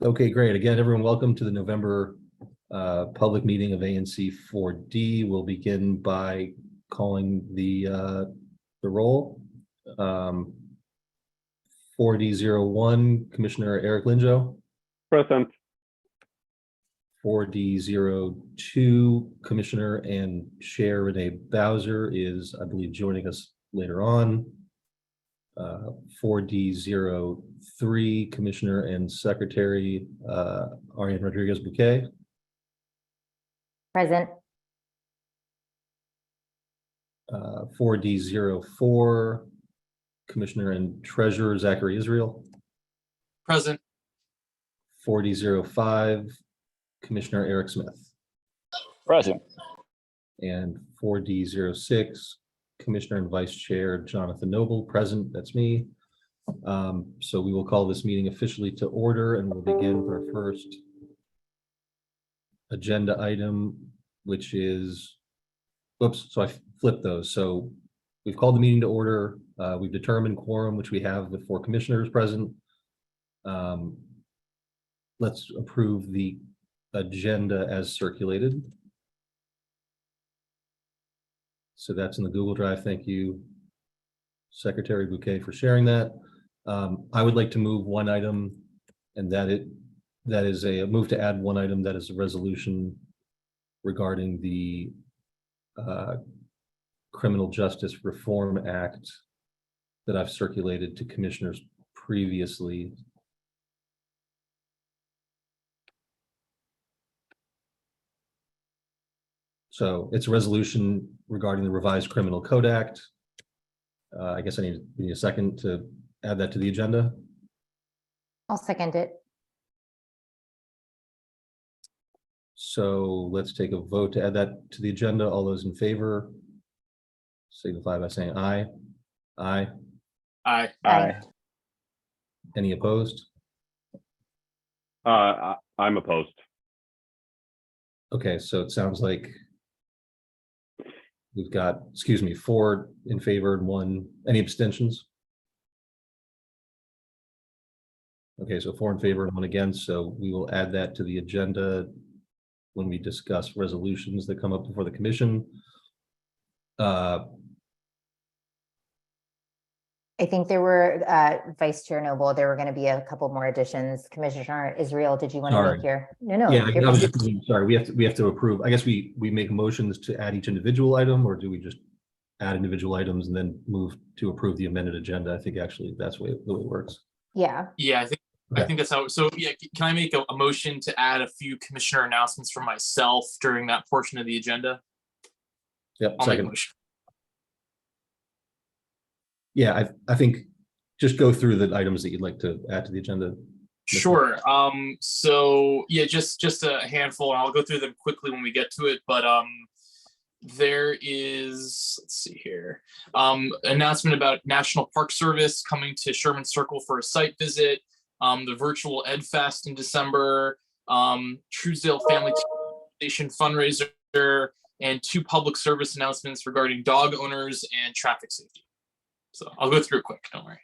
Okay, great. Again, everyone, welcome to the November public meeting of ANC 4D. We'll begin by calling the roll. 4D01, Commissioner Eric Linjo. Present. 4D02, Commissioner and Chair Renee Bowser is, I believe, joining us later on. 4D03, Commissioner and Secretary Ariane Rodriguez Bouquet. Present. 4D04, Commissioner and Treasurer Zachary Israel. Present. 4D05, Commissioner Eric Smith. Present. And 4D06, Commissioner and Vice Chair Jonathan Noble. Present. That's me. So we will call this meeting officially to order, and we'll begin with our first agenda item, which is, oops, so I flipped those. So we've called the meeting to order. We've determined quorum, which we have with 4 commissioners present. Let's approve the agenda as circulated. So that's in the Google Drive. Thank you, Secretary Bouquet, for sharing that. I would like to move one item, and that is a move to add one item that is a resolution regarding the Criminal Justice Reform Act that I've circulated to commissioners previously. So it's a resolution regarding the revised Criminal Code Act. I guess I need a second to add that to the agenda. I'll second it. So let's take a vote to add that to the agenda. All those in favor signify by saying aye. Aye. Aye. Aye. Any opposed? I'm opposed. Okay, so it sounds like we've got, 4 in favor and 1, any abstentions? Okay, so 4 in favor and 1 against, so we will add that to the agenda when we discuss resolutions that come up before the commission. I think there were, Vice Chair Noble, there were going to be a couple more additions. Commissioner Israel, did you want to make your? No. Yeah, I was just, sorry, we have to approve. I guess we make motions to add each individual item, or do we just add individual items and then move to approve the amended agenda? I think actually that's the way it works. Yeah. Yeah, I think Okay. I think that's how. So yeah, can I make a motion to add a few commissioner announcements for myself during that portion of the agenda? Yep, I'll make a second. motion. Yeah, I think just go through the items that you'd like to add to the agenda. Sure. So yeah, just a handful, and I'll go through them quickly when we get to it. But there is, let's see here, announcement about National Park Service coming to Sherman Circle for a site visit. The virtual Ed Fest in December. Truesdale Family Station fundraiser, and 2 public service announcements regarding dog owners and traffic safety. So I'll go through it quick, don't worry.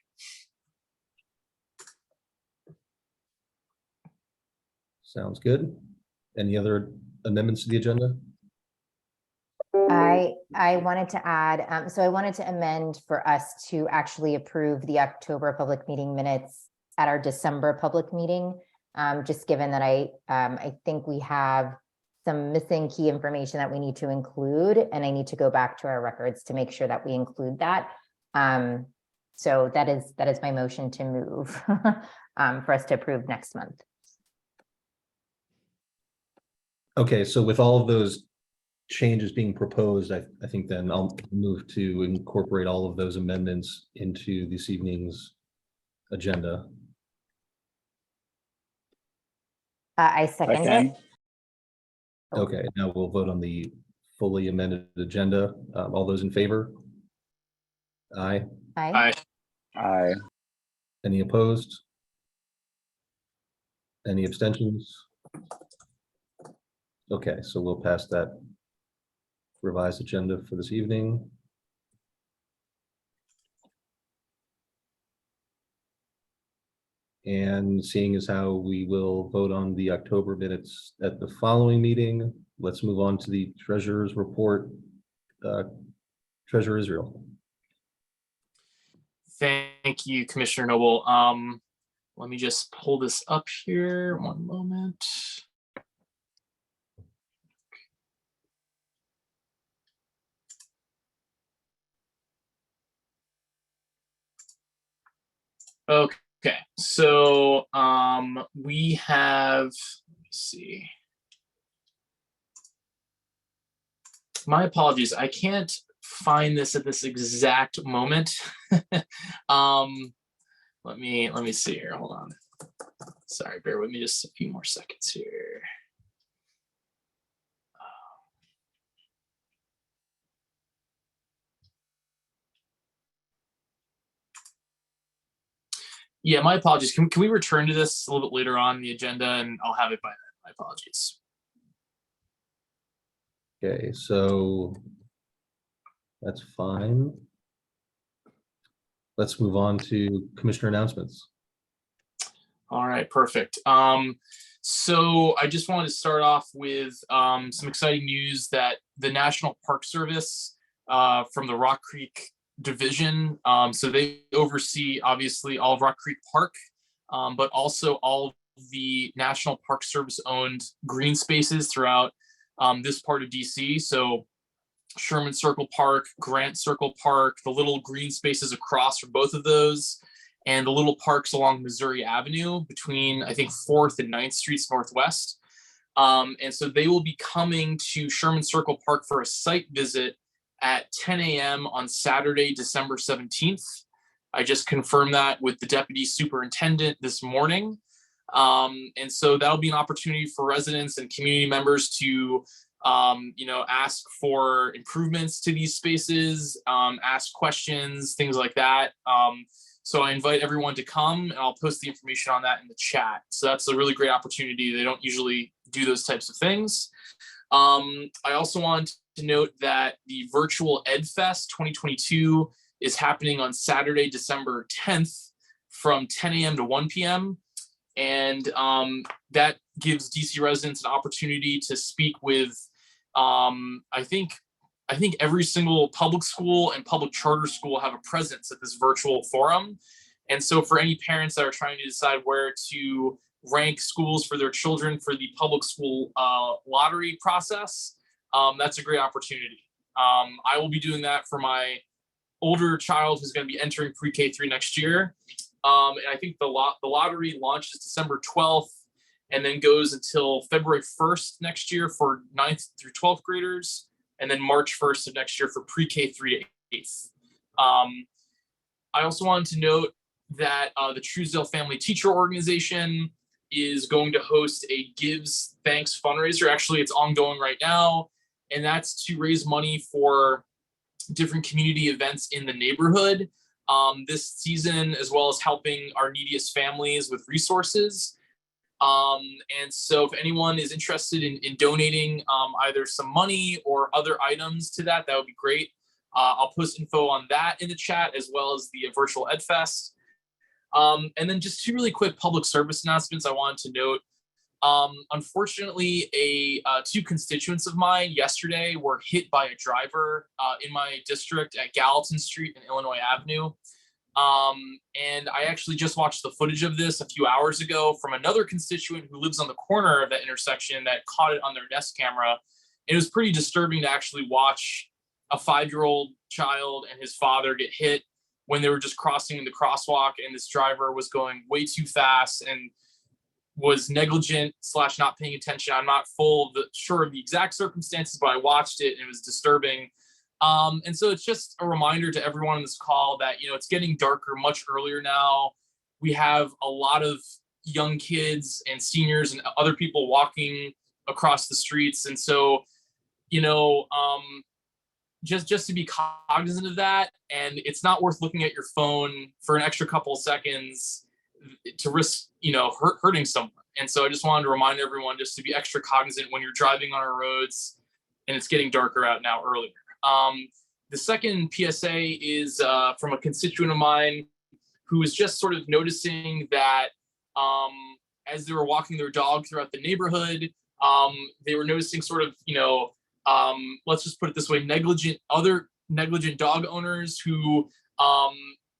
Sounds good. Any other amendments to the agenda? I wanted to add, so I wanted to amend for us to actually approve the October public meeting minutes at our December public meeting. Just given that I think we have some missing key information that we need to include, and I need to go back to our records to make sure that we include that. So that is my motion to move for us to approve next month. Okay, so with all of those changes being proposed, I think then I'll move to incorporate all of those amendments into this evening's agenda. I second it. Okay, now we'll vote on the fully amended agenda. All those in favor? Aye. Aye. Aye. Any opposed? Any abstentions? Okay, so we'll pass that revised agenda for this evening. And seeing as how we will vote on the October minutes at the following meeting, let's move on to the treasurer's report. Treasurer Israel. Thank you, Commissioner Noble. Let me just pull this up here. One moment. Okay, so we have, let me see. My apologies, I can't find this at this exact moment. Let me see here. Hold on. Sorry, bear with me just a few more seconds here. Yeah, my apologies. Can we return to this a little bit later on in the agenda, and I'll have it by then. My apologies. Okay, so that's fine. Let's move on to commissioner announcements. All right, perfect. So I just wanted to start off with some exciting news that the National Park Service from the Rock Creek Division, so they oversee obviously all of Rock Creek Park, but also all of the National Park Service owned green spaces throughout this part of DC. So Sherman Circle Park, Grant Circle Park, the little green spaces across from both of those, and the little parks along Missouri Avenue between, I think, 4th and 9th Streets Northwest. And so they will be coming to Sherman Circle Park for a site visit at 10 a.m. on Saturday, December 17th. I just confirmed that with the deputy superintendent this morning. And so that'll be an opportunity for residents and community members to ask for improvements to these spaces, ask questions, things like that. So I invite everyone to come, and I'll post the information on that in the chat. So that's a really great opportunity. They don't usually do those types of things. I also want to note that the virtual EdFest 2022 is happening on Saturday, December 10th from 10 a.m. to 1 p.m. And that gives DC residents an opportunity to speak with, I think every single public school and public charter school have a presence at this virtual forum. And so for any parents that are trying to decide where to rank schools for their children for the public school lottery process, that's a great opportunity. I will be doing that for my older child who's going to be entering pre-K3 next year. And I think the lottery launches December 12th and then goes until February 1st next year for 9th through 12th graders, and then March 1st of next year for pre-K3 to 8th. I also wanted to note that the Truesdale Family Teacher Organization is going to host a Gives Thanks fundraiser. Actually, it's ongoing right now, and that's to raise money for different community events in the neighborhood this season, as well as helping our neediest families with resources. And so if anyone is interested in donating either some money or other items to that, that would be great. I'll post info on that in the chat, as well as the virtual EdFest. And then just two really quick public service announcements I wanted to note. Unfortunately, two constituents of mine yesterday were hit by a driver in my district at Gallatin Street and Illinois Avenue. And I actually just watched the footage of this a few hours ago from another constituent who lives on the corner of that intersection that caught it on their Nest camera. It was pretty disturbing to actually watch a 5-year-old child and his father get hit when they were just crossing the crosswalk, and this driver was going way too fast and was negligent / not paying attention. I'm not sure of the exact circumstances, but I watched it and it was disturbing. And so it's just a reminder to everyone on this call that, it's getting darker much earlier now. We have a lot of young kids and seniors and other people walking across the streets. And so, just to be cognizant of that, and it's not worth looking at your phone for an extra couple of seconds to risk, hurting someone. And so I just wanted to remind everyone just to be extra cognizant when you're driving on our roads and it's getting darker out now earlier. The second PSA is from a constituent of mine who was just sort of noticing that as they were walking their dog throughout the neighborhood, they were noticing sort of, let's just put it this way, negligent dog owners who,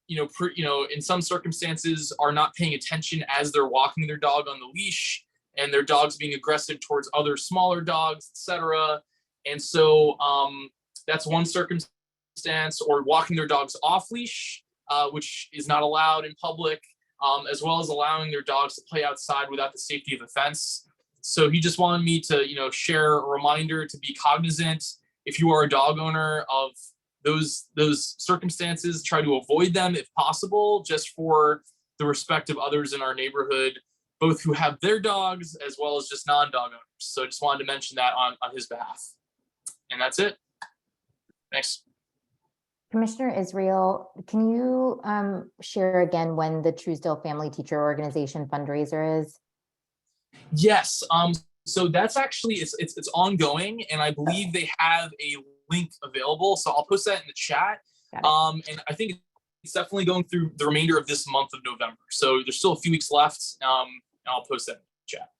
in some circumstances are not paying attention as they're walking their dog on the leash, and their dog's being aggressive towards other smaller dogs, etc. And so that's one circumstance, or walking their dogs off leash, which is not allowed in public, as well as allowing their dogs to play outside without the safety of the fence. So he just wanted me to, share a reminder to be cognizant, if you are a dog owner, of those circumstances. Try to avoid them if possible, just for the respect of others in our neighborhood, both who have their dogs as well as just non-dog owners. So I just wanted to mention that on his behalf. And that's it. Thanks. Commissioner Israel, can you share again when the Truesdale Family Teacher Organization fundraiser is? Yes. So that's actually, it's ongoing, and I believe they have a link available. So I'll post that in the chat. And I think it's definitely going through the remainder of this month of November. So there's still a few weeks left. And I'll post that in the chat.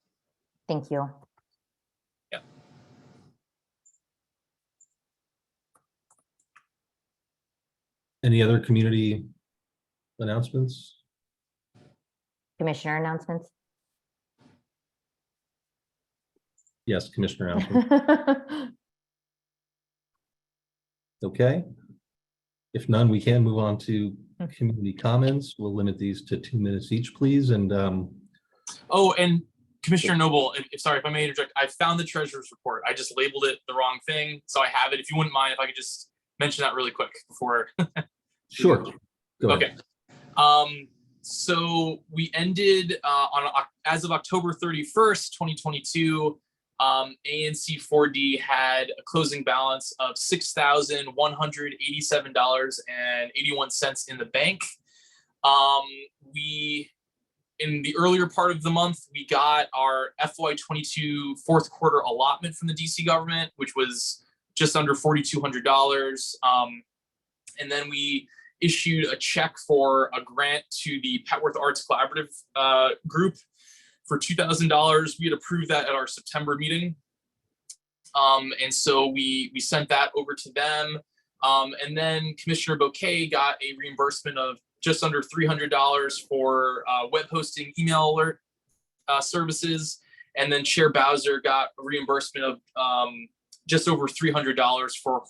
Thank you. Yeah. Any other community announcements? Commissioner announcements? Yes, Commissioner announcements. Okay. If none, we can move on to community comments. We'll limit these to 2 minutes each, please. And oh, and Commissioner Noble, sorry if I may interject, I found the treasurer's report. I just labeled it the wrong thing, so I have it. If you wouldn't mind, if I could just mention that really quick before. sure. Go ahead. Okay. So we ended as of October 31st, 2022. ANC 4D had a closing balance of $6,187.81 in the bank. In the earlier part of the month, we got our FY22 fourth quarter allotment from the DC government, which was just under $4,200. And then we issued a check for a grant to the Petworth Arts Collaborative group for $2,000. We had approved that at our September meeting. And so we sent that over to them. And then Commissioner Bouquet got a reimbursement of just under $300 for web hosting email alert services. And then Chair Bowser got a reimbursement of just over $300 for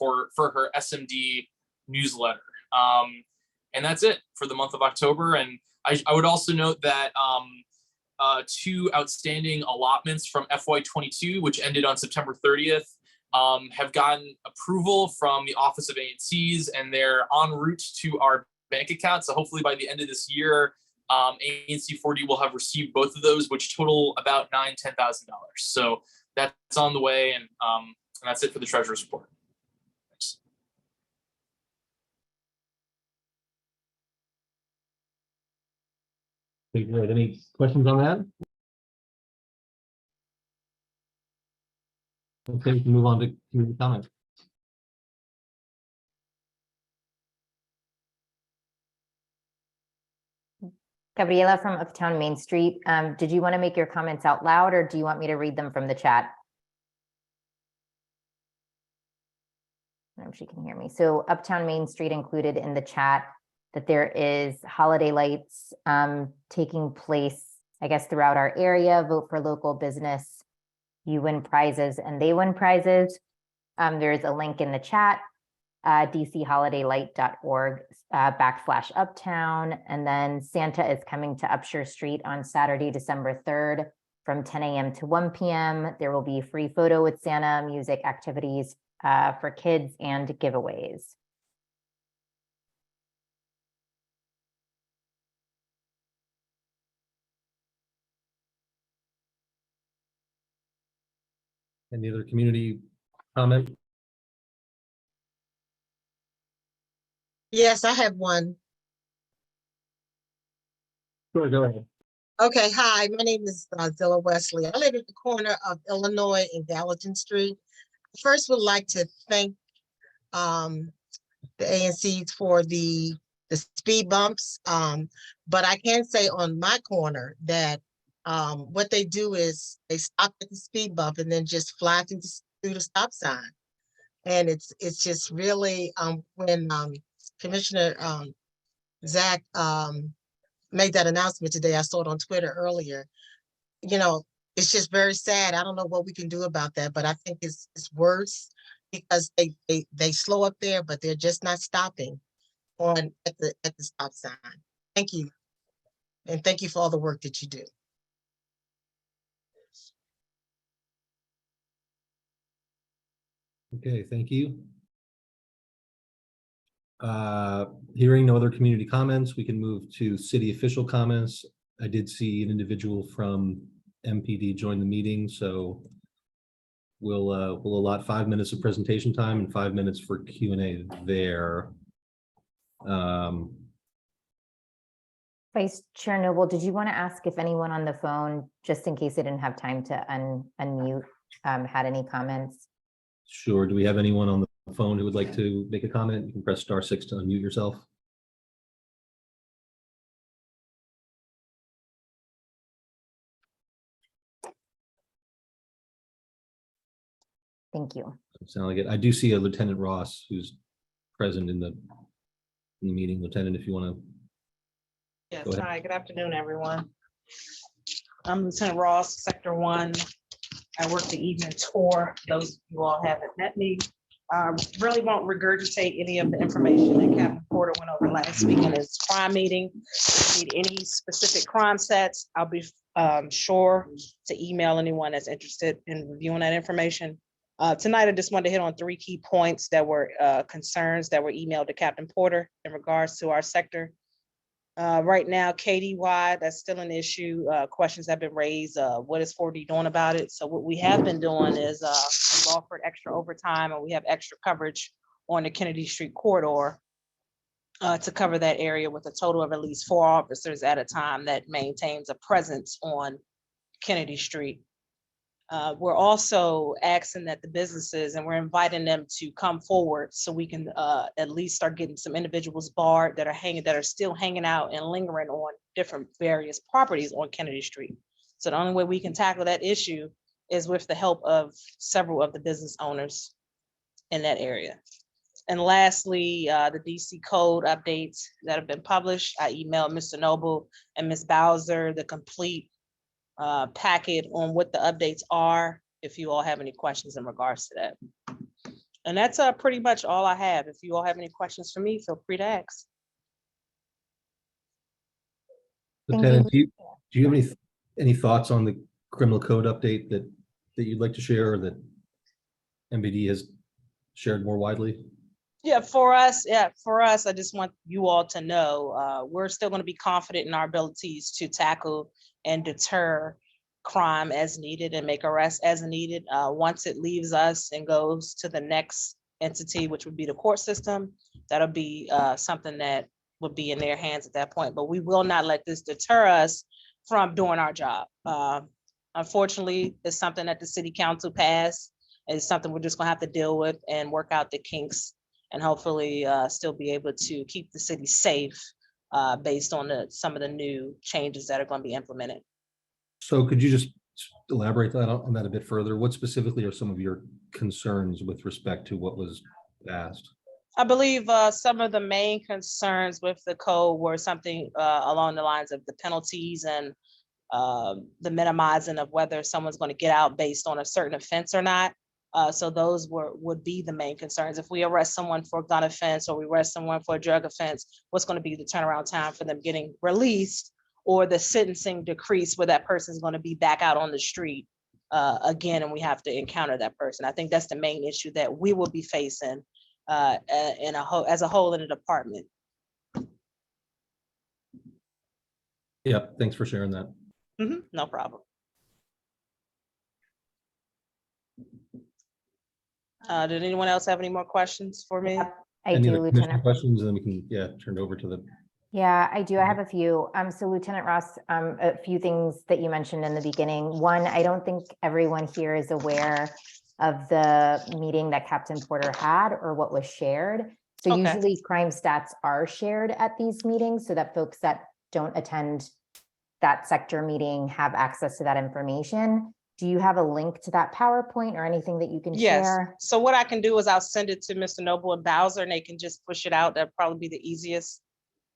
her SMD newsletter. And that's it for the month of October. And I would also note that 2 outstanding allotments from FY22, which ended on September 30th, have gotten approval from the Office of ANCs, and they're en route to our bank account. So hopefully by the end of this year, ANC 4D will have received both of those, which total about $10,000. So that's on the way, and that's it for the treasurer's report. Thanks. Great. Any questions on that? Okay, we can move on to community comment. Gabriela from Uptown Main Street, did you want to make your comments out loud, or do you want me to read them from the chat? I don't know if she can hear me. So Uptown Main Street included in the chat that there is holiday lights taking place, I guess, throughout our area. Vote for local business. You win prizes and they win prizes. There's a link in the chat, dcholidaylight.org /uptown. And then Santa is coming to Upshur Street on Saturday, December 3rd from 10 a.m. to 1 p.m. There will be free photo with Santa, music, activities for kids, and giveaways. Any other community comment? Yes, I have one. Sure, go ahead. Okay, hi, my name is Zilla Wesley. I live at the corner of Illinois and Gallatin Street. First, would like to thank the ANCs for the the speed bumps. But I can say on my corner that what they do is they stop at the speed bump and then just fly through the stop sign. And it's just really when Commissioner Zach made that announcement today, I saw it on Twitter earlier. You know, it's just very sad. I don't know what we can do about that, but I think it's worse because they slow up there, but they're just not stopping at the stop sign. Thank you. And thank you for all the work that you do. Okay, thank you. Hearing no other community comments, we can move to city official comments. I did see an individual from MPD join the meeting, so we'll allot 5 minutes of presentation time and 5 minutes for Q&A there. Vice Chair Noble, did you want to ask if anyone on the phone, just in case they didn't have time to unmute, had any comments? Sure. Do we have anyone on the phone who would like to make a comment? You can press *6 to unmute yourself. Thank you. Sound like it. I do see a Lieutenant Ross who's present in the meeting. Lieutenant, if you want to. Yes, Go ahead. hi, good afternoon, everyone. I'm Lieutenant Ross, Sector 1. I work the evening tour. Those of you all haven't met me. Really won't regurgitate any of the information that Captain Porter went over last week in his crime meeting. If you need any specific crime sets, I'll be sure to email anyone that's interested in reviewing that information. Tonight, I just wanted to hit on 3 key points that were concerns that were emailed to Captain Porter in regards to our sector. Right now, KDY, that's still an issue. Questions have been raised. What is 4D doing about it? So what we have been doing is we've offered extra overtime and we have extra coverage on the Kennedy Street corridor to cover that area with a total of at least 4 officers at a time that maintains a presence on Kennedy Street. We're also asking that the businesses, and we're inviting them to come forward so we can at least start getting some individuals barred that are still hanging out and lingering on different various properties on Kennedy Street. So the only way we can tackle that issue is with the help of several of the business owners in that area. And lastly, the DC code updates that have been published. I emailed Mr. Noble and Ms. Bowser the complete packet on what the updates are, if you all have any questions in regards to that. And that's pretty much all I have. If you all have any questions for me, feel free to ask. Lieutenant, do you have any thoughts on the criminal code update that you'd like to share, or that MPD has shared more widely? Yeah, for us, I just want you all to know we're still going to be confident in our abilities to tackle and deter crime as needed and make arrests as needed. Once it leaves us and goes to the next entity, which would be the court system, that'll be something that would be in their hands at that point. But we will not let this deter us from doing our job. Unfortunately, it's something that the city council passed. It's something we're just gonna have to deal with and work out the kinks, and hopefully still be able to keep the city safe based on some of the new changes that are going to be implemented. So could you just elaborate on that a bit further? What specifically are some of your concerns with respect to what was passed? I believe some of the main concerns with the code were something along the lines of the penalties and the minimizing of whether someone's going to get out based on a certain offense or not. So those would be the main concerns. If we arrest someone for a gun offense or we arrest someone for a drug offense, what's going to be the turnaround time for them getting released, or the sentencing decrease where that person is going to be back out on the street again, and we have to encounter that person. I think that's the main issue that we will be facing as a whole in the department. Yep, thanks for sharing that. No problem. Did anyone else have any more questions for me? I Any do, other commissioner Lieutenant. questions, and then we can turn it over to the. Yeah, I do. I have a few. So Lieutenant Ross, a few things that you mentioned in the beginning. One, I don't think everyone here is aware of the meeting that Captain Porter had or what was shared. So Okay. usually crime stats are shared at these meetings so that folks that don't attend that sector meeting have access to that information. Do you have a link to that PowerPoint or anything that you can Yes. share? So what I can do is I'll send it to Mr. Noble and Bowser and they can just push it out. That'd probably be the easiest.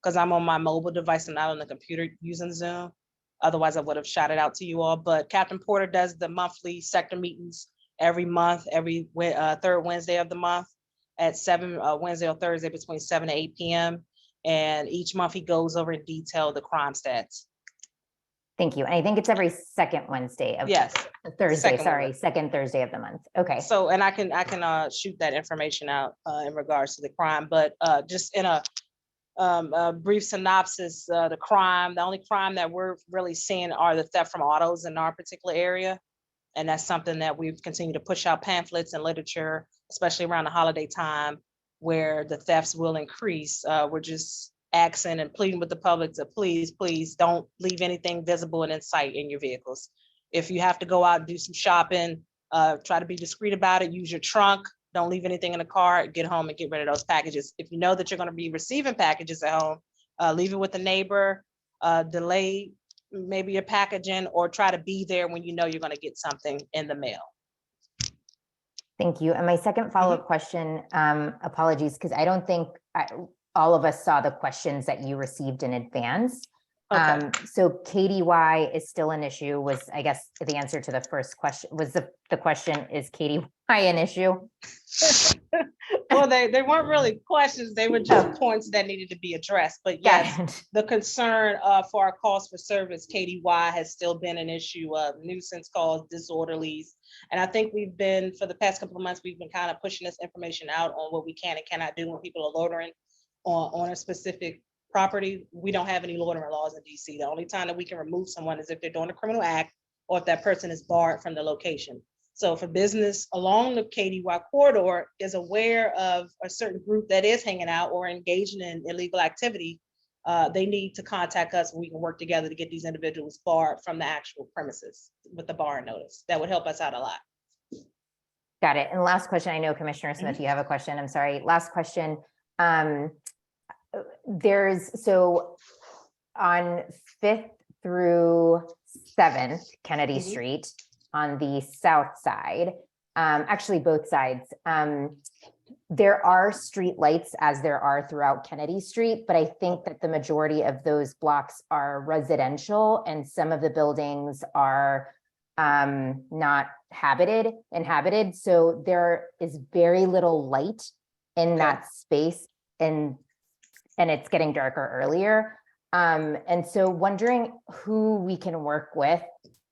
Because I'm on my mobile device and not on the computer using Zoom. Otherwise I would have shot it out to you all, but Captain Porter does the monthly sector meetings every month, every third Wednesday of the month at 7 Wednesday or Thursday between 7 to 8 p.m. And each month he goes over in detail the crime stats. Thank you. And I think it's every second Wednesday of Yes. Thursday, second sorry, Wednesday. second Thursday of the month. Okay. So, and I can shoot that information out in regards to the crime, but just in a brief synopsis, the only crime that we're really seeing are the theft from autos in our particular area. And that's something that we've continued to push out pamphlets and literature, especially around the holiday time, where the thefts will increase. We're just asking and pleading with the public to please, please don't leave anything visible and in sight in your vehicles. If you have to go out and do some shopping, try to be discreet about it, use your trunk. Don't leave anything in the car, get home and get rid of those packages. If you know that you're going to be receiving packages at home, leave it with a neighbor, delay maybe your packaging, or try to be there when you know you're going to get something in the mail. Thank you. And my second follow-up question, apologies, because I don't think all of us saw the questions that you received in advance. Okay. So KDY is still an issue was, I guess, the answer to the first question was the question, is KDY an issue? Well, they weren't really questions. They were just points that needed to be addressed. But yes, Got it. the concern for our calls for service, KDY, has still been an issue of nuisance calls, disorderlies. And I think we've been, for the past couple of months, we've been kind of pushing this information out on what we can and cannot do when people are loitering on a specific property. We don't have any loitering laws in DC. The only time that we can remove someone is if they're doing a criminal act or if that person is barred from the location. So if a business along the KDY corridor is aware of a certain group that is hanging out or engaging in illegal activity, they need to contact us and we can work together to get these individuals barred from the actual premises with the bar notice. That would help us out a lot. Got it. And last question, I know Commissioner Smith, you have a question. I'm sorry. Last question. So on 5th through 7th Kennedy Street on the south side, actually both sides, there are street lights as there are throughout Kennedy Street, but I think that the majority of those blocks are residential and some of the buildings are not inhabited. So there is very little light in that space and it's getting darker earlier. And so wondering who we can work with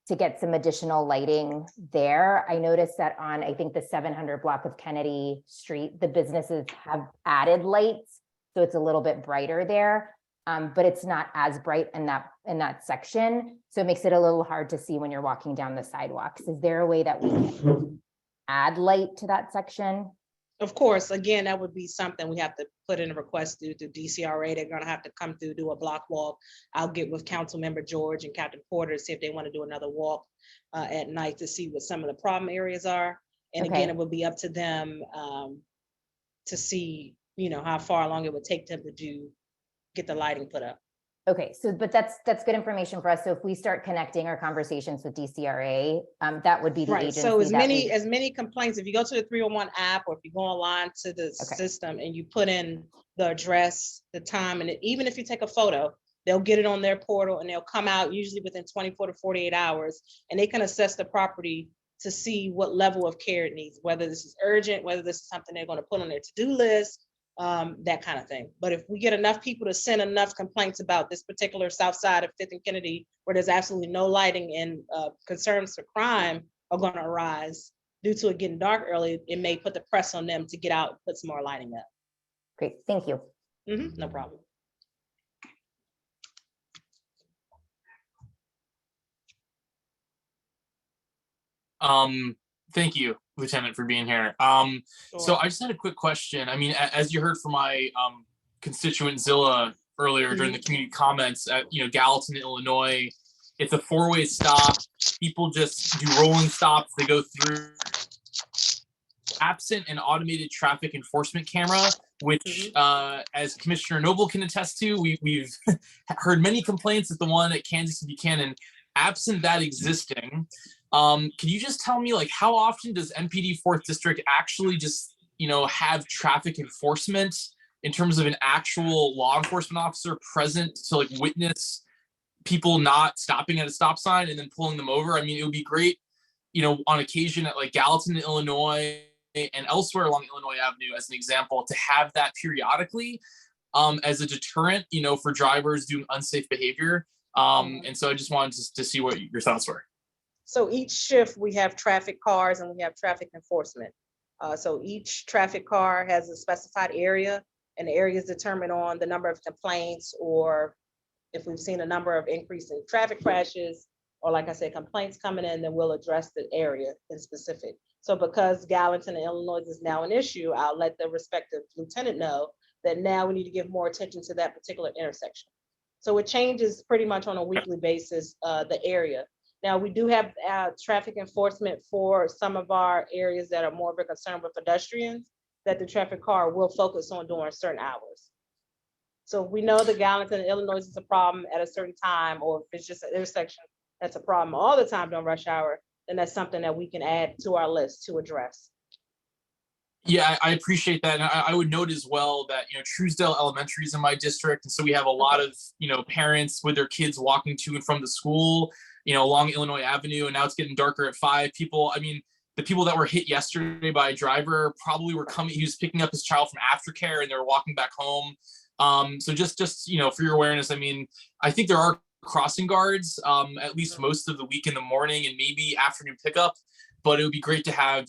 to get some additional lighting there. I noticed that on, I think the 700 block of Kennedy Street, the businesses have added lights. So it's a little bit brighter there, but it's not as bright in that section. So it makes it a little hard to see when you're walking down the sidewalks. Is there a way that we can add light to that section? Of course, again, that would be something we have to put in a request through DCRA. They're gonna have to come through, do a block walk. I'll get with Council Member George and Captain Porter to see if they want to do another walk at night to see what some of the problem areas are. And again, it would be up to them to see, how far along it would take them to get the lighting put up. Okay, so, but that's good information for us. So if we start connecting our conversations with DCRA, that would be the Right. agency. So as many complaints, if you go to the 301 app or if you go online to the system and you put in the address, the time, and even if you take a photo, they'll get it on their portal and they'll come out usually within 24 to 48 hours and they can assess the property to see what level of care it needs, whether this is urgent, whether this is something they're going to put on their to-do list, that kind of thing. But if we get enough people to send enough complaints about this particular south side of 5th and Kennedy, where there's absolutely no lighting and concerns for crime are going to arise due to it getting dark early, it may put the press on them to get out and put some more lighting up. Great, thank you. No problem. Thank you, Lieutenant, for being here. So Sure. I just had a quick question. I mean, as you heard from my constituent Zilla earlier during the community comments, at Gallatin, Illinois, it's a 4-way stop. People just do rolling stops. They go through. Absent an automated traffic enforcement camera, which, as Commissioner Noble can attest to, we've heard many complaints at the one at Kansas and Buchanan. Absent that existing, could you just tell me, like, how often does MPD 4th District actually just, have traffic enforcement in terms of an actual law enforcement officer present to like witness people not stopping at a stop sign and then pulling them over? I mean, it would be great, on occasion at like Gallatin, Illinois, and elsewhere along Illinois Avenue, as an example, to have that periodically as a deterrent, for drivers doing unsafe behavior. And so I just wanted to see what your thoughts were. So each shift, we have traffic cars and we have traffic enforcement. So each traffic car has a specified area, and the area is determined on the number of complaints, or if we've seen a number of increase in traffic crashes, or like I said, complaints coming in, then we'll address the area in specific. So because Gallatin and Illinois is now an issue, I'll let the respective lieutenant know that now we need to give more attention to that particular intersection. So it changes pretty much on a weekly basis, the area. Now, we do have traffic enforcement for some of our areas that are more of a concern with pedestrians, that the traffic car will focus on during certain hours. So if we know that Gallatin and Illinois is a problem at a certain time, or if it's just an intersection that's a problem all the time during rush hour, then that's something that we can add to our list to address. Yeah, I appreciate that. And I would note as well that, Truesdale Elementary is in my district. And so we have a lot of, parents with their kids walking to and from the school, along Illinois Avenue. And now it's getting darker at 5. People, I mean, the people that were hit yesterday by a driver probably were coming, he was picking up his child from aftercare and they were walking back home. So just, for your awareness, I mean, I think there are crossing guards, at least most of the week in the morning and maybe afternoon pickup. But it would be great to have,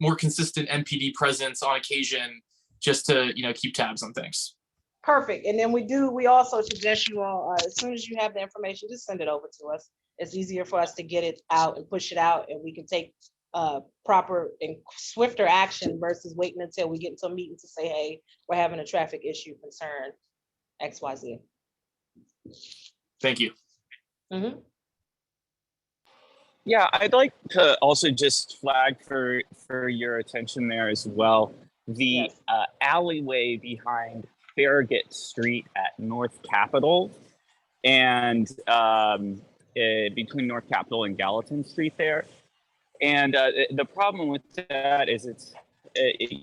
more consistent MPD presence on occasion, just to, keep tabs on things. Perfect. And then we also suggest you all, as soon as you have the information, just send it over to us. It's easier for us to get it out and push it out, and we can take proper and swifter action versus waiting until we get into a meeting to say, hey, we're having a traffic issue concern XYZ. Thank you. Mm-hmm. Yeah, I'd like to also just flag for your attention there as well, the alleyway behind Farragut Street at North Capitol, and between North Capitol and Gallatin Street there. And the problem with that is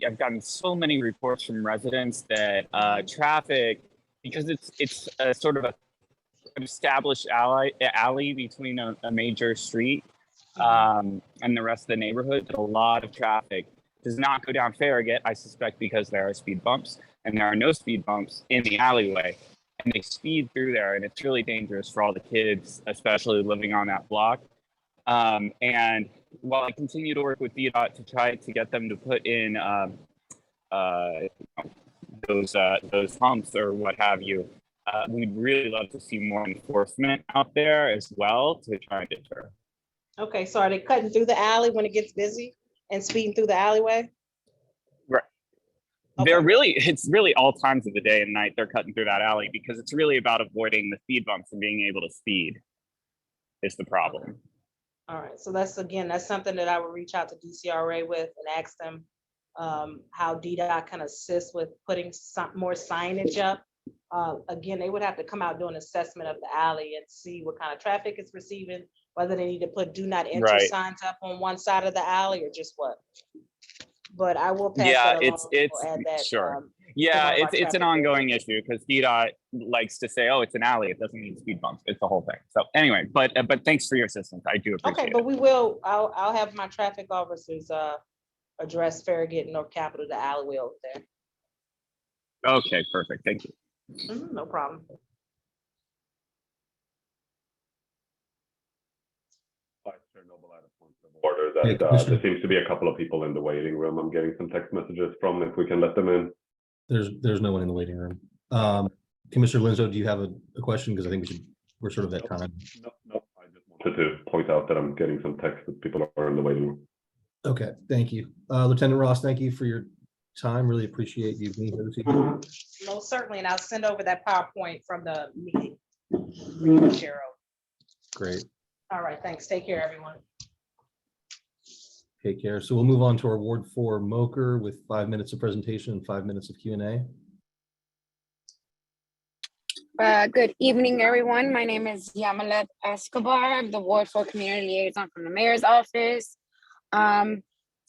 I've gotten so many reports from residents that traffic, because it's a sort of a established alley between a major street and the rest of the neighborhood, a lot of traffic does not go down Farragut, I suspect because there are speed bumps, and there are no speed bumps in the alleyway, and they speed through there, and it's really dangerous for all the kids, especially living on that block. And while I continue to work with DDOT to try to get them to put in those humps or what have you, we'd really love to see more enforcement out there as well to try and deter. Okay, so are they cutting through the alley when it gets busy and speeding through the alleyway? Right. Okay. It's really all times of the day and night they're cutting through that alley, because it's really about avoiding the speed bumps and being able to speed is the problem. All right, so that's something that I would reach out to DCRA with and ask them how DDOT can assist with putting some more signage up. Again, they would have to come out, do an assessment of the alley and see what kind of traffic it's receiving, whether they need to put do not enter signs up on one side of the alley or just what. But I will pass that along. It's add that, sure. It's an ongoing issue because DDOT likes to say, oh, it's an alley, it doesn't need speed bumps. It's the whole thing. So anyway, but thanks for your assistance. I do appreciate it. Okay, but I'll have my traffic officers address Farragut and North Capitol, the alleyway over there. Okay, perfect. Thank you. No problem. Order that there seems to be a couple of people in the waiting room. I'm getting some text messages from, if we can let them in. There's no one in the waiting room. Commissioner Linzo, do you have a question? Because I think we're sort of at time. No, I just wanted to point out that I'm getting some text that people are in the waiting room. Okay, thank you. Lieutenant Ross, thank you for your time. Really appreciate you being here this evening. Most certainly, and I'll send over that PowerPoint from the meeting. Great. All right, thanks. Take care, everyone. Take care. So we'll move on to our Ward 4 Mocher with 5 minutes of presentation and 5 minutes of Q&A. Good evening, everyone. My name is Yamalet Escobar. I'm the Ward 4 Community Liaison from the Mayor's Office.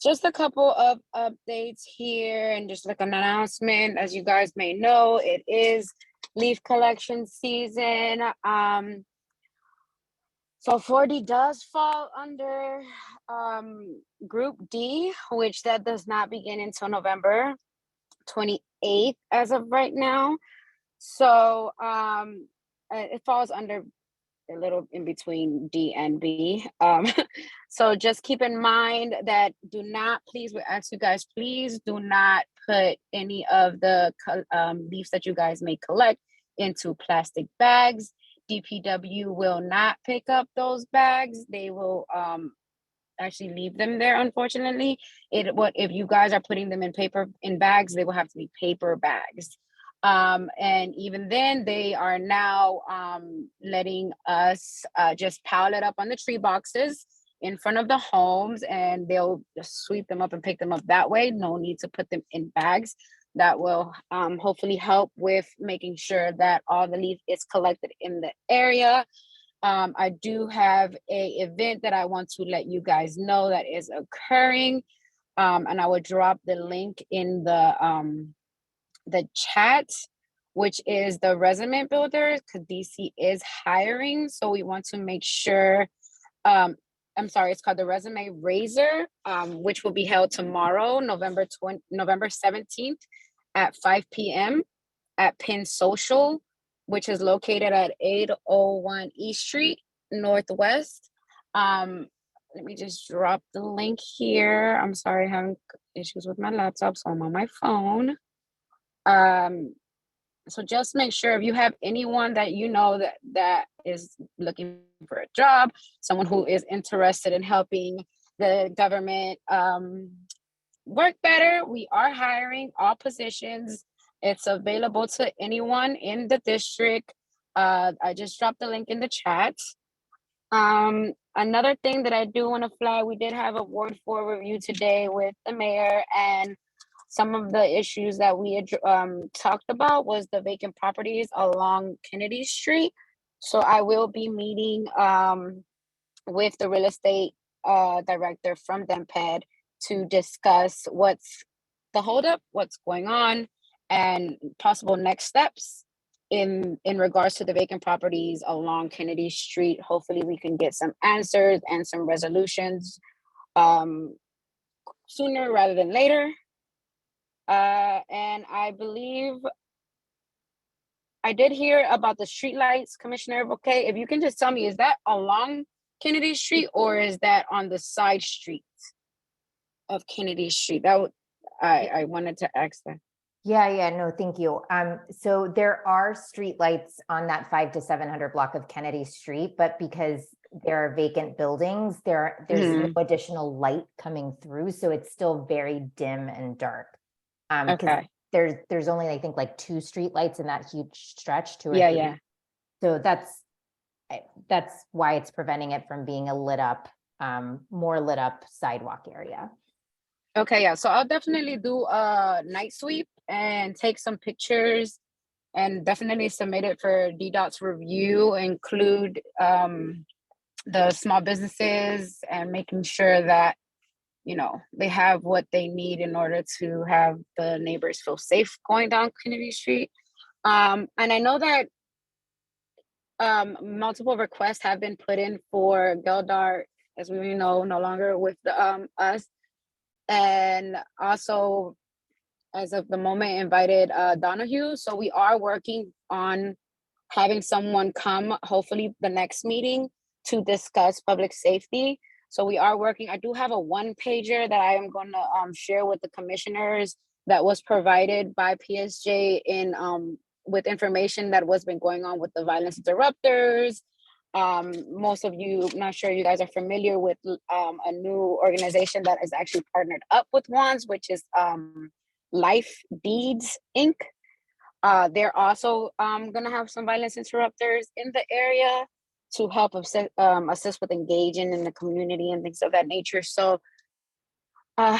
Just a couple of updates here and just like an announcement. As you guys may know, it is leaf collection season. So 4D does fall under Group D, which that does not begin until November 28th as of right now. So it falls under a little in between D and B. So just keep in mind that do not, please, we ask you guys, please do not put any of the leaves that you guys may collect into plastic bags. DPW will not pick up those bags. They will actually leave them there, unfortunately. If you guys are putting them in bags, they will have to be paper bags. And even then they are now letting us just pile it up on the tree boxes in front of the homes, and they'll just sweep them up and pick them up that way. No need to put them in bags. That will hopefully help with making sure that all the leaf is collected in the area. I do have a event that I want to let you guys know that is occurring, and I will drop the link in the chat, which is the resume builder, because DC is hiring. So we want to make sure, it's called the Resume Raiser, which will be held tomorrow, November 17th at 5 p.m. at Penn Social, which is located at 801 East Street, Northwest. Let me just drop the link here. I'm sorry, I'm having issues with my laptop, so I'm on my phone. So just make sure if you have anyone that you know that is looking for a job, someone who is interested in helping the government work better, we are hiring all positions. It's available to anyone in the district. I just dropped the link in the chat. Another thing that I do want to flag, we did have a Ward 4 review today with the mayor, and some of the issues that we had talked about was the vacant properties along Kennedy Street. So I will be meeting with the real estate director from DEMPED to discuss what's the holdup, what's going on, and possible next steps in regards to the vacant properties along Kennedy Street. Hopefully we can get some answers and some resolutions sooner rather than later. And I believe I did hear about the streetlights, Commissioner Bouquet. If you can just tell me, is that along Kennedy Street or is that on the side streets of Kennedy Street? That would, I wanted to ask that. Yeah, no, thank you. So there are streetlights on that 5 to 700 block of Kennedy Street, but because there are vacant buildings, there's no additional light coming through, so it's still very dim and dark. Okay. There's only, I think, like 2 streetlights in that huge stretch, 2 or 3. Yeah. So that's why it's preventing it from being a lit up, more lit up sidewalk area. Okay, yeah. So I'll definitely do a night sweep and take some pictures and definitely submit it for DDOT's review, include the small businesses and making sure that, you know, they have what they need in order to have the neighbors feel safe going down Kennedy Street. And I know that multiple requests have been put in for Geldart, as we know, no longer with the us. And also, as of the moment, invited Donahue. So we are working on having someone come, hopefully the next meeting, to discuss public safety. So we are working. I do have a 1-pager that I am going to share with the commissioners that was provided by PSJ in with information that was been going on with the violence interrupters. Most of you, I'm not sure you guys are familiar with a new organization that is actually partnered up with WANDS, which is Life Deeds Inc. They're also gonna have some violence interrupters in the area to help assist with engaging in the community and things of that nature. So Uh,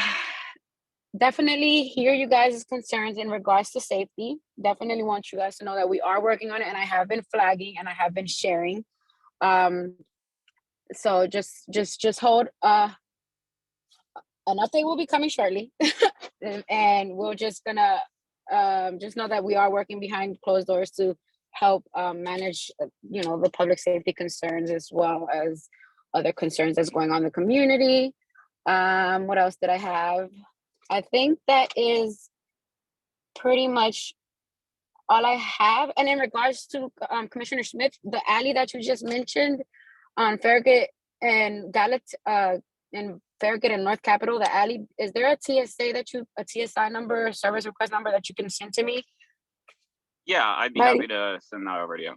definitely hear you guys' concerns in regards to safety. Definitely want you guys to know that we are working on it, and I have been flagging and I have been sharing. So just hold. An update will be coming shortly, and we're just gonna just know that we are working behind closed doors to help manage, the public safety concerns as well as other concerns that's going on in the community. What else did I have? I think that is pretty much all I have. And in regards to Commissioner Smith, the alley that you just mentioned on Farragut and in Farragut and North Capitol, the alley, is there a TSI number, service request number that you can send to me? Yeah, I'd be Right. happy to send that over to you.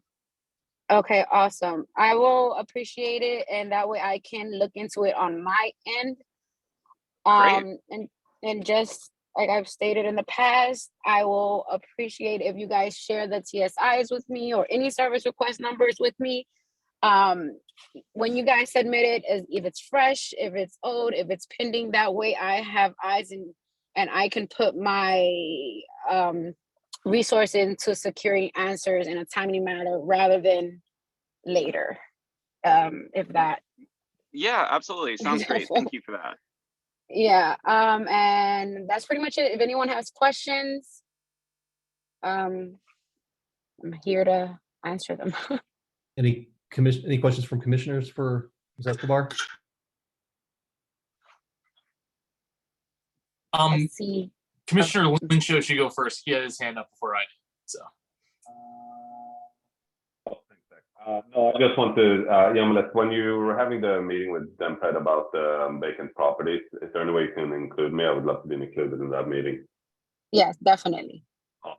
Okay, awesome. I will appreciate it, and that way I can look into it on my end. Great. And just like I've stated in the past, I will appreciate if you guys share the TSIs with me or any service request numbers with me. When you guys submit it, as if it's fresh, if it's old, if it's pending, that way I have eyes and I can put my resource into securing answers in a timely manner rather than later. If that. Yeah, absolutely. Sounds great. Thank you for that. Yeah, and that's pretty much it. If anyone has questions, I'm here to answer them. Any questions from commissioners for Ms. Escobar? Let's see. Commissioner Linshow should go first. He had his hand up before I did. So. No, I just want to, Yamilet, when you were having the meeting with Demped about the vacant properties, is there any way you can include me? I would love to be included in that meeting. Yes, definitely. Oh.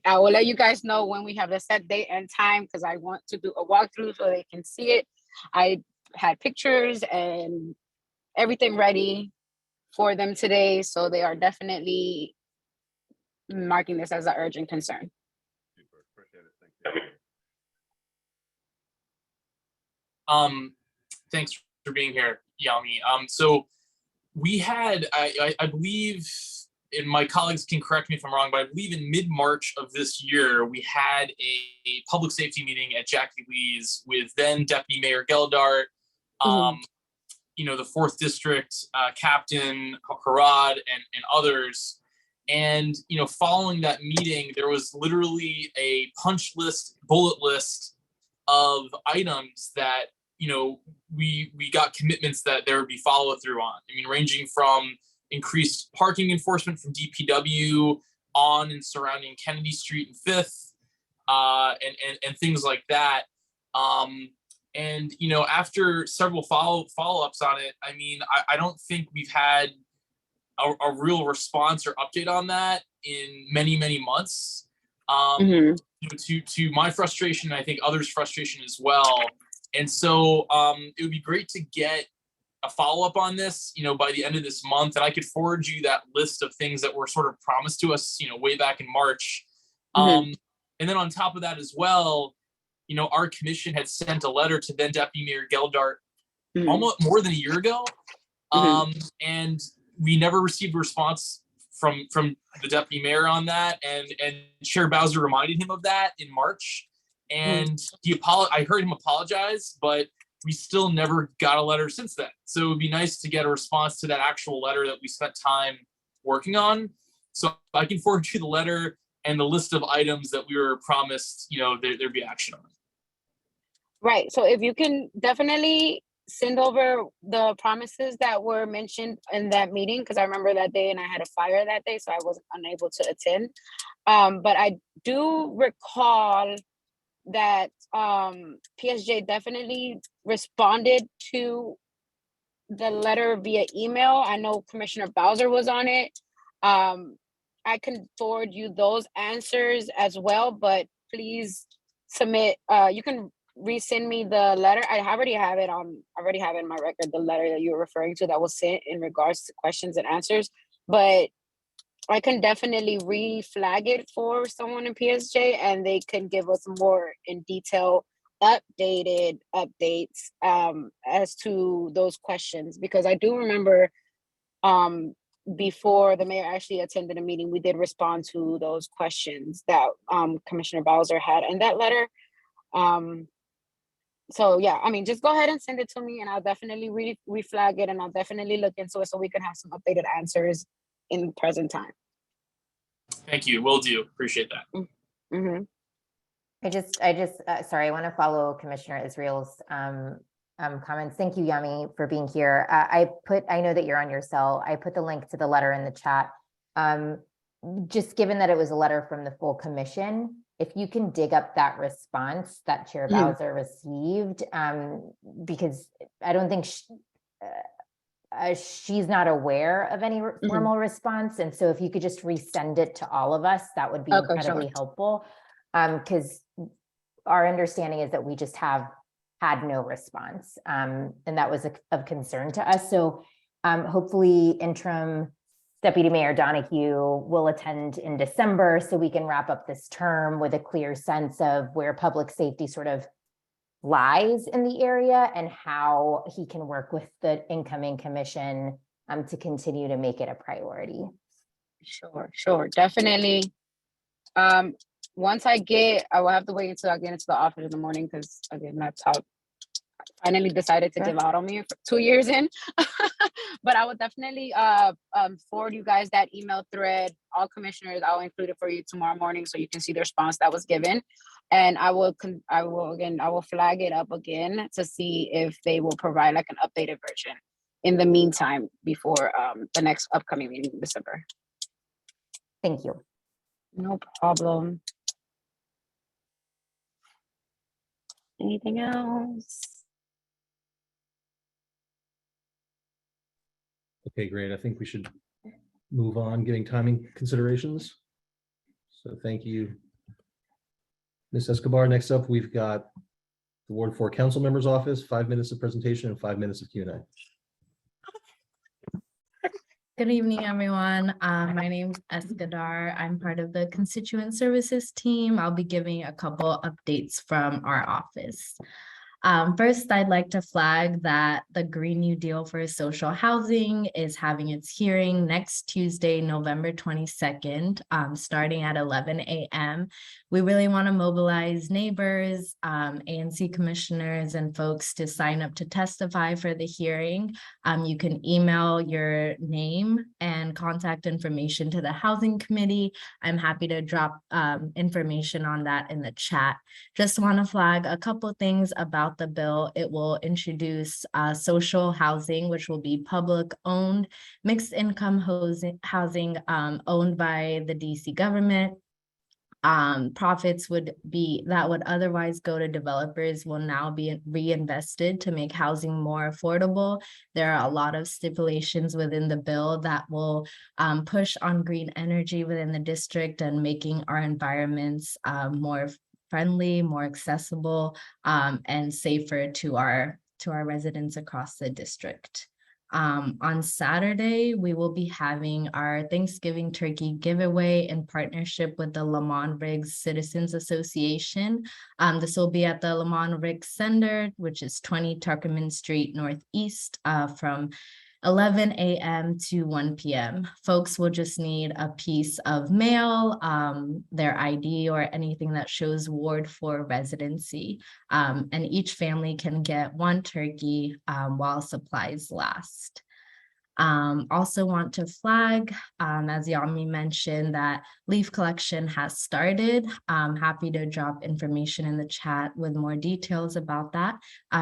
I will let you guys know when we have the set date and time, because I want to do a walkthrough so they can see it. I had pictures and everything ready for them today, so they are definitely marking this as an urgent concern. Super, appreciate it. Thank you. Thanks for being here, Yami. So we had, I believe, and my colleagues can correct me if I'm wrong, but I believe in mid-March of this year, we had a public safety meeting at Jackie Lee's with then Deputy Mayor Geldart, the 4th District Captain Harad and others. And, following that meeting, there was literally a bullet list of items that, we got commitments that there would be follow through on. I mean, ranging from increased parking enforcement from DPW on and surrounding Kennedy Street and 5th, and things like that. And after several follow-ups on it, I mean, I don't think we've had a real response or update on that in many, many months. To my frustration, and I think others' frustration as well. And so it would be great to get a follow-up on this, by the end of this month, and I could forward you that list of things that were sort of promised to us, way back in March. And then on top of that as well, our commission had sent a letter to then Deputy Mayor Geldart almost more than a year ago, and we never received a response from the deputy mayor on that, and Chair Bowser reminded him of that in March, and I heard him apologize, but we still never got a letter since then. So it would be nice to get a response to that actual letter that we spent time working on. So I can forward you the letter and the list of items that we were promised, there'd be action on. Right. So if you can definitely send over the promises that were mentioned in that meeting, because I remember that day and I had a fire that day, so I was unable to attend. But I do recall that PSJ definitely responded to the letter via email. I know Commissioner Bowser was on it. I can forward you those answers as well, but please submit. You can resend me the letter. I already have it in my record, the letter that you were referring to that was sent in regards to questions and answers. But I can definitely reflag it for someone in PSJ, and they can give us more in detail updated updates as to those questions, because I do remember before the mayor actually attended a meeting, we did respond to those questions that Commissioner Bowser had in that letter. So yeah, I mean, just go ahead and send it to me and I'll definitely reflag it and I'll definitely look into it so we can have some updated answers in present time. Thank you. Will do. Appreciate that. Mm-hmm. Sorry, I want to follow Commissioner Israel's comments. Thank you, Yami, for being here. I know that you're on your cell. I put the link to the letter in the chat. Just given that it was a letter from the full commission, if you can dig up that response that Chair Bowser received, because I don't think she's not aware of any formal response. And so if you could just resend it to all of us, that would be incredibly helpful. Because our understanding is that we just have had no response, and that was of concern to us. So hopefully interim Deputy Mayor Donahue will attend in December so we can wrap up this term with a clear sense of where public safety sort of lies in the area and how he can work with the incoming commission to continue to make it a priority. Sure, definitely. Once I will have to wait until I get into the office in the morning because again, that's how finally decided to give out on me for 2 years in. But I will definitely forward you guys that email thread. All commissioners, I'll include it for you tomorrow morning so you can see the response that was given. And I will flag it up again to see if they will provide like an updated version in the meantime before the next upcoming meeting in December. Thank you. No problem. Anything else? Okay, great. I think we should move on, getting timing considerations. So thank you, Ms. Escobar. Next up, we've got the Ward 4 Council Member's Office, 5 minutes of presentation and 5 minutes of Q&A. Good evening, everyone. My name is Escobar. I'm part of the Constituent Services team. I'll be giving a couple updates from our office. First, I'd like to flag that the Green New Deal for social housing is having its hearing next Tuesday, November 22nd, starting at 11 a.m. We really want to mobilize neighbors, ANC commissioners, and folks to sign up to testify for the hearing. You can email your name and contact information to the Housing Committee. I'm happy to drop information on that in the chat. Just want to flag a couple things about the bill. It will introduce social housing, which will be public owned, mixed income housing owned by the DC government. Profits would otherwise go to developers will now be reinvested to make housing more affordable. There are a lot of stipulations within the bill that will push on green energy within the district and making our environments more friendly, more accessible, and safer to our residents across the district. On Saturday, we will be having our Thanksgiving turkey giveaway in partnership with the Lamont Riggs Citizens Association. This will be at the Lamont Riggs Center, which is 20 Tuckerman Street Northeast, from 11 a.m. to 1 p.m. Folks will just need a piece of mail, their ID, or anything that shows Ward 4 residency. And each family can get one turkey while supplies last. Also want to flag, as Yami mentioned, that leaf collection has started. I'm happy to drop information in the chat with more details about that.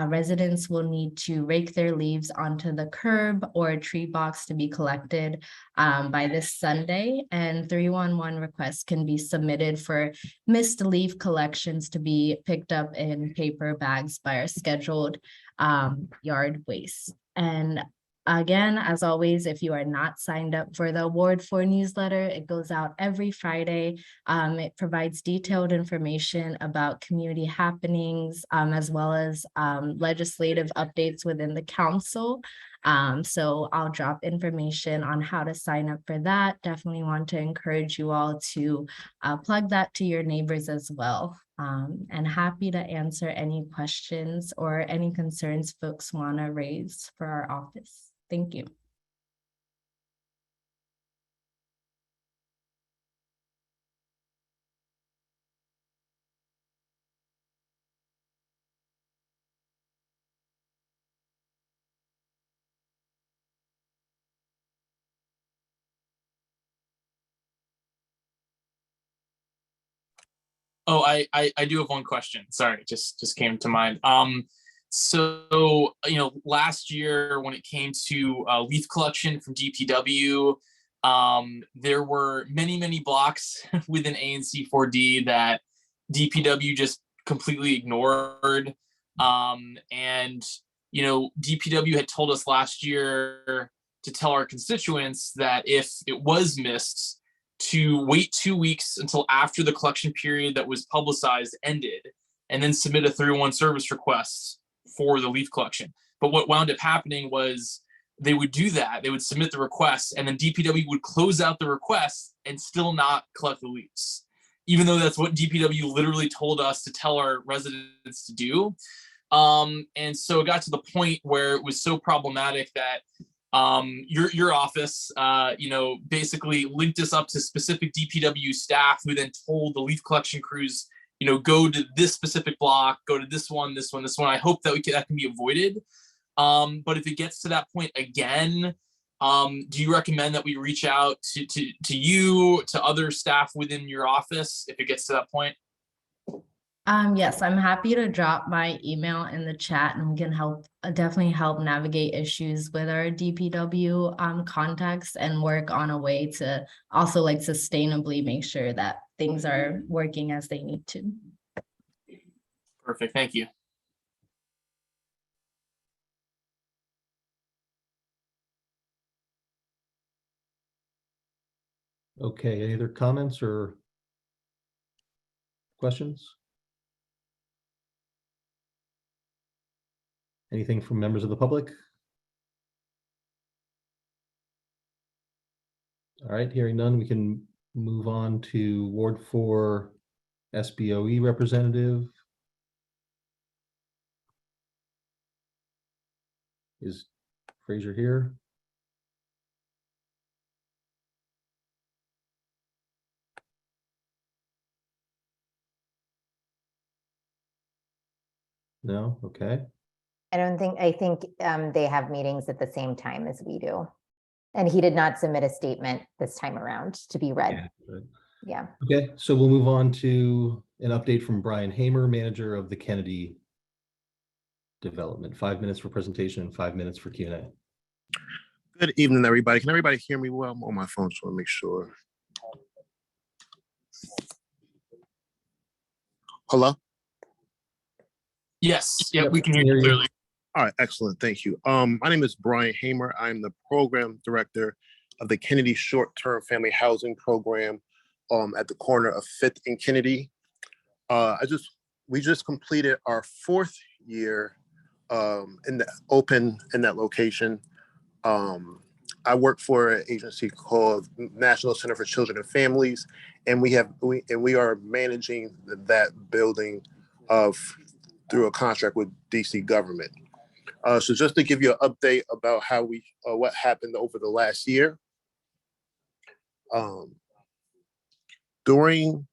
Residents will need to rake their leaves onto the curb or a tree box to be collected by this Sunday, and 311 requests can be submitted for missed leaf collections to be picked up in paper bags by our scheduled yard waste. And again, as always, if you are not signed up for the Ward 4 newsletter, it goes out every Friday. It provides detailed information about community happenings, as well as legislative updates within the council. So I'll drop information on how to sign up for that. Definitely want to encourage you all to plug that to your neighbors as well. And happy to answer any questions or any concerns folks want to raise for our office. Thank you. Oh, I do have one question. Sorry, just came to mind. So last year when it came to leaf collection from DPW, there were many blocks within ANC 4D that DPW just completely ignored. And DPW had told us last year to tell our constituents that if it was missed, to wait 2 weeks until after the collection period that was publicized ended, and then submit a 301 service request for the leaf collection. But what wound up happening was they would do that, they would submit the request, and then DPW would close out the request and still not collect the leaves, even though that's what DPW literally told us to tell our residents to do. And so it got to the point where it was so problematic that your office, basically linked us up to specific DPW staff who then told the leaf collection crews, go to this specific block, go to this one. I hope that that can be avoided. But if it gets to that point again, do you recommend that we reach out to you, to other staff within your office if it gets to that point? Yes, I'm happy to drop my email in the chat, and we can definitely help navigate issues with our DPW contacts and work on a way to also sustainably make sure that things are working as they need to. Perfect, thank you. Okay, any other comments or questions? Anything from members of the public? All right, hearing none, we can move on to Ward 4 SBOE representative. Is Fraser here? No, okay. I think they have meetings at the same time as we do. And he did not submit a statement this time around to be read. Yeah. Okay, so we'll move on to an update from Brian Hamer, manager of the Kennedy development. 5 minutes for presentation and 5 minutes for Q&A. Good evening, everybody. Can everybody hear me well? I'm on my phone, so I want to make sure. Hello? Yes, yeah, we can hear you clearly. All right, excellent. Thank you. My name is Brian Hamer. I'm the program director of the Kennedy Short-Term Family Housing Program at the corner of 5th and Kennedy. We just completed our 4th year in that location. I work for an agency called National Center for Children and Families, and we are managing that building through a contract with DC government. So just to give you an update about how what happened over the last year. During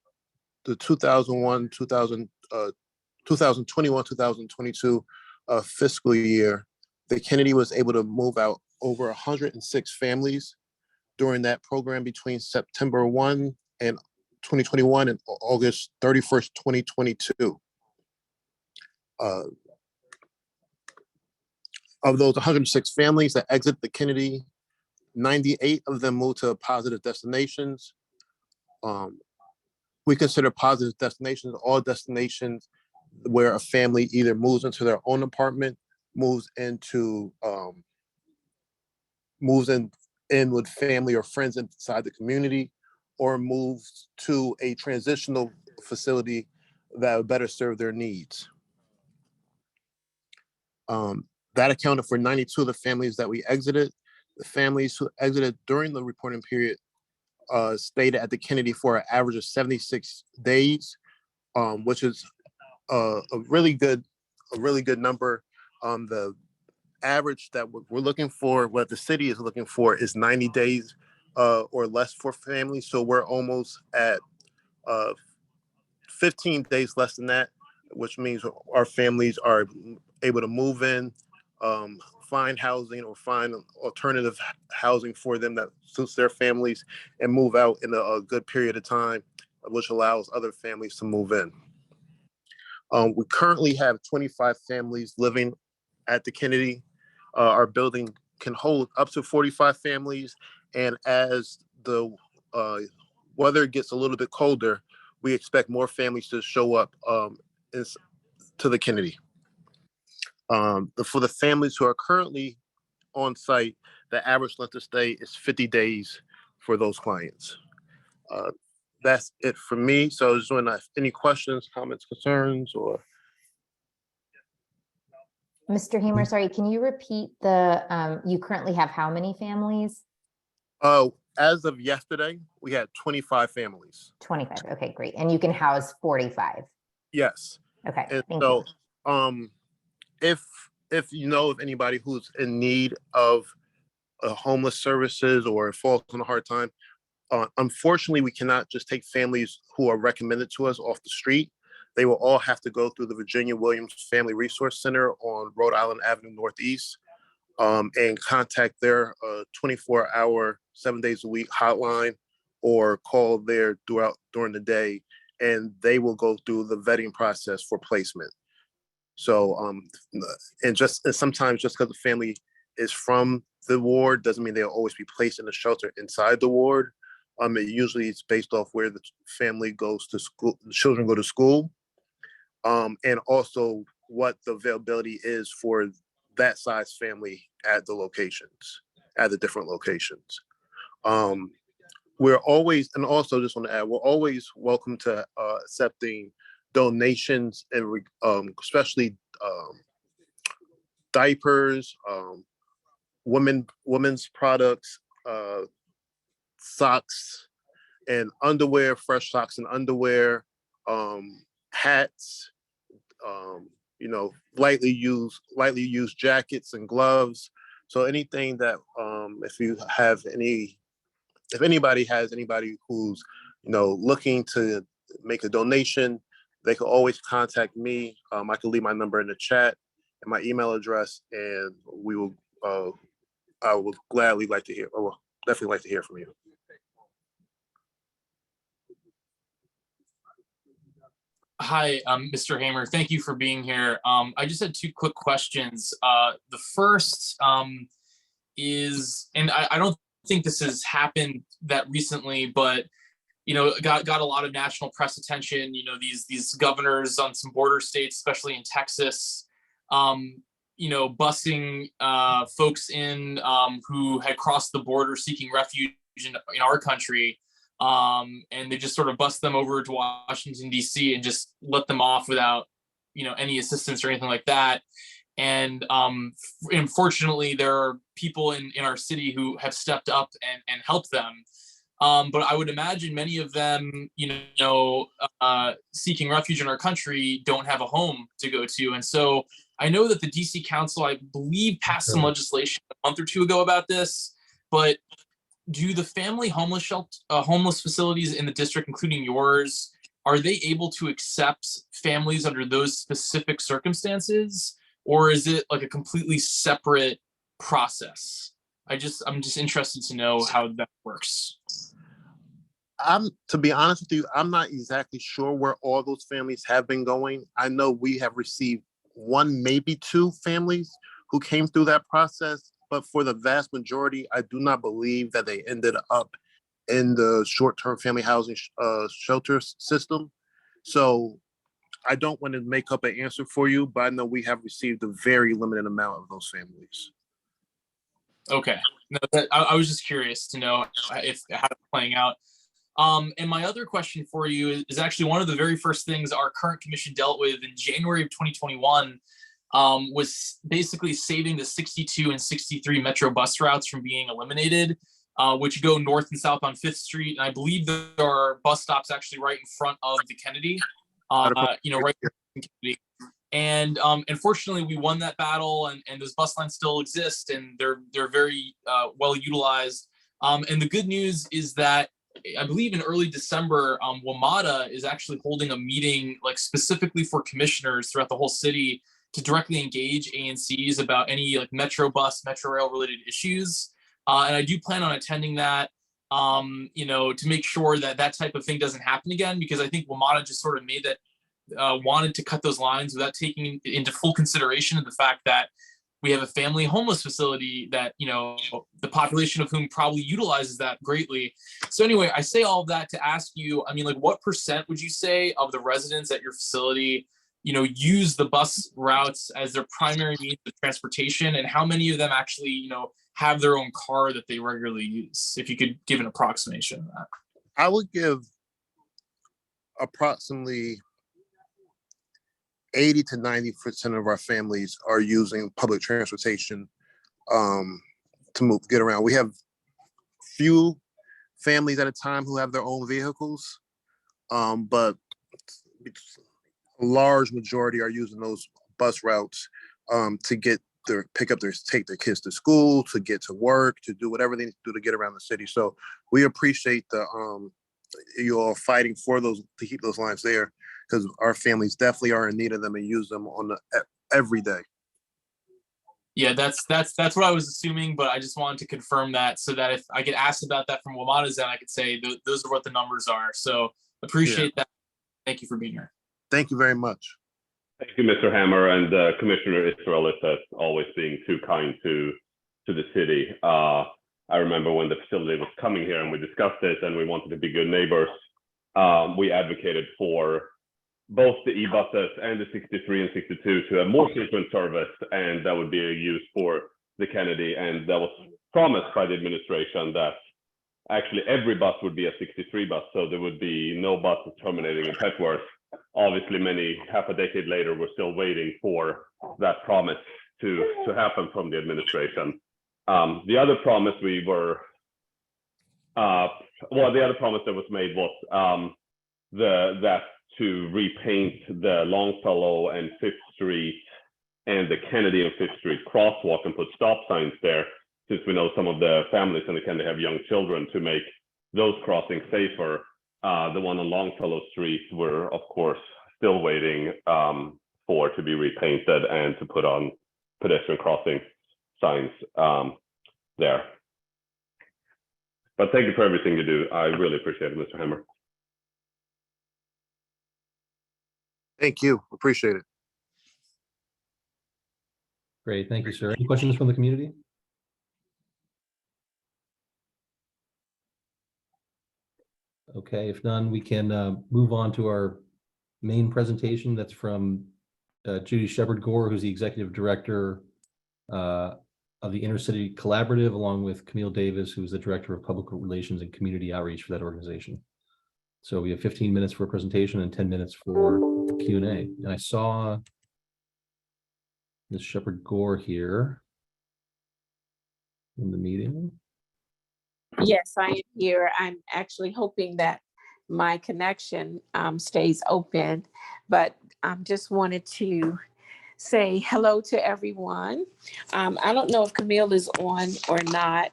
the 2021-2022 fiscal year, the Kennedy was able to move out over 106 families during that program between September 1 and 2021 and August 31st, 2022. Of those 106 families that exit the Kennedy, 98 of them moved to positive destinations. We consider positive destinations all destinations where a family either moves into their own apartment, moves in with family or friends inside the community, or moves to a transitional facility that would better serve their needs. That accounted for 92 of the families that we exited. The families who exited during the reporting period stayed at the Kennedy for an average of 76 days, which is a really good number. The average that we're looking for, what the city is looking for, is 90 days or less for families. So we're almost at 15 days less than that, which means our families are able to move in, find housing or find alternative housing for them that suits their families, and move out in a good period of time which allows other families to move in. We currently have 25 families living at the Kennedy. Our building can hold up to 45 families, and as the weather gets a little bit colder, we expect more families to show up to the Kennedy. For the families who are currently on site, the average length of stay is 50 days for those clients. That's it for me. So just want to any questions, comments, concerns, or? Mr. Hamer, sorry, can you repeat the, you currently have how many families? As of yesterday, we had 25 families. 25, okay, great. And you can house 45. Yes. Okay, And thank so, you. if you know of anybody who's in need of homeless services or falls on a hard time, unfortunately, we cannot just take families who are recommended to us off the street. They will all have to go through the Virginia Williams Family Resource Center on Rhode Island Avenue Northeast and contact their 24-hour, 7 days a week hotline, or call there during the day, and they will go through the vetting process for placement. So, and sometimes just because the family is from the ward doesn't mean they'll always be placed in a shelter inside the ward. It usually is based off where the family goes to school, the children go to school, and also what the availability is for that size family at the locations, at the different locations. We're always, and also just want to add, we're always welcome to accepting donations, and especially diapers, women's products, socks and underwear, fresh socks and underwear, hats, lightly used jackets and gloves. So anything that if anybody has anybody who's looking to make a donation, they can always contact me. I can leave my number in the chat and my email address, and we will. I would gladly like to hear. I will definitely like to hear from you. Hi, Mr. Hamer. Thank you for being here. I just had two quick questions. The first is, and I don't think this has happened that recently, but got a lot of national press attention. These governors on some border states, especially in Texas, busing folks in who had crossed the border seeking refuge in our country. And they just sort of bust them over to Washington, D.C. and just let them off without, any assistance or anything like that. And unfortunately, there are people in our city who have stepped up and helped them. But I would imagine many of them, seeking refuge in our country don't have a home to go to. And so I know that the DC Council, I believe, passed some legislation a month or two ago about this, but do the family homeless facilities in the district, including yours, are they able to accept families under those specific circumstances, or is it like a completely separate process? I'm just interested to know how that works. To be honest with you, I'm not exactly sure where all those families have been going. I know we have received one, maybe two families who came through that process, but for the vast majority, I do not believe that they ended up in the short-term family housing shelter system. So I don't want to make up an answer for you, but I know we have received a very limited amount of those families. Okay. No, I was just curious to know how it's playing out. And my other question for you is actually one of the very first things our current commission dealt with in January of 2021 was basically saving the 62 and 63 Metro bus routes from being eliminated, which go north and south on 5th Street. And I believe there are bus stops actually right in front of the Kennedy, right here in Kennedy. And unfortunately, we won that battle, and those bus lines still exist, and they're very well utilized. And the good news is that I believe in early December, WMATA is actually holding a meeting like specifically for commissioners throughout the whole city to directly engage ANCs about any like Metro bus, Metro rail related issues. And I do plan on attending that. to make sure that that type of thing doesn't happen again, because I think WMATA just sort of made that, wanted to cut those lines without taking into full consideration the fact that we have a family homeless facility that, the population of whom probably utilizes that greatly. So anyway, I say all of that to ask you, I mean, like, what % would you say of the residents at your facility, use the bus routes as their primary means of transportation, and how many of them actually, have their own car that they regularly use? If you could give an approximation of that. I would give approximately 80 to 90% of our families are using public transportation to get around. We have few families at a time who have their own vehicles, but a large majority are using those bus routes to take their kids to school, to get to work, to do whatever they need to do to get around the city. So we appreciate you all fighting for those, to keep those lines there, because our families definitely are in need of them and use them every day. Yeah, that's what I was assuming, but I just wanted to confirm that, so that if I get asked about that from WMATA's end, I could say those are what the numbers are. So appreciate that. Thank you for being here. Thank you very much. Thank you, Mr. Hammer, and Commissioner Israelis, as always, being too kind to the city. I remember when the facility was coming here and we discussed it and we wanted to be good neighbors. We advocated for both the e-buses and the 63 and 62 to have more frequent service, and that would be a use for the Kennedy. And that was promised by the administration that actually every bus would be a 63 bus, so there would be no buses terminating in Petworth. Obviously, half a decade later, we're still waiting for that promise to happen from the administration. The other promise the other promise that was made was that to repaint the Longfellow and Fifth Street and the Kennedy and Fifth Street crosswalk and put stop signs there, since we know some of the families in the Kennedy have young children, to make those crossings safer. The one on Longfellow Street, we're of course still waiting for to be repainted and to put on pedestrian crossing signs there. But thank you for everything you do. I really appreciate it, Mr. Hammer. Thank you. Appreciate it. Great, thank you, sir. Any questions from the community? Okay, if none, we can move on to our main presentation. That's from Judy Shepard-Gore, who's the Executive Director of the Intercity Collaborative, along with Camille Davis, who's the Director of Public Relations and Community Outreach for that organization. So we have 15 minutes for a presentation and 10 minutes for Q&A. And I saw Ms. Shepard-Gore here in the meeting. Yes, I am here. I'm actually hoping that my connection stays open, but I just wanted to say hello to everyone. I don't know if Camille is on or not,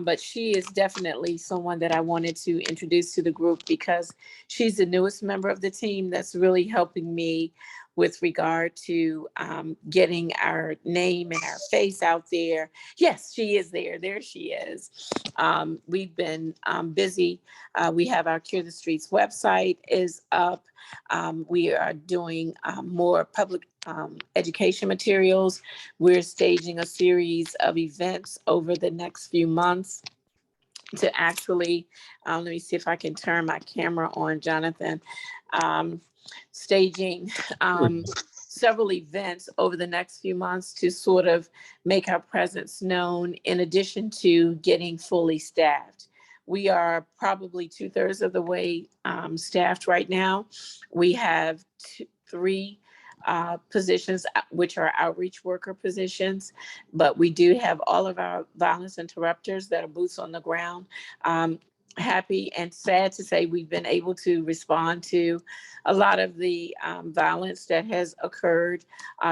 but she is definitely someone that I wanted to introduce to the group, because she's the newest member of the team that's really helping me with regard to getting our name and our face out there. Yes, she is there. There she is. We've been busy. We have our Cure the Streets website is up. We are doing more public education materials. We're staging a series of events over the next few months to actually, let me see if I can turn my camera on, Jonathan. Staging several events over the next few months to sort of make our presence known, in addition to getting fully staffed. We are probably 2/3 of the way staffed right now. We have three positions, which are outreach worker positions, but we do have all of our violence interrupters that are boots on the ground. Happy and sad to say we've been able to respond to a lot of the violence that has occurred,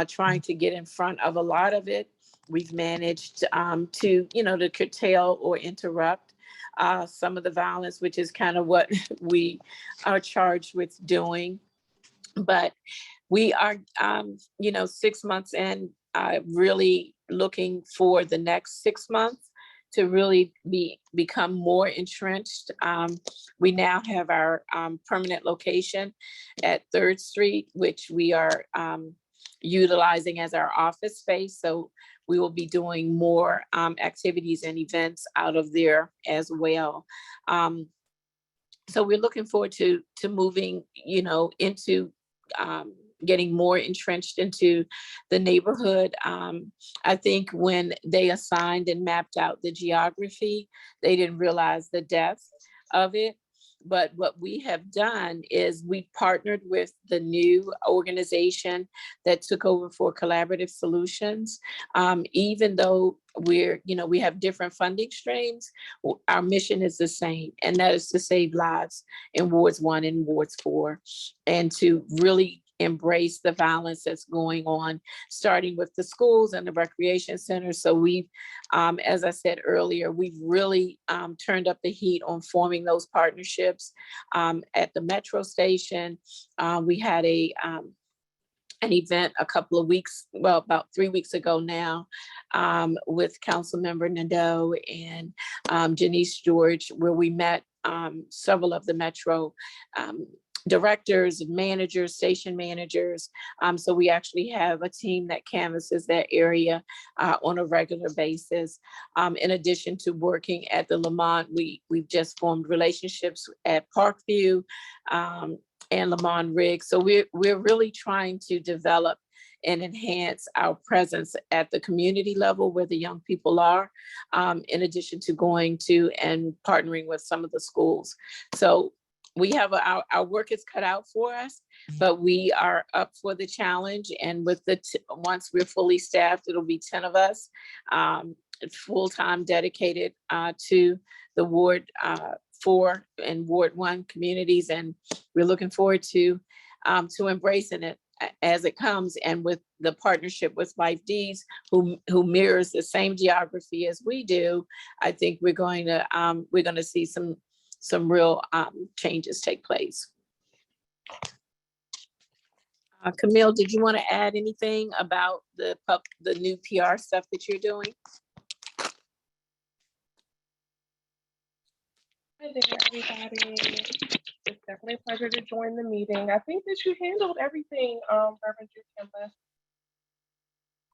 trying to get in front of a lot of it. We've managed to curtail or interrupt some of the violence, which is kind of what we are charged with doing. But we are, 6 months in, really looking for the next 6 months to really become more entrenched. We now have our permanent location at 3rd Street, which we are utilizing as our office space. So we will be doing more activities and events out of there as well. So we're looking forward to moving, into getting more entrenched into the neighborhood. I think when they assigned and mapped out the geography, they didn't realize the depth of it. But what we have done is we partnered with the new organization that took over for Collaborative Solutions. Even though we have different funding streams, our mission is the same, and that is to save lives in wards 1 and wards 4, and to really embrace the violence that's going on, starting with the schools and the recreation centers. So we've, as I said earlier, we've really turned up the heat on forming those partnerships. At the metro station, we had an event a couple of weeks, well, about 3 weeks ago now, with Councilmember Nadeau and Janice George, where we met several of the metro directors, managers, station managers. So we actually have a team that canvasses that area on a regular basis. In addition to working at the Lamont, we've just formed relationships at Parkview and Lamont Riggs. So we're really trying to develop and enhance our presence at the community level where the young people are, in addition to going to and partnering with some of the schools. So we have our work is cut out for us, but we are up for the challenge. And with once we're fully staffed, it'll be 10 of us, full-time dedicated to the Ward 4 and Ward 1 communities. And we're looking forward to embracing it as it comes. And with the partnership with Life Deeds, who mirrors the same geography as we do, I think we're going to see some real changes take place. Camille, did you want to add anything about the new PR stuff that you're doing? Hi there, everybody. It's definitely a pleasure to join the meeting. I think that you handled everything, Reverend Campbell.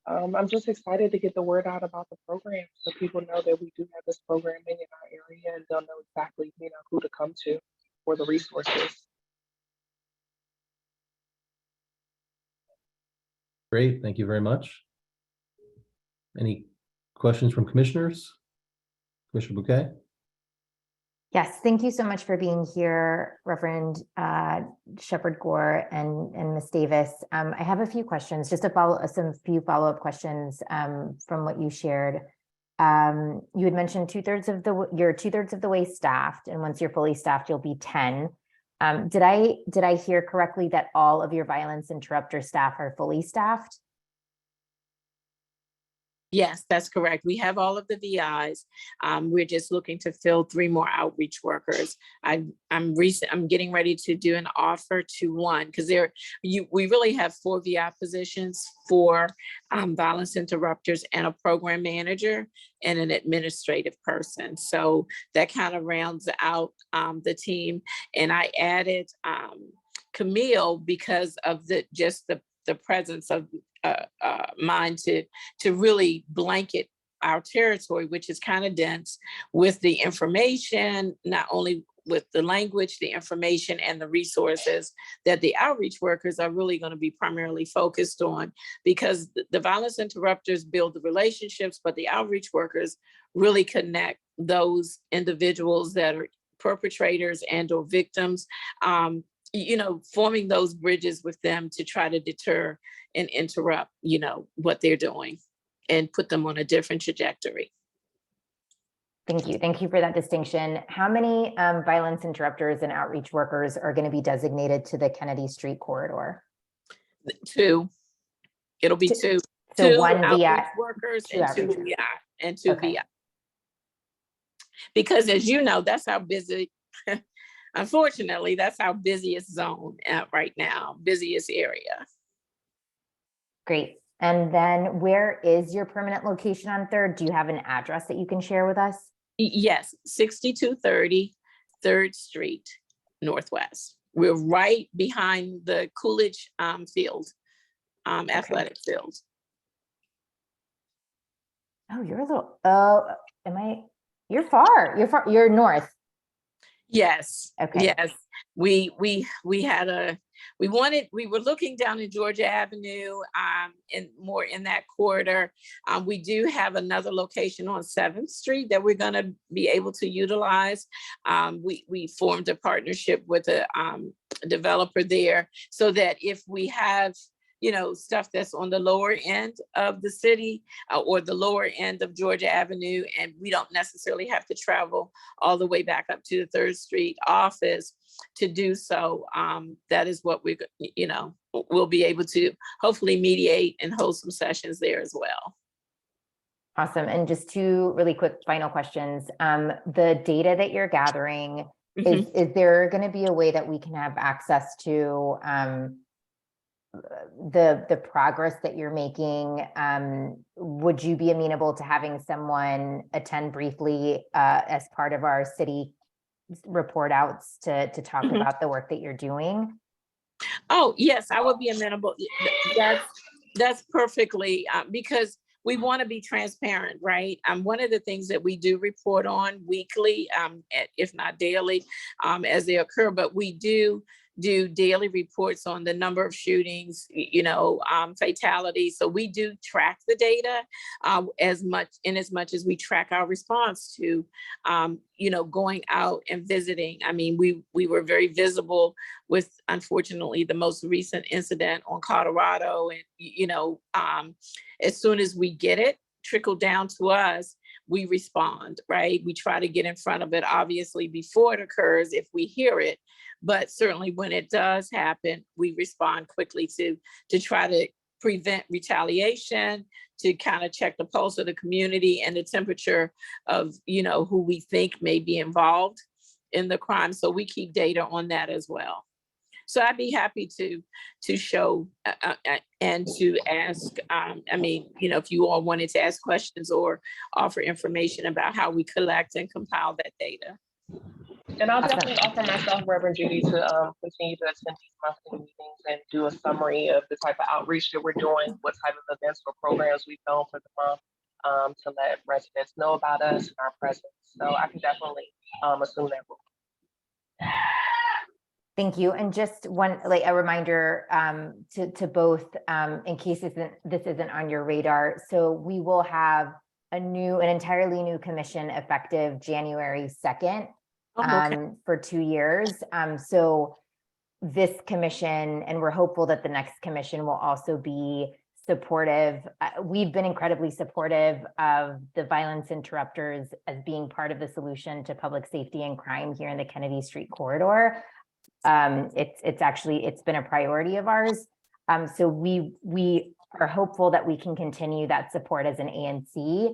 I'm just excited to get the word out about the program so people know that we do have this programming in our area and they'll know exactly, who to come to for the resources. Great, thank you very much. Any questions from commissioners? Commissioner Bouquet? Yes, thank you so much for being here, Reverend Shepherd Gore and Ms. Davis. I have a few questions, just to few follow-up questions from what you shared. You had mentioned you're 2/3 of the way staffed, and once you're fully staffed, you'll be 10. Did I hear correctly that all of your violence interrupter staff are fully staffed? Yes, that's correct. We have all of the VIs. We're just looking to fill 3 more outreach workers. I'm getting ready to do an offer to one because we really have 4 VI positions for violence interrupters and a program manager and an administrative person. So that kind of rounds out the team. And I added Camille because of the presence of mine to really blanket our territory, which is kind of dense with the information, not only with the language, the information and the resources that the outreach workers are really going to be primarily focused on, because the violence interrupters build the relationships, but the outreach workers really connect those individuals that are perpetrators and or victims, forming those bridges with them to try to deter and interrupt, what they're doing and put them on a different trajectory. Thank you. Thank you for that distinction. How many violence interrupters and outreach workers are going to be designated to the Kennedy Street corridor? 2. It'll be 2. So 2 one outreach VI workers two and 2 outreach VI and 2 Okay. VI. Because as you know, that's how busy, unfortunately, that's our busiest zone right now, busiest area. Great. And then where is your permanent location on Third? Do you have an address that you can share with us? Yes, 6230 3rd Street Northwest. We're right behind the Coolidge field, athletic field. Oh, you're a little, oh, you're far, you're north. Yes. Okay. Yes. We were looking down in Georgia Avenue, and more in that corridor. We do have another location on 7th Street that we're going to be able to utilize. We formed a partnership with a developer there so that if we have stuff that's on the lower end of the city or the lower end of Georgia Avenue, and we don't necessarily have to travel all the way back up to the 3rd Street office to do so. That is what we'll be able to hopefully mediate and hold some sessions there as well. Awesome. And just two really quick final questions. The data that you're gathering, is there going to be a way that we can have access to the progress that you're making? Would you be amenable to having someone attend briefly as part of our city report outs to talk about the work that you're doing? Oh, yes, I would be amenable. That's perfectly, because we want to be transparent, right? One of the things that we do report on weekly, if not daily, as they occur, but we do daily reports on the number of shootings, fatalities. So we do track the data as much as we track our response to, going out and visiting. I mean, we were very visible with, unfortunately, the most recent incident on Colorado. And, as soon as we get it trickled down to us, we respond, right? We try to get in front of it, obviously, before it occurs if we hear it. But certainly when it does happen, we respond quickly to try to prevent retaliation, to kind of check the pulse of the community and the temperature of, who we think may be involved in the crime. So we keep data on that as well. So I'd be happy to show and to ask, if you all wanted to ask questions or offer information about how we collect and compile that data. And I'll definitely offer myself, Reverend Judy, to continue to attend these monthly meetings and do a summary of the type of outreach that we're doing, what type of events or programs we've done for the month, to let residents know about us and our presence. So I can definitely assume that role. Thank you. And just a reminder to both, in case this isn't on your radar. So we will have an entirely new commission effective January 2nd. For 2 years. So this commission, and we're hopeful that the next commission will also be supportive. We've been incredibly supportive of the violence interrupters as being part of the solution to public safety and crime here in the Kennedy Street corridor. It's been a priority of ours. So we are hopeful that we can continue that support as an ANC.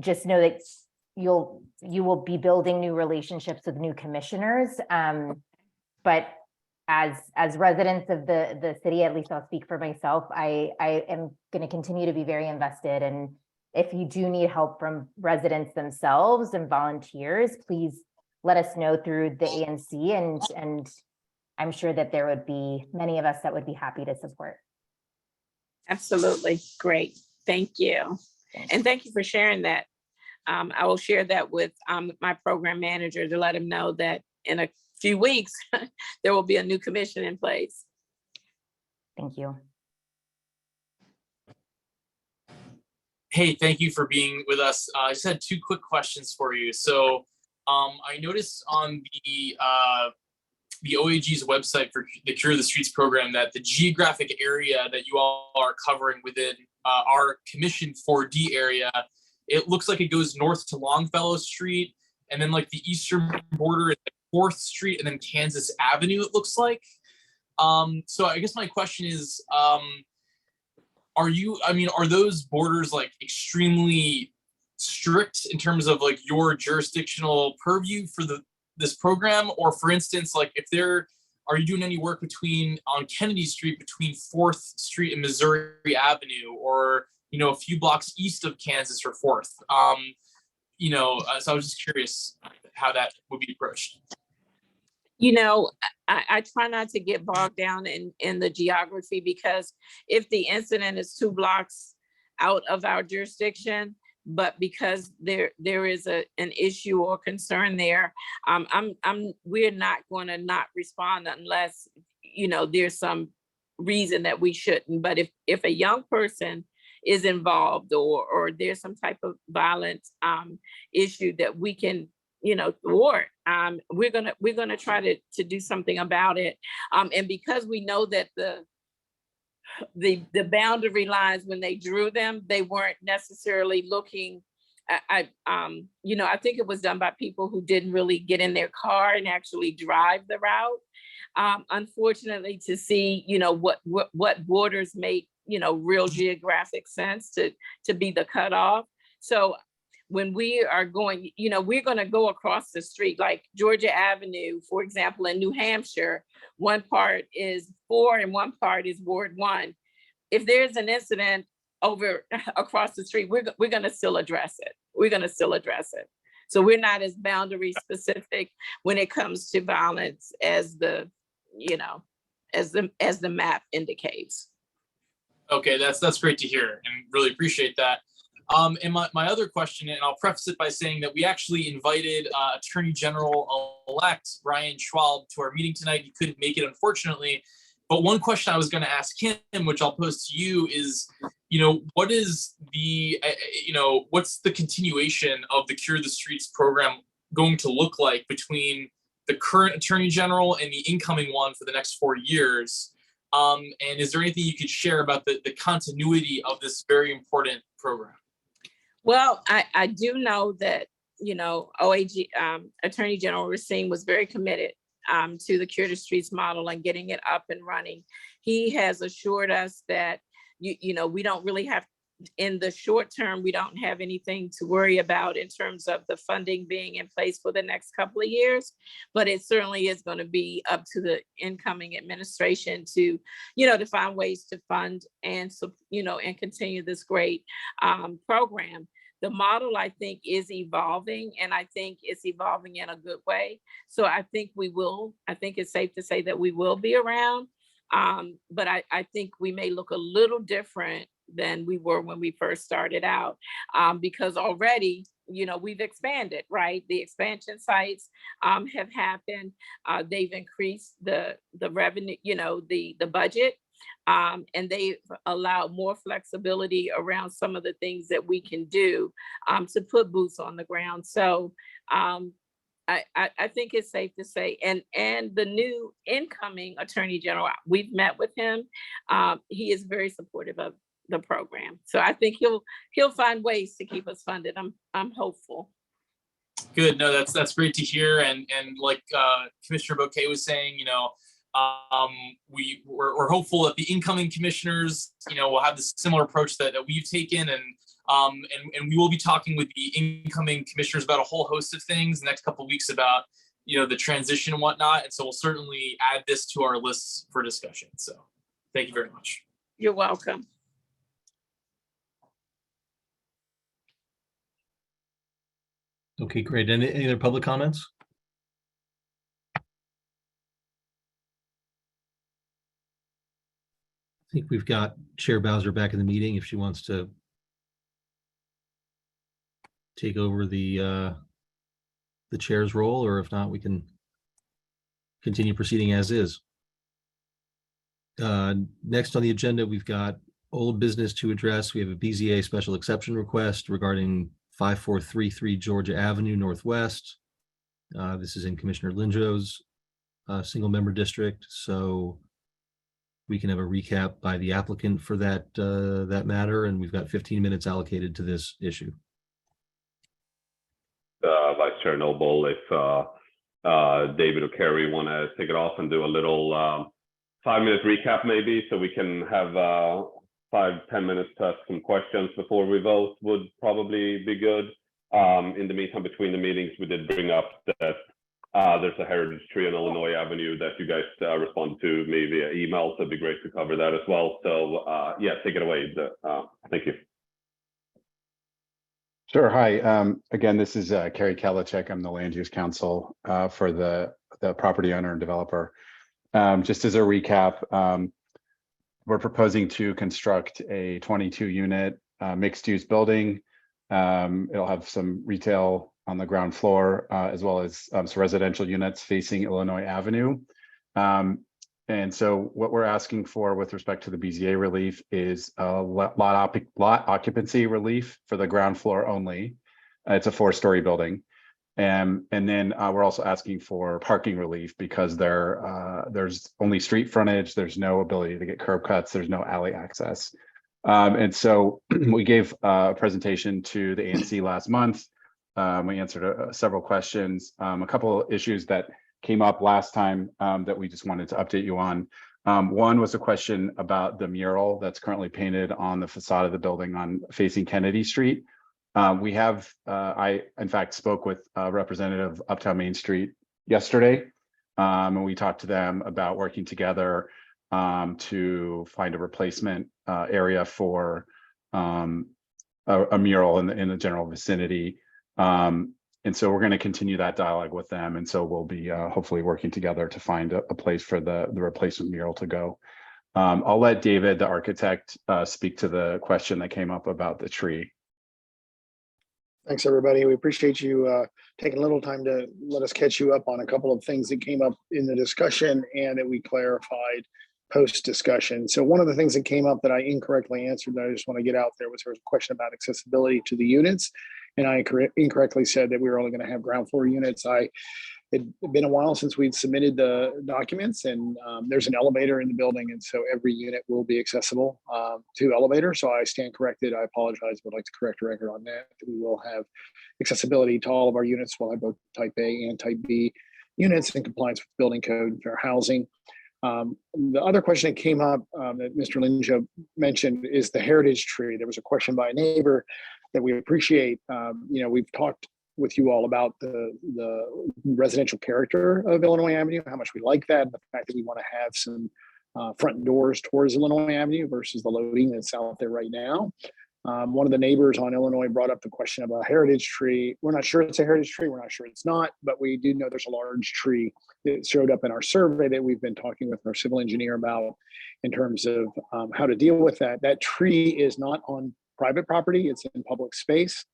Just know that you will be building new relationships with new commissioners. But as residents of the city, at least I'll speak for myself, I am going to continue to be very invested. And if you do need help from residents themselves and volunteers, please let us know through the ANC, and I'm sure that there would be many of us that would be happy to support. Absolutely. Great. Thank you. And thank you for sharing that. I will share that with my program manager to let him know that in a few weeks, there will be a new commission in place. Thank you. Hey, thank you for being with us. I just had two quick questions for you. So I noticed on the OAG's website for the Cure the Streets program that the geographic area that you all are covering within our Commission 4D area, it looks like it goes north to Longfellow Street, and then like the eastern border is 4th Street, and then Kansas Avenue, it looks like. So I guess my question is, are those borders like extremely strict in terms of like your jurisdictional purview for this program? Or for instance, like if there are you doing any work on Kennedy Street between 4th Street and Missouri Avenue, or, a few blocks east of Kansas or 4th? So I was just curious how that would be approached. I try not to get bogged down in the geography, because if the incident is 2 blocks out of our jurisdiction, but because there is an issue or concern there, we're not going to not respond unless, there's some reason that we shouldn't. But if a young person is involved, or there's some type of violent issue that we can thwart, we're gonna try to do something about it. And because we know that the boundary lines, when they drew them, they weren't necessarily looking. I think it was done by people who didn't really get in their car and actually drive the route. Unfortunately, to see what borders make real geographic sense to be the cutoff. So when we are going, we're going to go across the street, like Georgia Avenue, for example, in New Hampshire, one part is 4 and one part is Ward 1. If there's an incident over across the street, we're going to still address it. So we're not as boundary specific when it comes to violence as the map indicates. Okay, that's great to hear, and really appreciate that. And my other question, and I'll preface it by saying that we actually invited Attorney General-elect Brian Schwab to our meeting tonight. He couldn't make it, unfortunately. But one question I was going to ask him, which I'll pose to you, is, what is what's the continuation of the Cure the Streets program going to look like between the current Attorney General and the incoming one for the next 4 years? And is there anything you could share about the continuity of this very important program? Well, I do know that, OAG Attorney General Racine was very committed to the Cure the Streets model and getting it up and running. He has assured us that, we don't really have, in the short term, we don't have anything to worry about in terms of the funding being in place for the next couple of years, but it certainly is going to be up to the incoming administration to, to find ways to fund and continue this great program. The model, I think, is evolving, and I think it's evolving in a good way. So I think it's safe to say that we will be around, but I think we may look a little different than we were when we first started out, because already, we've expanded, right? The expansion sites have happened. They've increased the revenue, the budget, and they've allowed more flexibility around some of the things that we can do to put boots on the ground. So I think it's safe to say, and the new incoming Attorney General, we've met with him. He is very supportive of the program. So I think he'll find ways to keep us funded. I'm hopeful. Good. No, that's great to hear. And like Commissioner Bouquet was saying, we're hopeful that the incoming commissioners, will have the similar approach that we've taken, and we will be talking with the incoming commissioners about a whole host of things the next couple of weeks about, the transition and whatnot. And so we'll certainly add this to our lists for discussion. So thank you very much. You're welcome. Okay, great. Any other public comments? I think we've got Chair Bowser back in the meeting if she wants to take over the chair's role, or if not, we can continue proceeding as is. Next on the agenda, we've got old business to address. We have a BZA special exception request regarding 5433 Georgia Avenue Northwest. This is in Commissioner Linjo's single member district. So we can have a recap by the applicant for that matter. And we've got 15 minutes allocated to this issue. Vice Chair Noble, if David or Kerry want to take it off and do a little 5-minute recap maybe, so we can have 5-10 minutes to ask some questions before we vote, would probably be good. In the meantime, between the meetings, we did bring up that There's a heritage tree on Illinois Avenue that you guys responded to me via email, so it'd be great to cover that as well. So yeah, take it away. Thank you. Sure. Hi. Again, this is Kerry Kalachek. I'm the land use counsel for the property owner and developer. Just as a recap, we're proposing to construct a 22 unit mixed use building. It'll have some retail on the ground floor, as well as some residential units facing Illinois Avenue. And so what we're asking for with respect to the BZA relief is a lot occupancy relief for the ground floor only. It's a 4-story building. And then we're also asking for parking relief because there's only street frontage. There's no ability to get curb cuts. There's no alley access. And so we gave a presentation to the ANC last month. We answered several questions, a couple of issues that came up last time that we just wanted to update you on. One was a question about the mural that's currently painted on the facade of the building on facing Kennedy Street. I in fact spoke with a representative of Uptown Main Street yesterday, and we talked to them about working together to find a replacement area for a mural in the general vicinity. And so we're going to continue that dialogue with them. And so we'll be hopefully working together to find a place for the replacement mural to go. I'll let David, the architect, speak to the question that came up about the tree. Thanks, everybody. We appreciate you taking a little time to let us catch you up on a couple of things that came up in the discussion and that we clarified post-discussion. So one of the things that came up that I incorrectly answered that I just want to get out there was a question about accessibility to the units. And I incorrectly said that we were only going to have ground floor units. It'd been a while since we'd submitted the documents, and there's an elevator in the building, and so every unit will be accessible to elevator. So I stand corrected. I apologize, but I'd like to correct the record on that. We will have accessibility to all of our units. We'll have both type A and type B units in compliance with building code and fair housing. The other question that came up that Mr. Linjo mentioned is the heritage tree. There was a question by a neighbor that we appreciate. We've talked with you all about the residential character of Illinois Avenue, how much we like that, and the fact that we want to have some front doors towards Illinois Avenue versus the loading that's out there right now. One of the neighbors on Illinois brought up the question of a heritage tree. We're not sure it's a heritage tree. We're not sure it's not, but we do know there's a large tree that showed up in our survey that we've been talking with our civil engineer about in terms of how to deal with that. That tree is not on private property. It's in public space.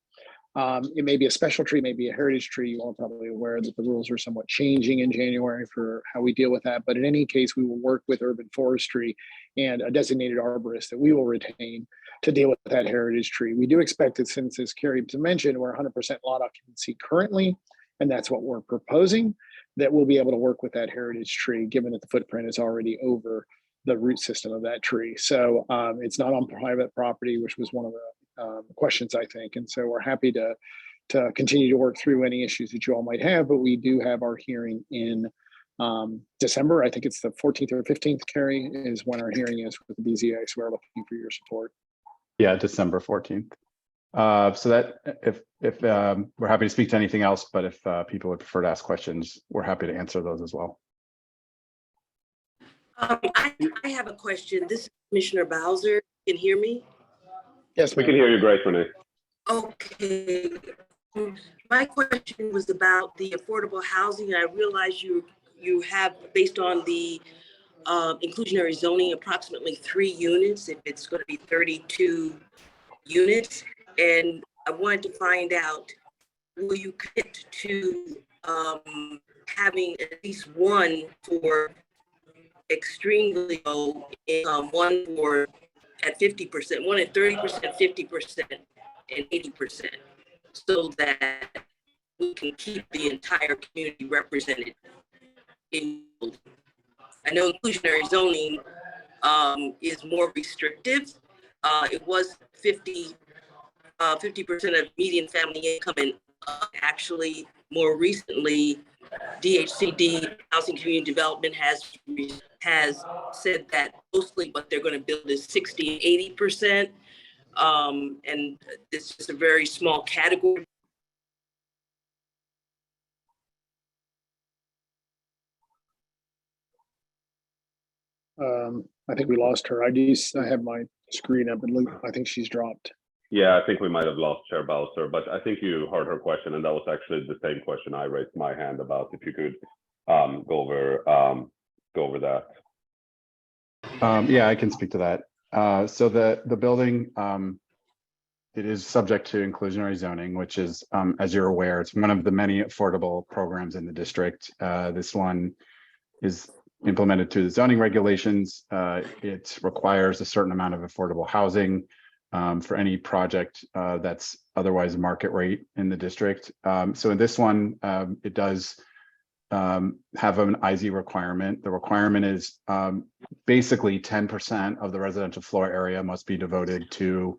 It may be a special tree, maybe a heritage tree. You all are probably aware that the rules are somewhat changing in January for how we deal with that. But in any case, we will work with urban forestry and a designated arborist that we will retain to deal with that heritage tree. We do expect that, since, as Carrie mentioned, we're 100% lot occupancy currently, and that's what we're proposing, that we'll be able to work with that heritage tree, given that the footprint is already over the root system of that tree. So it's not on private property, which was one of the questions, I think. And so we're happy to continue to work through any issues that you all might have, but we do have our hearing in December. I think it's the 14th or 15th, Carrie, is when our hearing is with the BZA. So we're looking for your support. Yeah, December 14th. So that if we're happy to speak to anything else, but if people would prefer to ask questions, we're happy to answer those as well. I have a question. This is Commissioner Bowser. Can you hear me? Yes, we can hear you great, Renee. Okay. My question was about the affordable housing. I realize you have, based on the inclusionary zoning, approximately 3 units, if it's going to be 32 units. And I wanted to find out, will you commit to having at least one for extremely low income, one for at 50%, one at 30%, 50%, and 80%, so that we can keep the entire community represented. I know inclusionary zoning is more restrictive. It was 50% of median family income, and actually more recently, DHCD, Housing Community Development, has said that mostly what they're going to build is 60 and 80%. And this is a very small category. I think we lost her. I have my screen up and look, I think she's dropped. Yeah, I think we might have lost Chair Bowser, but I think you heard her question, and that was actually the same question I raised my hand about. If you could go over that. Yeah, I can speak to that. So the building, it is subject to inclusionary zoning, which is, as you're aware, it's one of the many affordable programs in the district. This one is implemented through the zoning regulations. It requires a certain amount of affordable housing for any project that's otherwise market rate in the district. So in this one, it does have an IZ requirement. The requirement is basically 10% of the residential floor area must be devoted to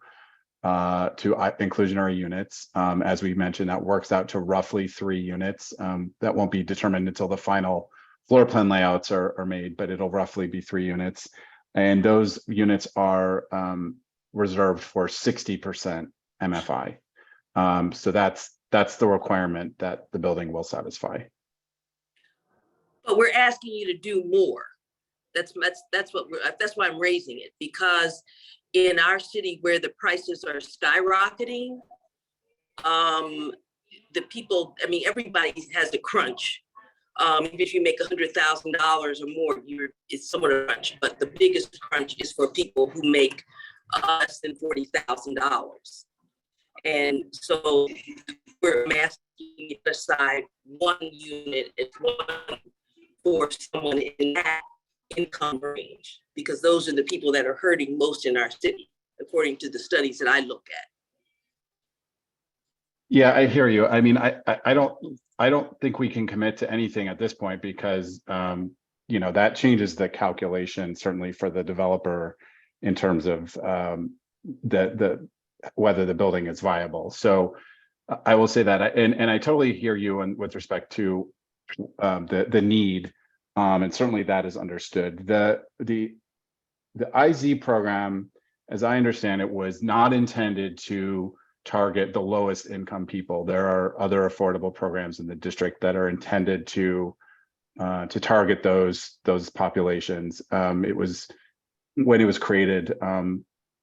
inclusionary units. As we mentioned, that works out to roughly 3 units. That won't be determined until the final floor plan layouts are made, but it'll roughly be 3 units. And those units are reserved for 60% MFI. So that's the requirement that the building will satisfy. But we're asking you to do more. That's why I'm raising it, because in our city where the prices are skyrocketing, the people, I mean, everybody has a crunch. Even if you make $100,000 or more, it's somewhat a crunch. But the biggest crunch is for people who make less than $40,000. And so we're asking aside 1 unit as one for someone in that income range, because those are the people that are hurting most in our city, according to the studies that I look at. Yeah, I hear you. I mean, I don't think we can commit to anything at this point because that changes the calculation certainly for the developer in terms of the whether the building is viable. So I will say that, and I totally hear you with respect to the need, and certainly that is understood. The IZ program, as I understand it, was not intended to target the lowest income people. There are other affordable programs in the district that are intended to target those populations. It was, when it was created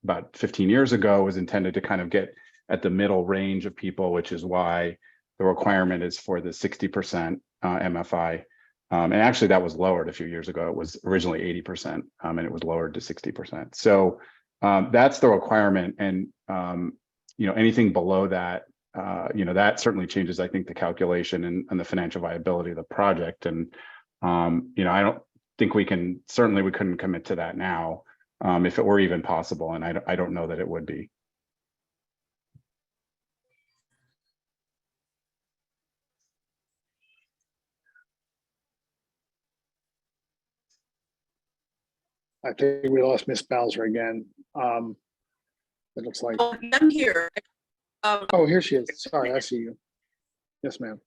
about 15 years ago, was intended to kind of get at the middle range of people, which is why the requirement is for the 60% MFI. And actually that was lowered a few years ago. It was originally 80% and it was lowered to 60%. So that's the requirement. And anything below that, that certainly changes, I think, the calculation and the financial viability of the project. And, I don't think we couldn't commit to that now if it were even possible. And I don't know that it would be. I think we lost Miss Bowser again. It looks like. Oh, I'm here. Oh, here she is. Sorry, I see you. Yes, ma'am.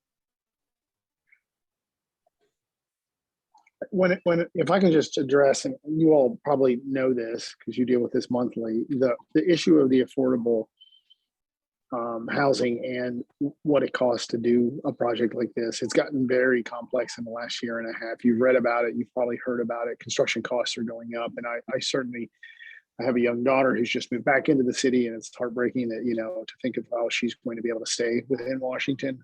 If I can just address, and you all probably know this because you deal with this monthly, the issue of the affordable housing and what it costs to do a project like this. It's gotten very complex in the last year and a half. You've read about it. You've probably heard about it. Construction costs are going up. And I have a young daughter who's just moved back into the city, and it's heartbreaking that, to think of how she's going to be able to stay within Washington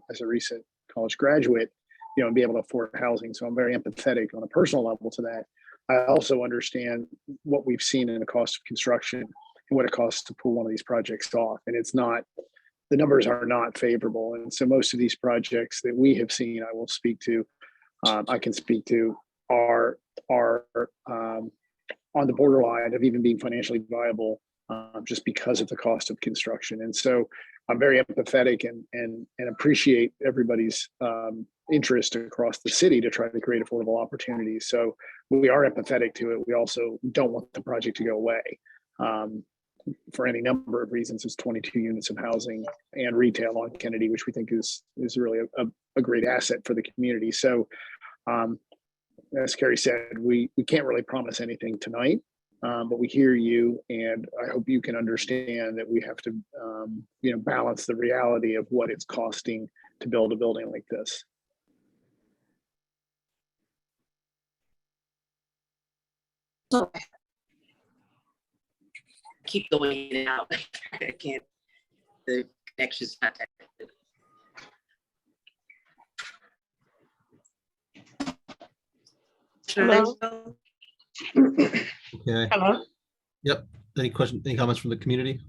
as a recent college graduate, and be able to afford housing. So I'm very empathetic on a personal level to that. I also understand what we've seen in the cost of construction and what it costs to pull one of these projects off. And the numbers are not favorable. And so most of these projects that we have seen, I can speak to are on the borderline of even being financially viable just because of the cost of construction. And so I'm very empathetic and appreciate everybody's interest across the city to try to create affordable opportunities. So we are empathetic to it. We also don't want the project to go away for any number of reasons. It's 22 units of housing and retail on Kennedy, which we think is really a great asset for the community. So as Carrie said, we can't really promise anything tonight, but we hear you, and I hope you can understand that we have to, balance the reality of what it's costing to build a building like this. Keep going in and out. I can't, the connection's not that good. Hello? Okay. Hello? Yep. Any questions, any comments from the community?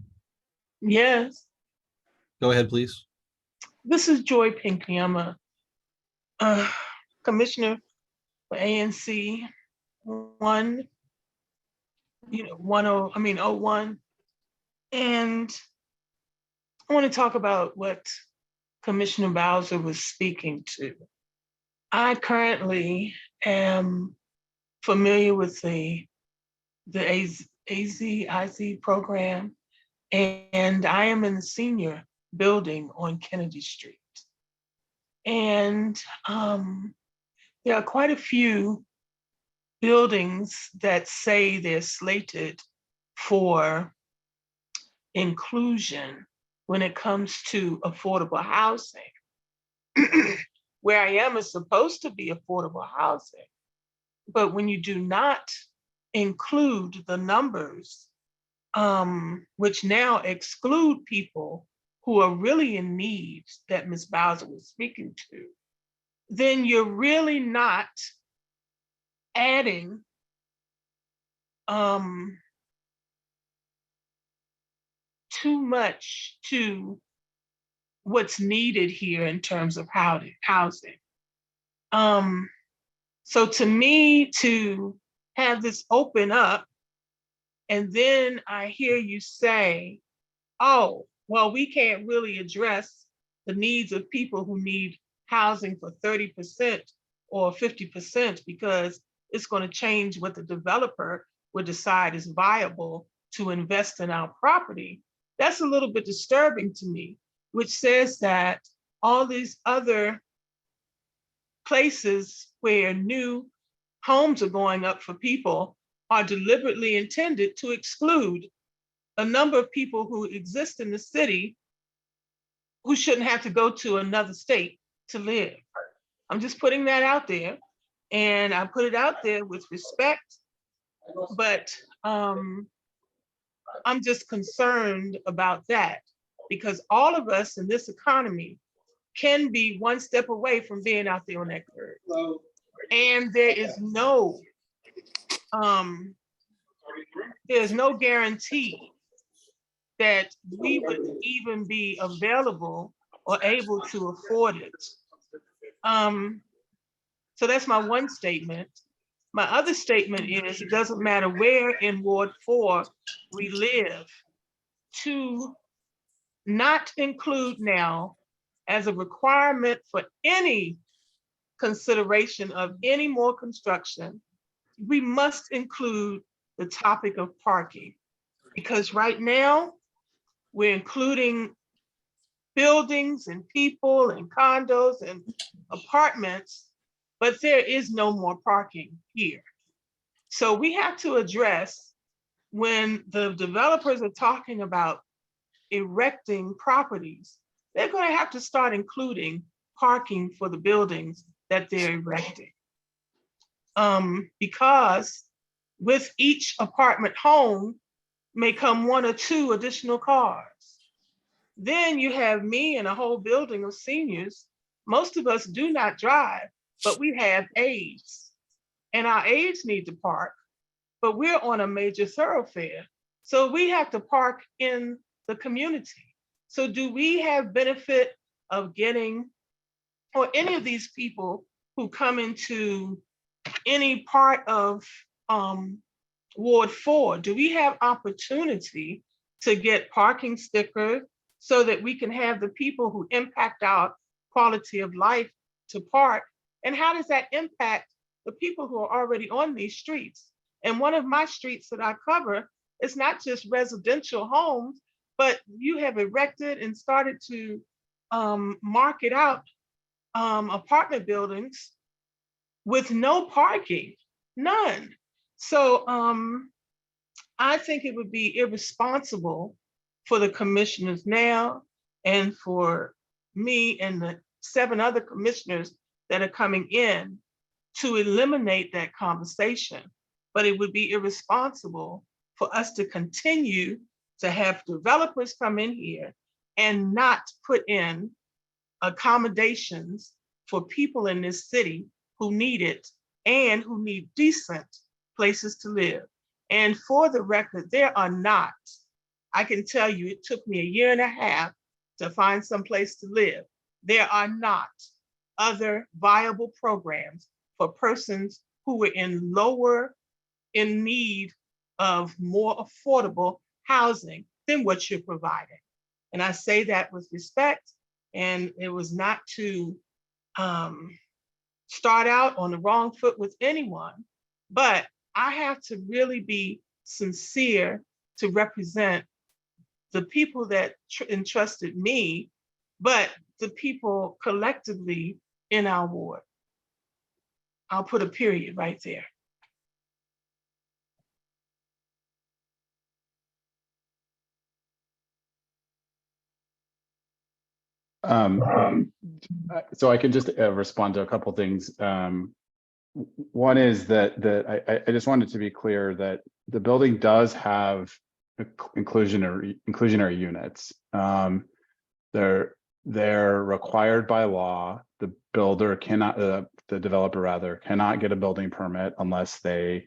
Yes, Go ahead, please. this is Joy Pinckney. I'm a commissioner for ANC 01. And I want to talk about what Commissioner Bowser was speaking to. I currently am familiar with the AZIZ program, and I am in the senior building on Kennedy Street. And there are quite a few buildings that say they're slated for inclusion when it comes to affordable housing. Where I am is supposed to be affordable housing, but when you do not include the numbers, which now exclude people who are really in need that Ms. Bowser was speaking to, then you're really not adding too much to what's needed here in terms of housing. So to me, to have this open up, and then I hear you say, oh, well, we can't really address the needs of people who need housing for 30% or 50% because it's going to change what the developer would decide is viable to invest in our property. That's a little bit disturbing to me, which says that all these other places where new homes are going up for people are deliberately intended to exclude a number of people who exist in the city who shouldn't have to go to another state to live. I'm just putting that out there, and I put it out there with respect, but I'm just concerned about that because all of us in this economy can be one step away from being out there on that curve. And there's no guarantee that we would even be available or able to afford it. So that's my one statement. My other statement is it doesn't matter where in Ward 4 we live, to not include now as a requirement for any consideration of any more construction, we must include the topic of parking. Because right now, we're including buildings and people and condos and apartments, but there is no more parking here. So we have to address when the developers are talking about erecting properties, they're going to have to start including parking for the buildings that they're erecting. Because with each apartment home may come 1 or 2 additional cars. Then you have me and a whole building of seniors. Most of us do not drive, but we have aides, and our aides need to park, but we're on a major thoroughfare. So we have to park in the community. So do we have benefit of getting, or any of these people who come into any part of Ward 4, do we have opportunity to get parking stickers so that we can have the people who impact our quality of life to park? And how does that impact the people who are already on these streets? And one of my streets that I cover is not just residential homes, but you have erected and started to market out apartment buildings with no parking, none. So I think it would be irresponsible for the commissioners now and for me and the 7 other commissioners that are coming in to eliminate that conversation. but it would be irresponsible for us to continue to have developers come in here and not put in accommodations for people in this city who need it and who need decent places to live. And for the record, there are not, I can tell you, it took me 1.5 years to find some place to live. There are not other viable programs for persons who are in need of more affordable housing than what you're providing. And I say that with respect, and it was not to start out on the wrong foot with anyone, but I have to really be sincere to represent the people that entrusted me, but the people collectively in our ward. I'll put a period right there. So I can just respond to a couple things. One is that I just wanted to be clear that the building does have inclusionary units. They're required by law. The builder cannot, the developer rather, cannot get a building permit unless they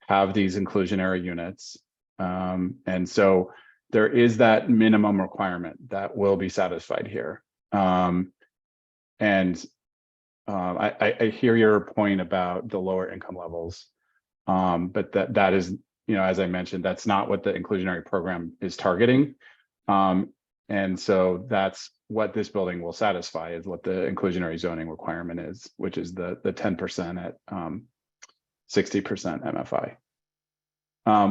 have these inclusionary units. And so there is that minimum requirement that will be satisfied here. I hear your point about the lower income levels, but that is, as I mentioned, that's not what the inclusionary program is targeting. And so that's what this building will satisfy, is what the inclusionary zoning requirement is, which is the 10% at 60% MFI.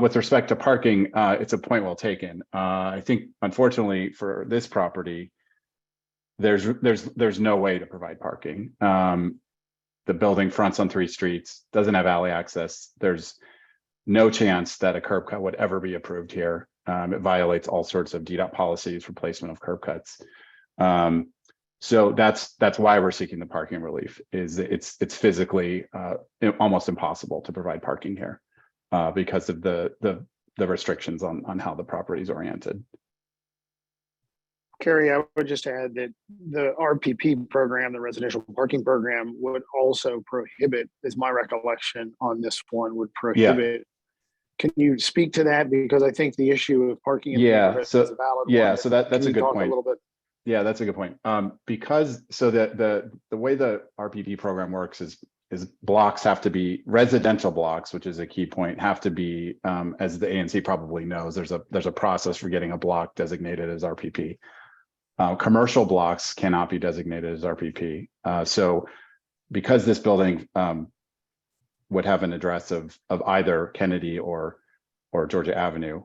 With respect to parking, it's a point well taken. I think, unfortunately, for this property, there's no way to provide parking. The building fronts on 3 streets, doesn't have alley access. There's no chance that a curb cut would ever be approved here. It violates all sorts of DDOT policies for placement of curb cuts. So that's why we're seeking the parking relief. Is it's physically almost impossible to provide parking here because of the restrictions on how the property is oriented. Carrie, I would just add that the RPP program, the residential parking program, would also prohibit, is my recollection on this one, would prohibit. Can you speak to that? Because I think the issue of parking in the neighborhood is a valid one. So that's a good point. A little bit? Yeah, that's a good point. Because so the way the RPP program works is blocks have to be residential blocks, which is a key point, have to be, as the ANC probably knows, there's a process for getting a block designated as RPP. Commercial blocks cannot be designated as RPP. So because this building would have an address of either Kennedy or Georgia Avenue,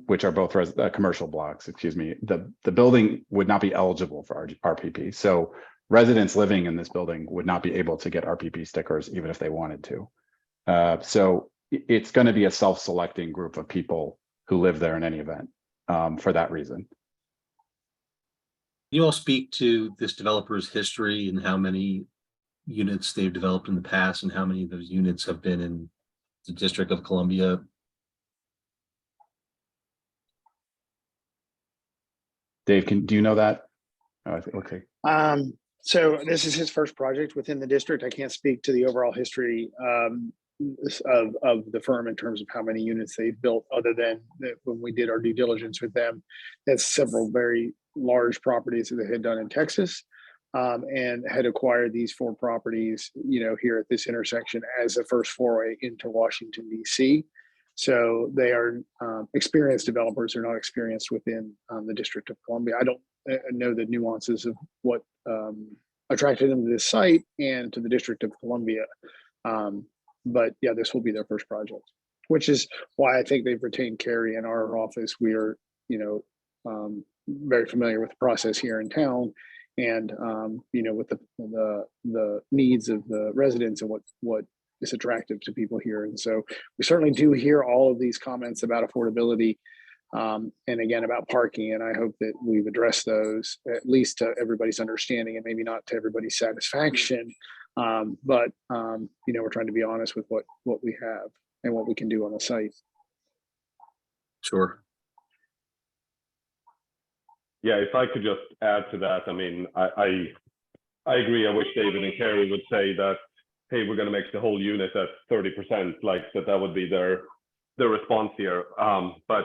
which are both commercial blocks, excuse me, the building would not be eligible for RPP. So residents living in this building would not be able to get RPP stickers even if they wanted to. So it's going to be a self-selecting group of people who live there in any event for that reason. You all speak to this developer's history and how many units they've developed in the past and how many of those units have been in the District of Columbia. Dave, do you know that? Oh, okay. So this is his first project within the district. I can't speak to the overall history of the firm in terms of how many units they've built, other than that when we did our due diligence with them, that's several very large properties that they had done in Texas, and had acquired these 4 properties, here at this intersection as a first foray into Washington, D.C. So they are experienced developers. They're not experienced within the District of Columbia. I don't know the nuances of what attracted them to this site and to the District of Columbia. But yeah, this will be their first project, which is why I think they've retained Carrie in our office. We are, very familiar with the process here in town, and with the needs of the residents and what is attractive to people here. And so we certainly do hear all of these comments about affordability, and again about parking. And I hope that we've addressed those, at least to everybody's understanding, and maybe not to everybody's satisfaction. But we're trying to be honest with what we have and what we can do on the site. Sure. Yeah, if I could just add to that, I mean, I agree. I wish David and Carrie would say that, hey, we're going to make the whole unit at 30%, like that would be their response here. But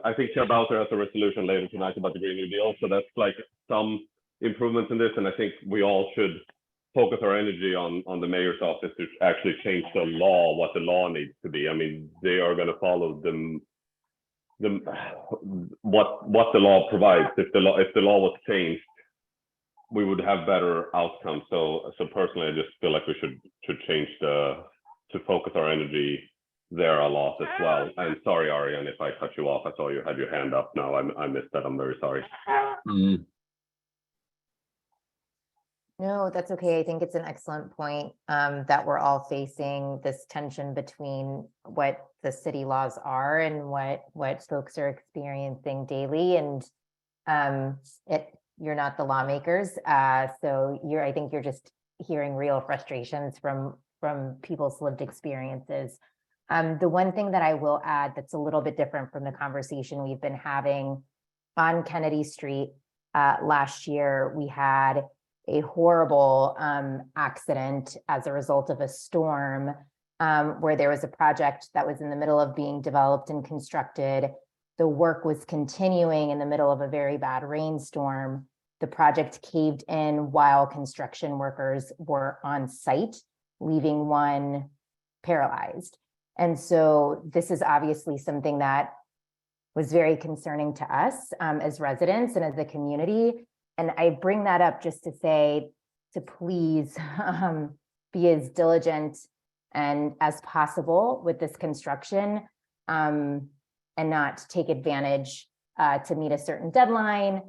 I think Chair Bowser has a resolution later tonight about the Green New Deal, so that's like some improvements in this, and I think we all should focus our energy on the mayor's office to actually change the law, what the law needs to be. I mean, they are going to follow what the law provides. If the law was changed, we would have better outcomes. So personally, I just feel like we should change to focus our energy there a lot as well. And sorry, Ariane, if I cut you off. I saw you had your hand up. No, I missed that. I'm very sorry. No, that's okay. I think it's an excellent point that we're all facing this tension between what the city laws are and what folks are experiencing daily. And you're not the lawmakers, so I think you're just hearing real frustrations from people's lived experiences. The one thing that I will add that's a little bit different from the conversation we've been having on Kennedy Street last year, we had a horrible accident as a result of a storm where there was a project that was in the middle of being developed and constructed. The work was continuing in the middle of a very bad rainstorm. The project caved in while construction workers were on site, leaving one paralyzed. And so this is obviously something that was very concerning to us as residents and as a community. And I bring that up just to say to please be as diligent and as possible with this construction and not take advantage to meet a certain deadline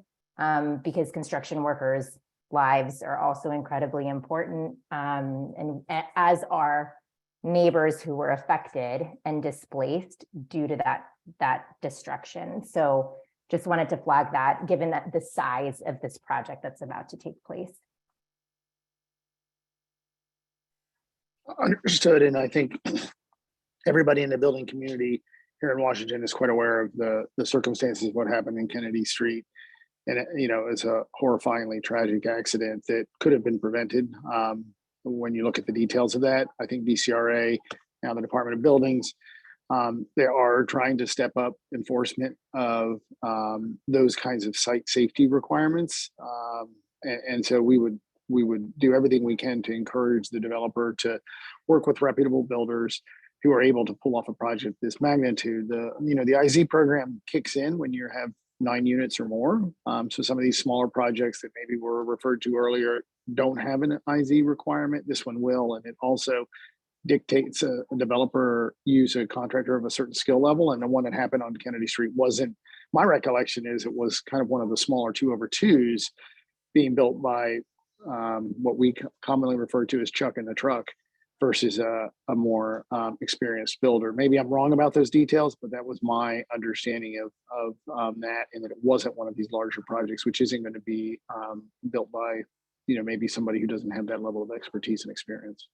because construction workers' lives are also incredibly important, and as are neighbors who were affected and displaced due to that destruction. So just wanted to flag that, given that the size of this project that's about to take place. Understood, and I think everybody in the building community here in Washington is quite aware of the circumstances of what happened in Kennedy Street. And it's a horrifyingly tragic accident that could have been prevented. When you look at the details of that, I think DCRA, now the Department of Buildings, they are trying to step up enforcement of those kinds of site safety requirements. And so we would do everything we can to encourage the developer to work with reputable builders who are able to pull off a project this magnitude. The IZ program kicks in when you have 9 units or more. So some of these smaller projects that maybe were referred to earlier don't have an IZ requirement. This one will, and it also dictates a developer use a contractor of a certain skill level. And the one that happened on Kennedy Street wasn't, my recollection is it was kind of one of the smaller 2x2s being built by what we commonly refer to as Chuck in the truck versus a more experienced builder. Maybe I'm wrong about those details, but that was my understanding of that, and that it wasn't one of these larger projects, which isn't going to be built by, maybe somebody who doesn't have that level of expertise and experience.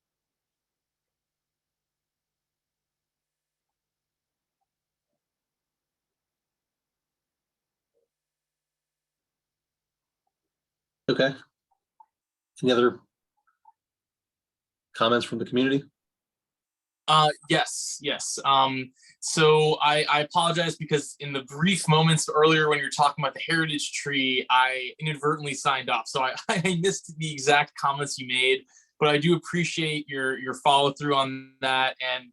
Okay. Any other comments from the community? Yes. So I apologize because in the brief moments earlier when you were talking about the heritage tree, I inadvertently signed off. So I missed the exact comments you made, but I do appreciate your follow through on that. And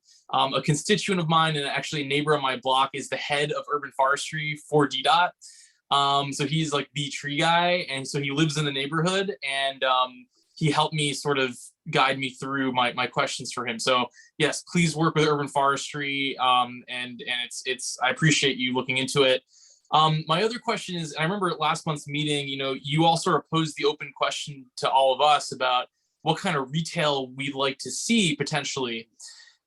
a constituent of mine and actually a neighbor on my block is the head of urban forestry for DDOT. So he's like the tree guy. And so he lives in the neighborhood, and he helped me sort of guide me through my questions for him. So yes, please work with urban forestry. And it's I appreciate you looking into it. My other question is, I remember at last month's meeting, you all sort of posed the open question to all of us about what kind of retail we'd like to see potentially.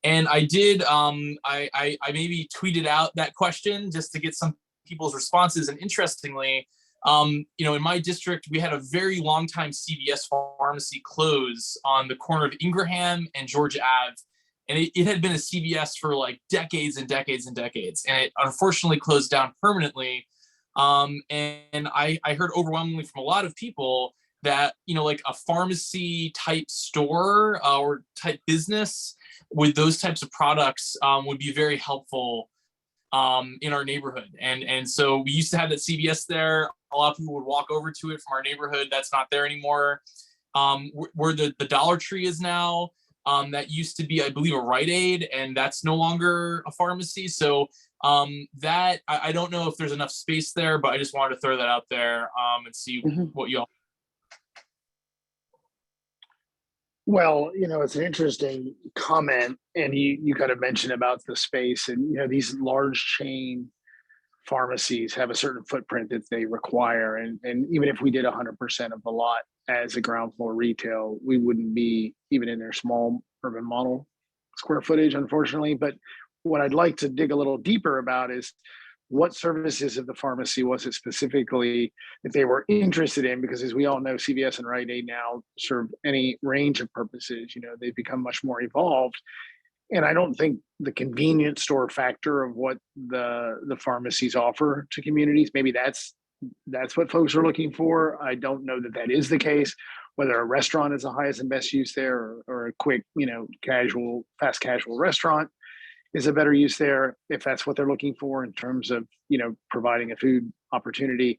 And I did, I maybe tweeted out that question just to get some people's responses. And interestingly, In my district, we had a very long time CVS pharmacy close on the corner of Ingraham and Georgia Ave. And it had been a CVS for like decades and decades and decades. And it unfortunately closed down permanently. And I heard overwhelmingly from a lot of people that, like a pharmacy type store or type business with those types of products would be very helpful in our neighborhood. And so we used to have that CVS there. A lot of people would walk over to it from our neighborhood. That's not there anymore. Where the Dollar Tree is now, that used to be, I believe, a Rite Aid, and that's no longer a pharmacy. So that I don't know if there's enough space there, but I just wanted to throw that out there and see what you all. Well, it's an interesting comment, and you kind of mentioned about the space, and these large chain pharmacies have a certain footprint that they require, and even if we did 100% of the lot as a ground floor retail, we wouldn't be even in their small urban model square footage, unfortunately. But what I'd like to dig a little deeper about is what services of the pharmacy was it specifically that they were interested in? Because as we all know, CVS and Rite Aid now serve any range of purposes. They've become much more evolved. And I don't think the convenience store factor of what the pharmacies offer to communities, maybe that's what folks are looking for. I don't know that is the case. Whether a restaurant is the highest and best use there, or a quick, fast casual restaurant is a better use there, if that's what they're looking for in terms of, providing a food opportunity,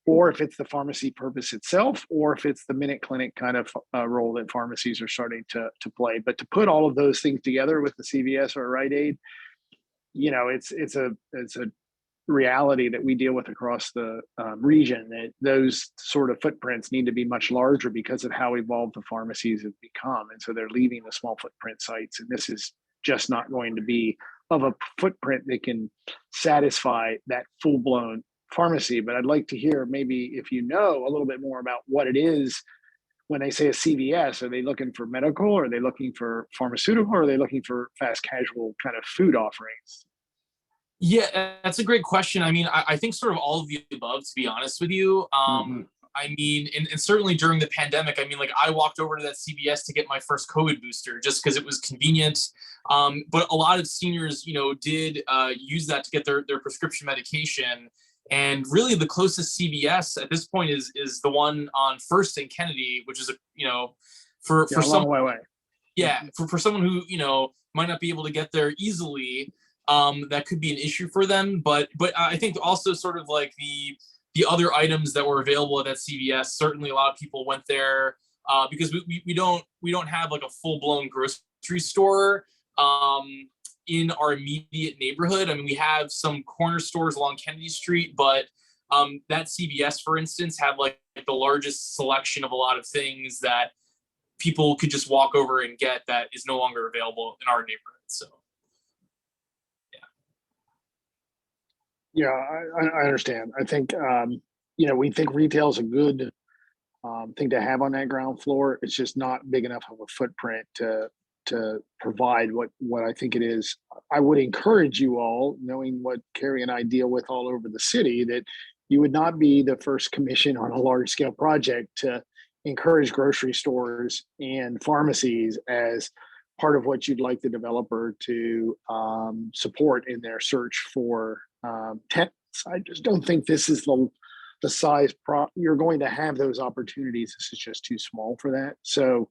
or if it's the pharmacy purpose itself, or if it's the minute clinic kind of role that pharmacies are starting to play. But to put all of those things together with the CVS or Rite Aid, it's a reality that we deal with across the region, that those sort of footprints need to be much larger because of how evolved the pharmacies have become. And so they're leaving the small footprint sites, and this is just not going to be of a footprint that can satisfy that full-blown pharmacy. But I'd like to hear, maybe if you know a little bit more about what it is when they say a CVS. Are they looking for medical, or are they looking for pharmaceutical, or are they looking for fast casual kind of food offerings? Yeah, that's a great question. I mean, I think sort of all of the above, to be honest with you. I mean, and certainly during the pandemic, I mean, like I walked over to that CVS to get my first COVID booster just because it was convenient. But a lot of seniors, did use that to get their prescription medication. And really the closest CVS at this point is the one on First and Kennedy, which is, for a long way away. Yeah, for someone who, might not be able to get there easily, that could be an issue for them. But I think also sort of like the other items that were available at that CVS, certainly a lot of people went there because we don't have like a full-blown grocery store in our immediate neighborhood. I mean, we have some corner stores along Kennedy Street, but that CVS, for instance, had like the largest selection of a lot of things that people could just walk over and get that is no longer available in our neighborhood. So. Yeah, I understand. I think, we think retail is a good thing to have on that ground floor. It's just not big enough of a footprint to provide what I think it is. I would encourage you all, knowing what Carrie and I deal with all over the city, that you would not be the first commission on a large scale project to encourage grocery stores and pharmacies as part of what you'd like the developer to support in their search for tenants. I just don't think this is the size you're going to have those opportunities. This is just too small for that. So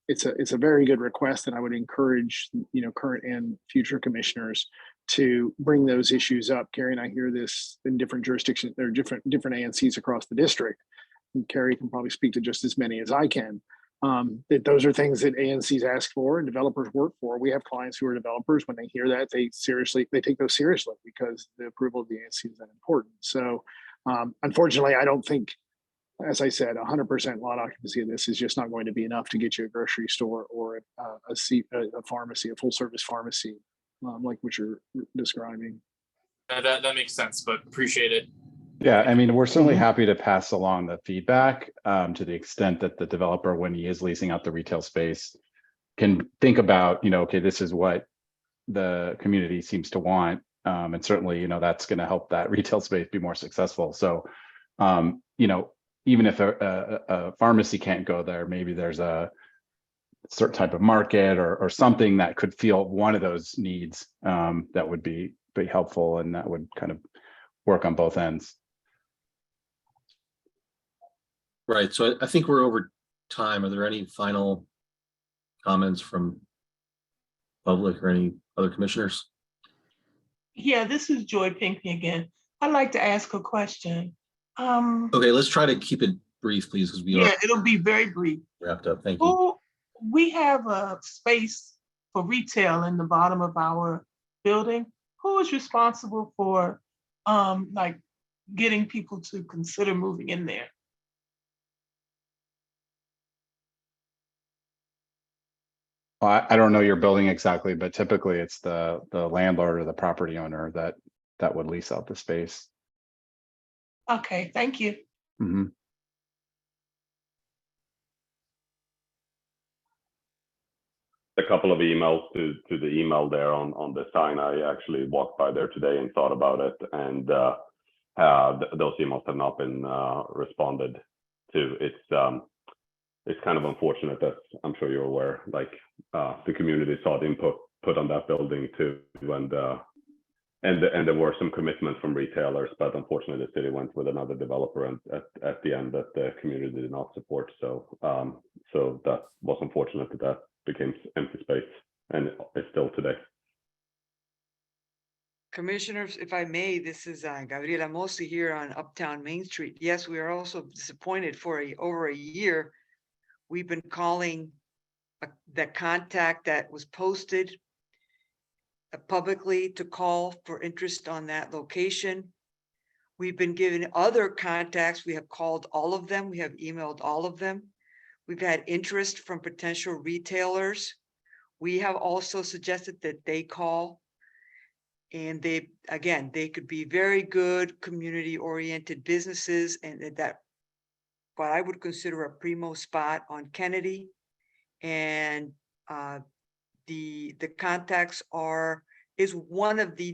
it's a very good request, and I would encourage current and future commissioners to bring those issues up. Carrie and I hear this in different jurisdictions. There are different ANCs across the district. And Carrie can probably speak to just as many as I can. That those are things that ANCs ask for and developers work for. We have clients who are developers. When they hear that, they take those seriously because the approval of the ANC is that important. So unfortunately, I don't think, as I said, 100% lot occupancy of this is just not going to be enough to get you a grocery store or a pharmacy, a full service pharmacy, like what you're describing. That makes sense, but appreciate it. Yeah, I mean, we're certainly happy to pass along the feedback to the extent that the developer, when he is leasing out the retail space, can think about, okay, this is what the community seems to want. And certainly, that's going to help that retail space be more successful. So You know, even if a pharmacy can't go there, maybe there's a certain type of market or something that could fill one of those needs, that would be helpful, and that would kind of work on both ends. Right, so I think we're over time. Are there any final comments from public or any other commissioners? Yeah, this is Joy Pinckney again. I'd like to ask a question. Okay, let's try to keep it brief, please, because we Yeah, are it'll be very brief. wrapped up. Thank you. We have a space for retail in the bottom of our building. Who is responsible for like getting people to consider moving in there? I don't know your building exactly, but typically it's the landlord or the property owner that would lease out the space. Okay, thank you. Mhm. A couple of emails to the email there on the sign. I actually walked by there today and thought about it, and those emails have not been responded to. It's kind of unfortunate, that I'm sure you're aware, like the community sought input put on that building too, and there were some commitments from retailers, but unfortunately the city went with another developer, and at the end that the community did not support. So so that was unfortunate that became empty space, and it's still today. Commissioners, if I may, this is Gabriela Mosi here on Uptown Main Street. Yes, we are also disappointed. For over a year, we've been calling the contact that was posted publicly to call for interest on that location. We've been given other contacts. We have called all of them. We have emailed all of them. We've had interest from potential retailers. We have also suggested that they call, and they could be very good community-oriented businesses, and that what I would consider a primo spot on Kennedy. And the contacts is one of the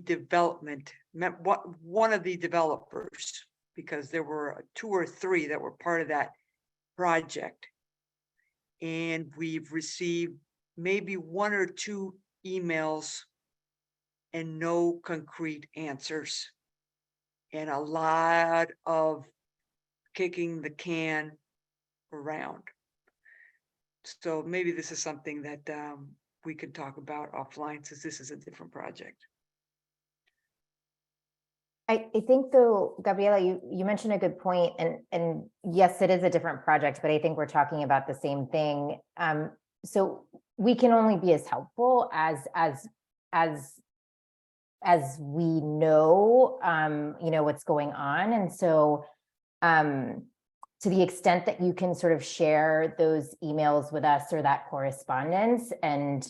developers, because there were 2 or 3 that were part of that project. And we've received maybe 1 or 2 emails and no concrete answers, and a lot of kicking the can around. So maybe this is something that we could talk about offline, since this is a different project. I think though, Gabriela, you mentioned a good point, and yes, it is a different project, but I think we're talking about the same thing. So we can only be as helpful as we know, what's going on. And so to the extent that you can sort of share those emails with us or that correspondence, and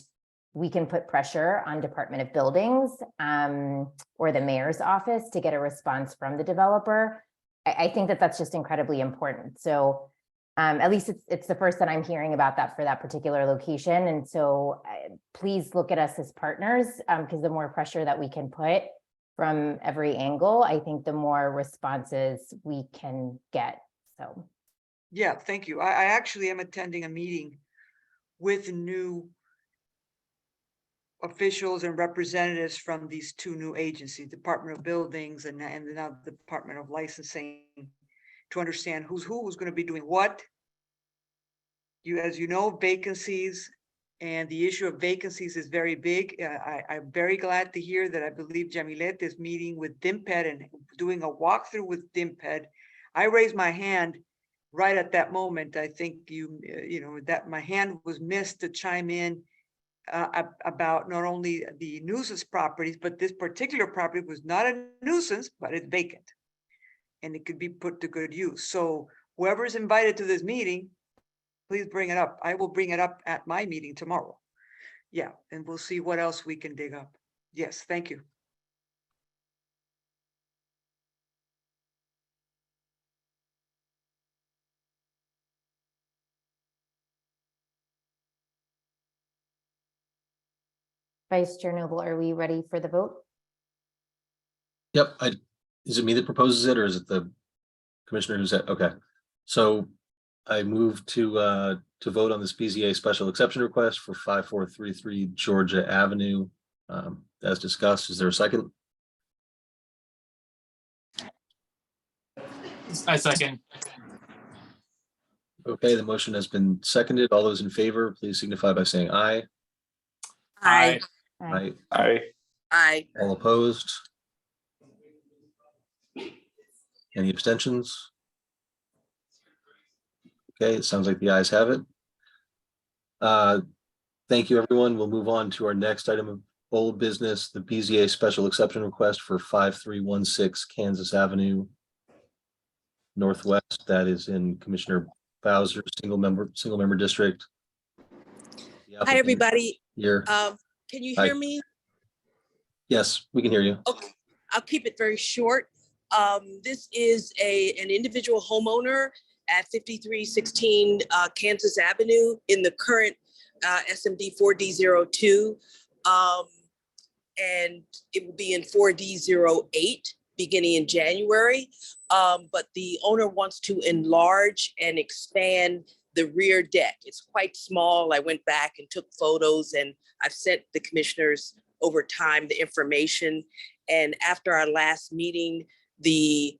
we can put pressure on Department of Buildings or the mayor's office to get a response from the developer, I think that that's just incredibly important. So at least it's the first that I'm hearing about that for that particular location. And so please look at us as partners, because the more pressure that we can put from every angle, I think the more responses we can get. So. Yeah, thank you. I actually am attending a meeting with new officials and representatives from these 2 new agencies, Department of Buildings and now the Department of Licensing, to understand who's going to be doing what. As you know, vacancies, and the issue of vacancies is very big. I'm very glad to hear that I believe Jamilet is meeting with DIMPED and doing a walkthrough with DIMPED. I raised my hand right at that moment. I think that my hand was missed to chime in about not only the nuisance properties, but this particular property was not a nuisance, but it's vacant, and it could be put to good use. So whoever is invited to this meeting, please bring it up. I will bring it up at my meeting tomorrow. Yeah, and we'll see what else we can dig up. Yes, thank you. Vice Chair Noble, are we ready for the vote? Yep. Is it me that proposes it, or is it the Commissioner Doucette, okay. So I move to vote on this BZA special exception request for 5433 Georgia Avenue. As discussed, is there a second? I second. Okay, the motion has been seconded. All those in favor, please signify by saying aye. Aye. Aye. Aye. Aye. All opposed? Any abstentions? Okay, it sounds like the ayes have it. Thank you, everyone. We'll move on to our next item of old business, the BZA special exception request for 5316 Kansas Avenue Northwest. That is in Commissioner Bowser, single member district. Hi, everybody. Here. Can you Hi. hear me? Yes, we can hear you. Okay, I'll keep it very short. This is an individual homeowner at 5316 Kansas Avenue in the current SMD 4D02. And it will be in 4D08 beginning in January. But the owner wants to enlarge and expand the rear deck. It's quite small. I went back and took photos, and I've sent the commissioners over time the information. And after our last meeting, the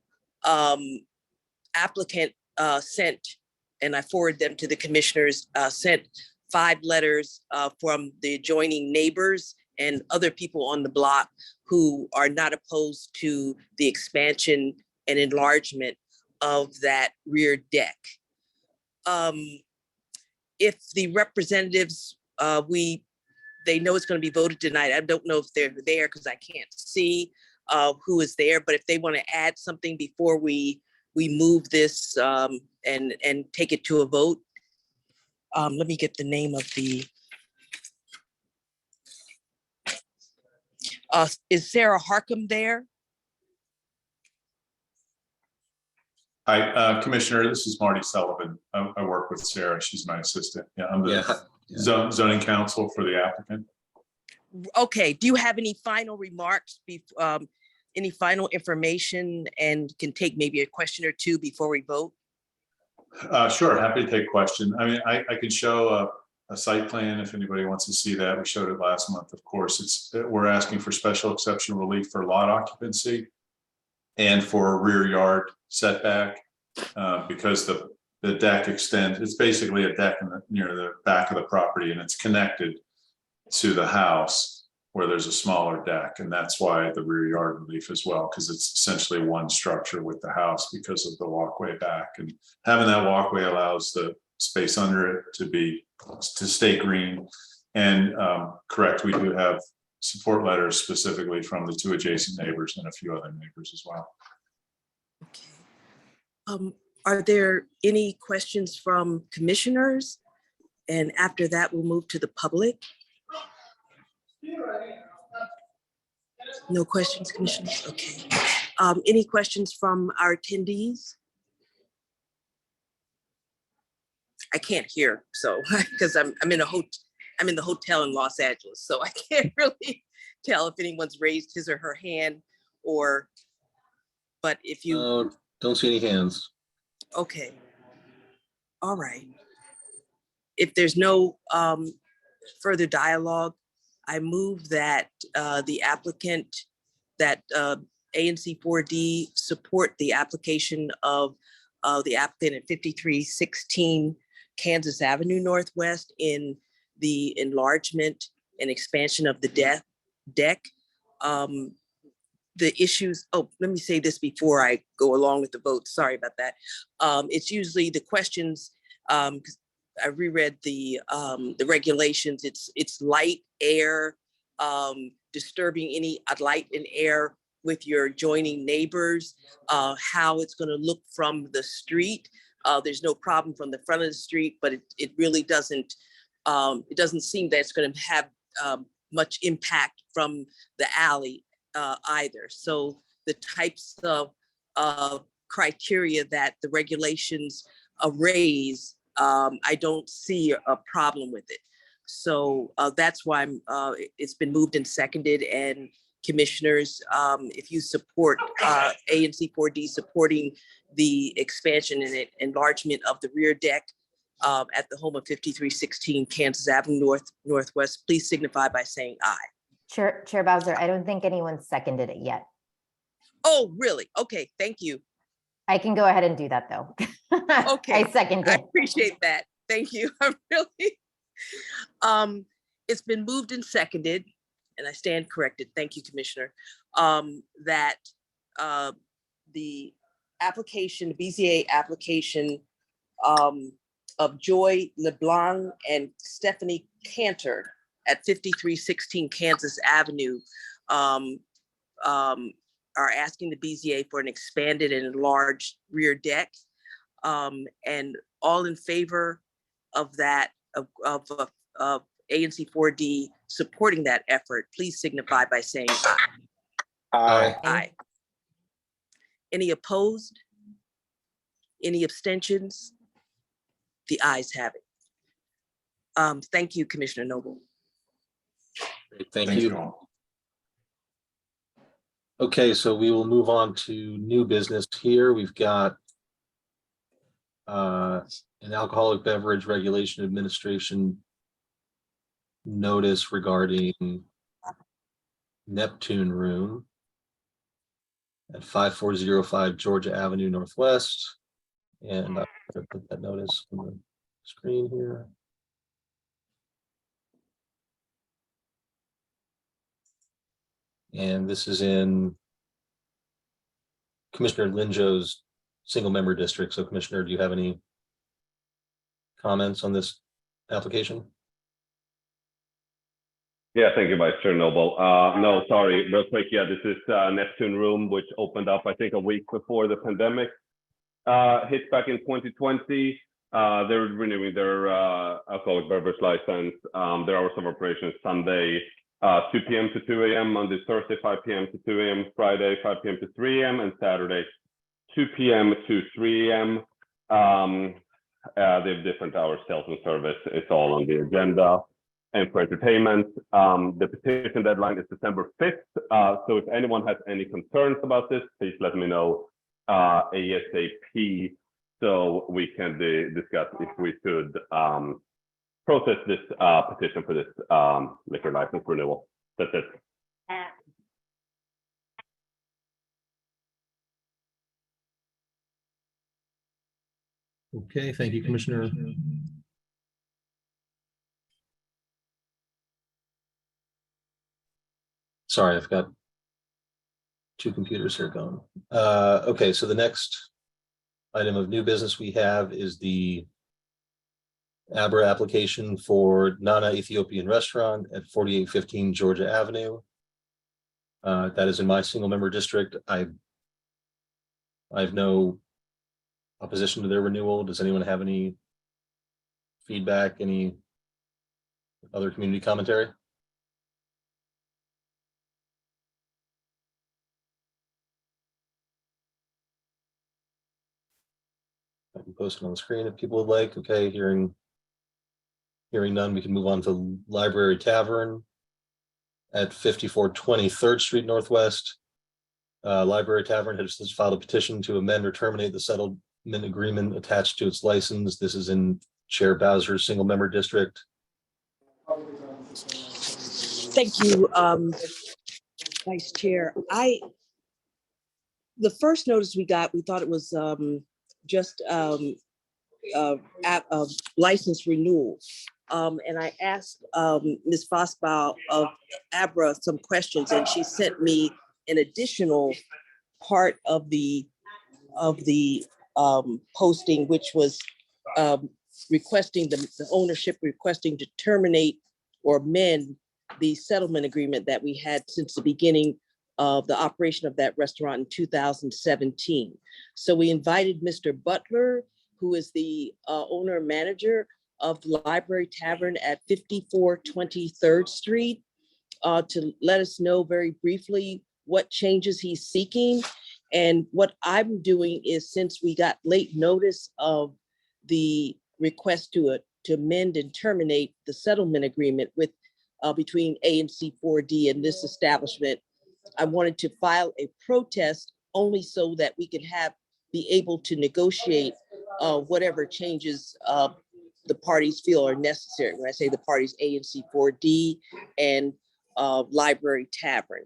applicant sent, and I forwarded them to the commissioners, sent 5 letters from the adjoining neighbors and other people on the block who are not opposed to the expansion and enlargement of that rear deck. If the representatives, they know it's going to be voted tonight. I don't know if they're there because I can't see who is there, but if they want to add something before we move this and take it to a vote. Let me get the name of the, is Sarah Harcum there? Hi, Commissioner, this is Marty Sullivan. I work with Sarah. She's my assistant. Yeah, I'm the zoning counsel for the applicant. Okay, do you have any final remarks, any final information, and can take maybe a question or two before we vote? Sure, happy to take a question. I mean, I can show a site plan if anybody wants to see that. We showed it last month, of course. We're asking for special exception relief for lot occupancy and for a rear yard setback because the deck extends. It's basically a deck near the back of the property, and it's connected to the house where there's a smaller deck, and that's why the rear yard relief as well, because it's essentially one structure with the house because of the walkway back, and having that walkway allows the space under it to stay green. And correct, we do have support letters specifically from the 2 adjacent neighbors and a few other neighbors as well. Okay. Are there any questions from commissioners? And after that, we'll move to the public. No questions, commissioners? Okay. Any questions from our attendees? I can't hear, so because I'm in the hotel in Los Angeles, so I can't really tell if anyone's raised his or her hand, or. But if you don't see any hands. Okay. All right. If there's no further dialogue, I move that the applicant, that ANC 4D support the application of the applicant at 5316 Kansas Avenue Northwest in the enlargement and expansion of the deck. The issues, let me say this before I go along with the vote. Sorry about that. It's usually the questions, because I reread the regulations. It's light, air, disturbing any light and air with your adjoining neighbors, how it's going to look from the street. There's no problem from the front of the street, but it really doesn't, it doesn't seem that it's going to have much impact from the alley either. So the types of criteria that the regulations raise, I don't see a problem with it. So that's why it's been moved and seconded, and commissioners, if you support ANC 4D supporting the expansion and enlargement of the rear deck at the home of 5316 Kansas Avenue Northwest, please signify by saying aye. Chair Bowser, I don't think anyone seconded it yet. Oh, really? Okay, thank you. I can go ahead and do that though. Okay, I second I it. appreciate that. Thank you. I really. It's been moved and seconded, and I stand corrected. Thank you, Commissioner. That the application, the BZA application of Joy LeBlanc and Stephanie Cantor at 5316 Kansas Avenue are asking the BZA for an expanded and enlarged rear deck. And all in favor of that, of ANC 4D supporting that effort, please signify by saying aye. Aye. Aye. Any opposed? Any abstentions? The ayes have it. Thank you, Commissioner Noble. Great, thank Thanks, you. Joel. Okay, so we will move on to new business here. We've got an alcoholic beverage regulation administration notice regarding Neptune Room at 5405 Georgia Avenue Northwest. And I'm going to put that notice on the screen here. And this is in Commissioner Linjo's single member district. So Commissioner, do you have any comments on this application? Yeah, thank you, Vice Chair Noble. No, sorry, real quick. Yeah, this is Neptune Room, which opened up, I think, a week before the pandemic hit back in 2020. They're renewing their alcoholic beverage license. Their hours of operation is Sunday, 2 p.m. to 2 a.m., Monday, Thursday, 5 p.m. to 2 a.m., Friday, 5 p.m. to 3 a.m., and Saturday, 2 p.m. to 3 a.m. They have different hours, sales and service. It's all on the agenda. And for entertainment, the petition deadline is December 5th. So if anyone has any concerns about this, please let me know ASAP so we can discuss if we should process this petition for this liquor license renewal. That's it. Okay, thank you, Commissioner. Sorry, I've got two computers here going. Okay, so the next item of new business we have is the ABRA application for Nana Ethiopian Restaurant at 4815 Georgia Avenue. That is in my single member district. I have no opposition to their renewal. Does anyone have any feedback, any other community commentary? I can post it on the screen if people would like. Okay, hearing none, we can move on to Library Tavern at 5420 3rd Street Northwest. Library Tavern has filed a petition to amend or terminate the settlement agreement attached to its license. This is in Chair Bowser's single member district. Thank you, Vice Chair. The first notice we got, we thought it was just license renewal. And I asked Ms. Fossbaugh of ABRA some questions, and she sent me an additional part of the posting, which was requesting the ownership requesting to terminate or amend the settlement agreement that we had since the beginning of the operation of that restaurant in 2017. So we invited Mr. Butler, who is the owner manager of the Library Tavern at 5420 3rd Street, to let us know very briefly what changes he's seeking. And what I'm doing is, since we got late notice of the request to amend and terminate the settlement agreement with between ANC 4D and this establishment, I wanted to file a protest only so that we could be able to negotiate whatever changes the parties feel are necessary. When I say the parties, ANC 4D and Library Tavern.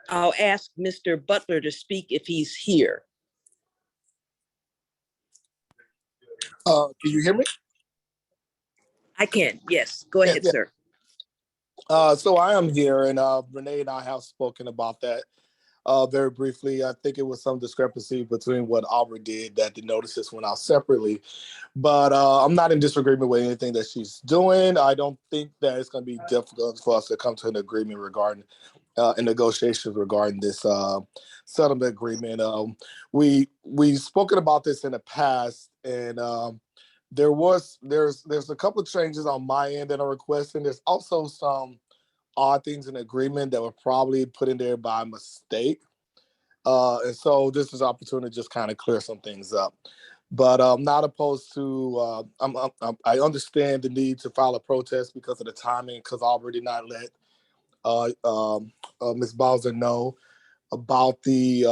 I'll ask Mr. Butler to speak if he's here. Can you hear me? I can, yes. Go ahead, Yeah. sir. So I am here, and Renee and I have spoken about that very briefly. I think it was some discrepancy between what Aubrey did, that the notices went out separately. But I'm not in disagreement with anything that she's doing. I don't think that it's going to be difficult for us to come to an agreement regarding in negotiations regarding this settlement agreement. We've spoken about this in the past, and there's a couple of changes on my end that are requesting. There's also some odd things in the agreement that were probably put in there by mistake. And so this is an opportunity to just kind of clear some things up. But I'm not opposed to, I understand the need to file a protest because of the timing, because I already not let Ms. Bowser know about the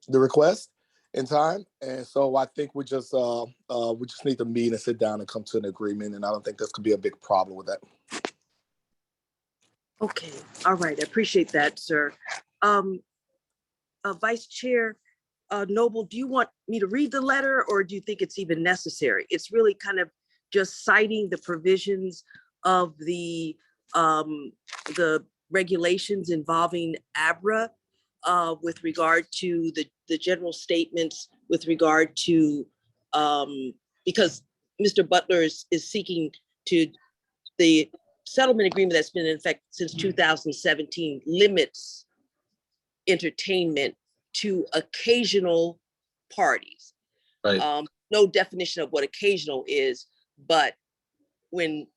request in time. And so I think we just need to meet and sit down and come to an agreement. And I don't think this could be a big problem with that. Okay, all right, I appreciate that, sir. Vice Chair Noble, do you want me to read the letter, or do you think it's even necessary? It's really kind of just citing the provisions of the regulations involving ABRA with regard to the general statements with regard to, because Mr. Butler is seeking to, the settlement agreement that's been in effect since 2017 limits entertainment to occasional parties. Right. No definition of what occasional is, but when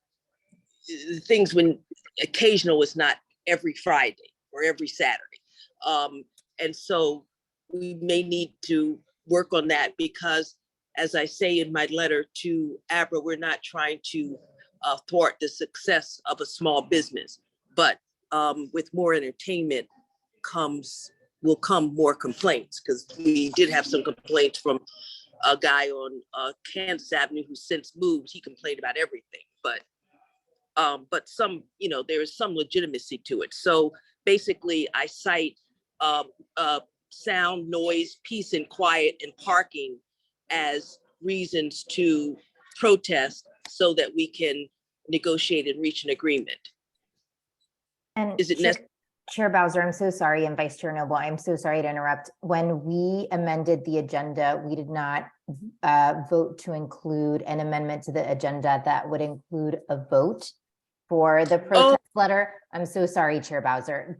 occasional is not every Friday or every Saturday. And so we may need to work on that because, as I say in my letter to ABRA, we're not trying to thwart the success of a small business, but with more entertainment will come more complaints, because we did have some complaints from a guy on Kansas Avenue who since moved. He complained about everything, but some, there is some legitimacy to it. So basically I cite sound, noise, peace and quiet, and parking as reasons to protest so that we can negotiate and reach an agreement. And is it necessary? Chair Bowser, I'm so sorry, and Vice Chair Noble, I'm so sorry to interrupt. When we amended the agenda, we did not vote to include an amendment to the agenda that would include a vote for the protest letter. I'm so sorry, Chair Bowser.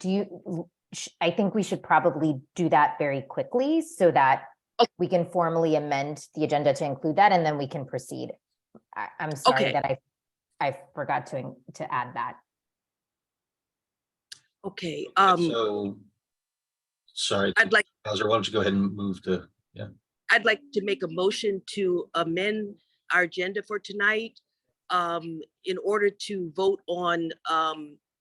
I think we should probably do that very quickly so that we can formally amend the agenda to include that, and then we can proceed. I'm sorry that I forgot to add that. Okay. So, sorry, Bowser, why don't you go ahead and move to, yeah. I'd like to make a motion to amend our agenda for tonight in order to vote on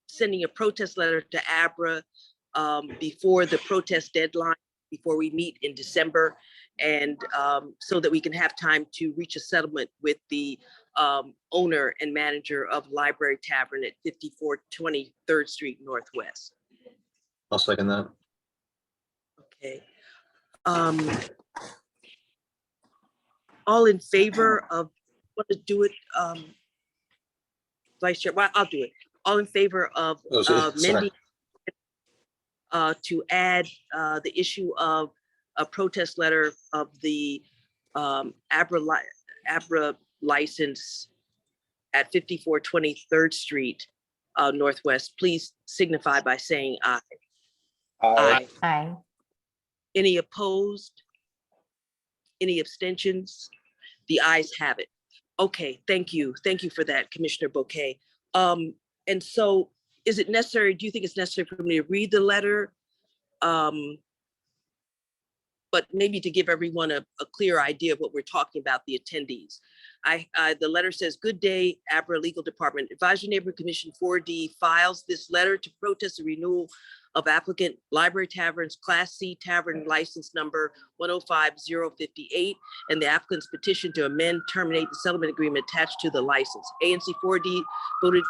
sending a protest letter to ABRA before the protest deadline, before we meet in December, and so that we can have time to reach a settlement with the owner and manager of Library Tavern at 5420 3rd Street Northwest. I'll second that. Okay. All in favor of, want to do it, Vice Chair? Well, I'll do it. All in favor of amending to add the issue of a protest letter of the ABRA license at 5420 3rd Street Northwest, please signify by saying aye. Aye. Aye. Any opposed? Any abstentions? The ayes have it. Okay, thank you. Thank you for that, Commissioner Bouquet. And so is it necessary, do you think it's necessary for me to read the letter? but maybe to give everyone a clear idea of what we're talking about, the attendees. The letter says, good day, Abra Legal Department. Advisory Neighborhood Commission 4D files this letter to protest the renewal of applicant Library Tavern's Class C Tavern license number 105058 and the applicant's petition to amend, terminate the settlement agreement attached to the license. ANC 4D voted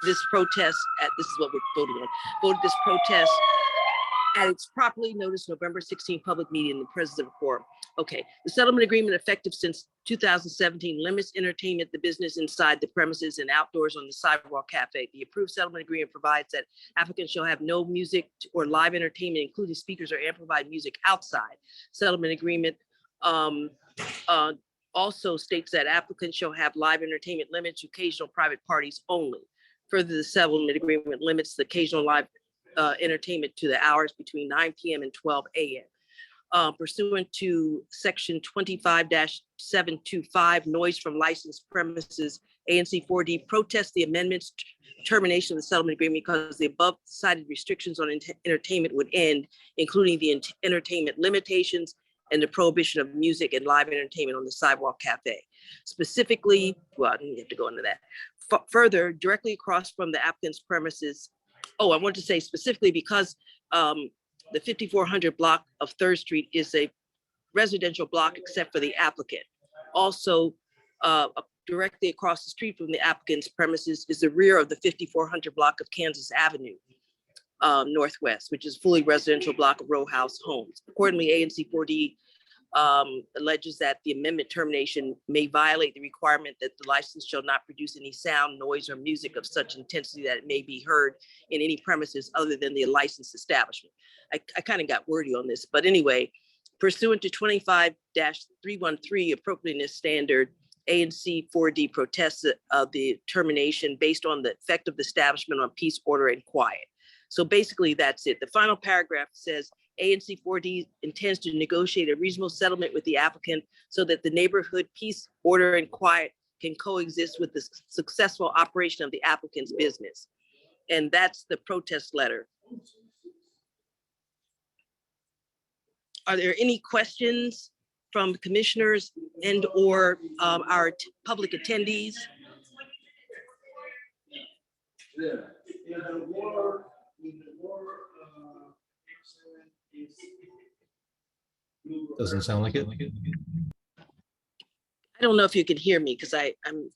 this protest this is what we're voting on, voted this protest at its properly noticed November 16 public meeting in the presence of a quorum. Okay, the settlement agreement effective since 2017 limits entertainment, the business inside the premises and outdoors on the sidewalk cafe. The approved settlement agreement provides that applicants shall have no music or live entertainment, including speakers or amplified music outside. Settlement agreement also states that applicants shall have live entertainment limits to occasional private parties only. Further, the settlement agreement limits the occasional live entertainment to the hours between 9 p.m. and 12 a.m. Pursuant to section 25-725, noise from licensed premises, ANC 4D protests the amendments termination of the settlement agreement because the above cited restrictions on entertainment would end, including the entertainment limitations and the prohibition of music and live entertainment on the sidewalk cafe. Specifically, well, I didn't have to go into that. Further, directly across from the applicant's premises, I want to say specifically because the 5400 block of 3rd Street is a residential block except for the applicant. Also, directly across the street from the applicant's premises is the rear of the 5400 block of Kansas Avenue Northwest, which is a fully residential block of row house homes. Accordingly, ANC 4D alleges that the amendment termination may violate the requirement that the license shall not produce any sound, noise, or music of such intensity that it may be heard in any premises other than the licensed establishment. I kind of got wordy on this, but anyway, pursuant to 25-313 appropriateness standard, ANC 4D protests the termination based on the effect of the establishment on peace, order, and quiet. So basically that's it. The final paragraph says, ANC 4D intends to negotiate a reasonable settlement with the applicant so that the neighborhood peace, order, and quiet can coexist with the successful operation of the applicant's business. And that's the protest letter. Are there any questions from commissioners and or our public attendees? Doesn't sound like it. I don't know if you can hear me because I'm.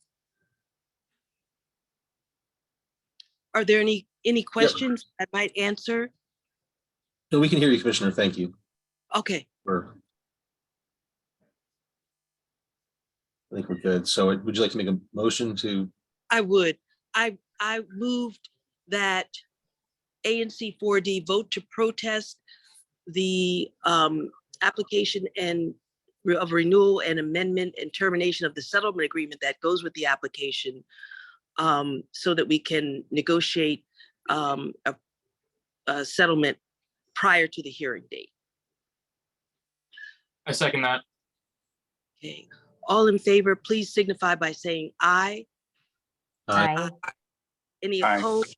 Are there any questions I might answer? No, we can hear you, Commissioner. Thank you. Okay. I think we're good. So would you like to make a motion to? I would. I moved that ANC 4D vote to protest the application and of renewal and amendment and termination of the settlement agreement that goes with the application so that we can negotiate a settlement prior to the hearing date. I second that. Okay. All in favor, please signify by saying aye. Aye. Any Aye. opposed?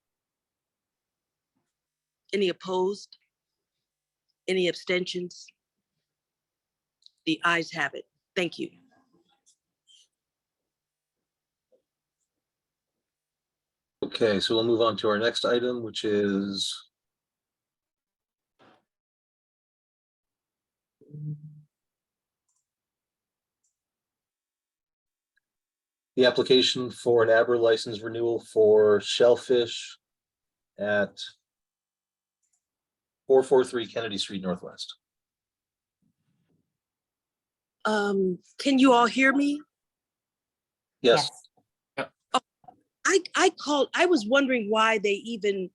Any opposed? Any abstentions? The ayes have it. Thank you. Okay, so we'll move on to our next item, which is the application for an ABRA license renewal for Shellfish at 443 Kennedy Street Northwest. Can you all hear me? Yes. I called, I was wondering why they even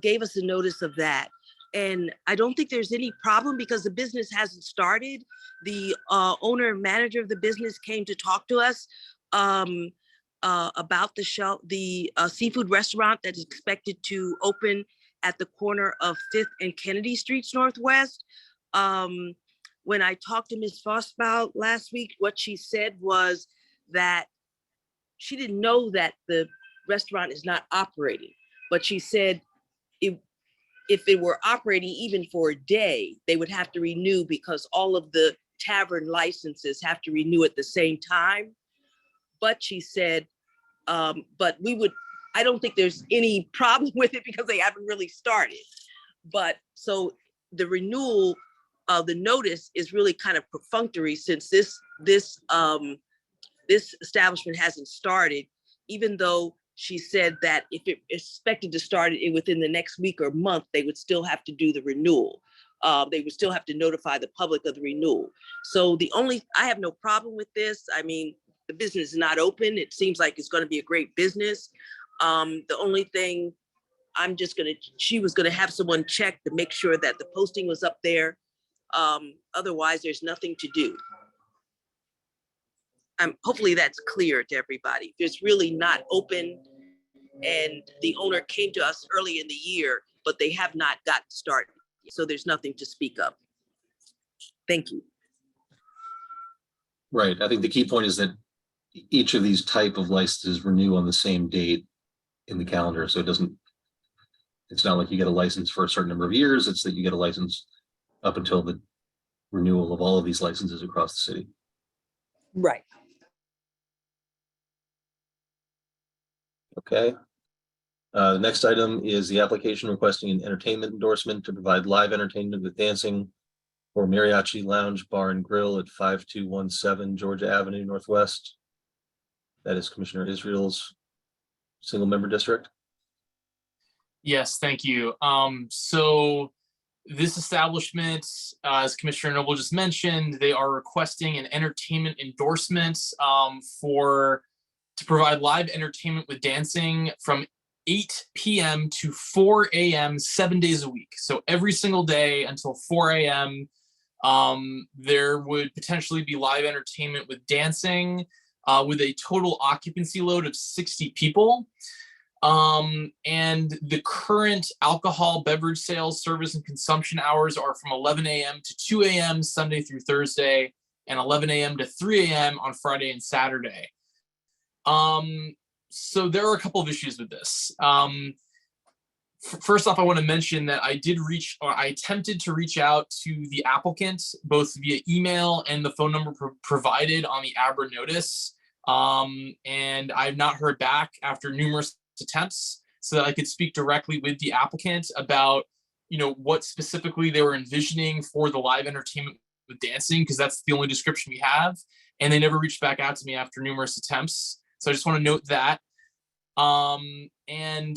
gave us a notice of that. And I don't think there's any problem because the business hasn't started. The owner and manager of the business came to talk to us about the seafood restaurant that is expected to open at the corner of 5th and Kennedy Streets Northwest. When I talked to Ms. Fossbaugh last week, what she said was that she didn't know that the restaurant is not operating, but she said it if it were operating even for a day, they would have to renew because all of the tavern licenses have to renew at the same time. But she said, but I don't think there's any problem with it because they haven't really started. But so the renewal of the notice is really kind of perfunctory since this establishment hasn't started, even though she said that if it expected to start it within the next week or month, they would still have to do the renewal. They would still have to notify the public of the renewal. So I have no problem with this. I mean, the business is not open. It seems like it's going to be a great business. The only thing she was gonna have someone check to make sure that the posting was up there. Otherwise, there's nothing to do. Hopefully that's clear to everybody. It's really not open, and the owner came to us early in the year, but they have not gotten started. So there's nothing to speak of. Thank you. Right. I think the key point is that each of these type of licenses renew on the same date in the calendar. So it's not like you get a license for a certain number of years. It's that you get a license up until the renewal of all of these licenses across the city. Right. Okay. The next item is the application requesting an entertainment endorsement to provide live entertainment with dancing for Mariachi Lounge Bar and Grill at 5217 Georgia Avenue Northwest. That is Commissioner Israel's single member district. Yes, thank you. So this establishment, as Commissioner Noble just mentioned, they are requesting an entertainment endorsement to provide live entertainment with dancing from 8 p.m. to 4 a.m. 7 days a week. So every single day until 4 a.m. There would potentially be live entertainment with dancing with a total occupancy load of 60 people. And the current alcohol beverage sales, service, and consumption hours are from 11 a.m. to 2 a.m. Sunday through Thursday, and 11 a.m. to 3 a.m. on Friday and Saturday. So there are a couple of issues with this. First off, I want to mention that I attempted to reach out to the applicant, both via email and the phone number provided on the ABRA notice. And I've not heard back after numerous attempts so that I could speak directly with the applicant about, what specifically they were envisioning for the live entertainment with dancing, because that's the only description we have. And they never reached back out to me after numerous attempts. So I just want to note that. And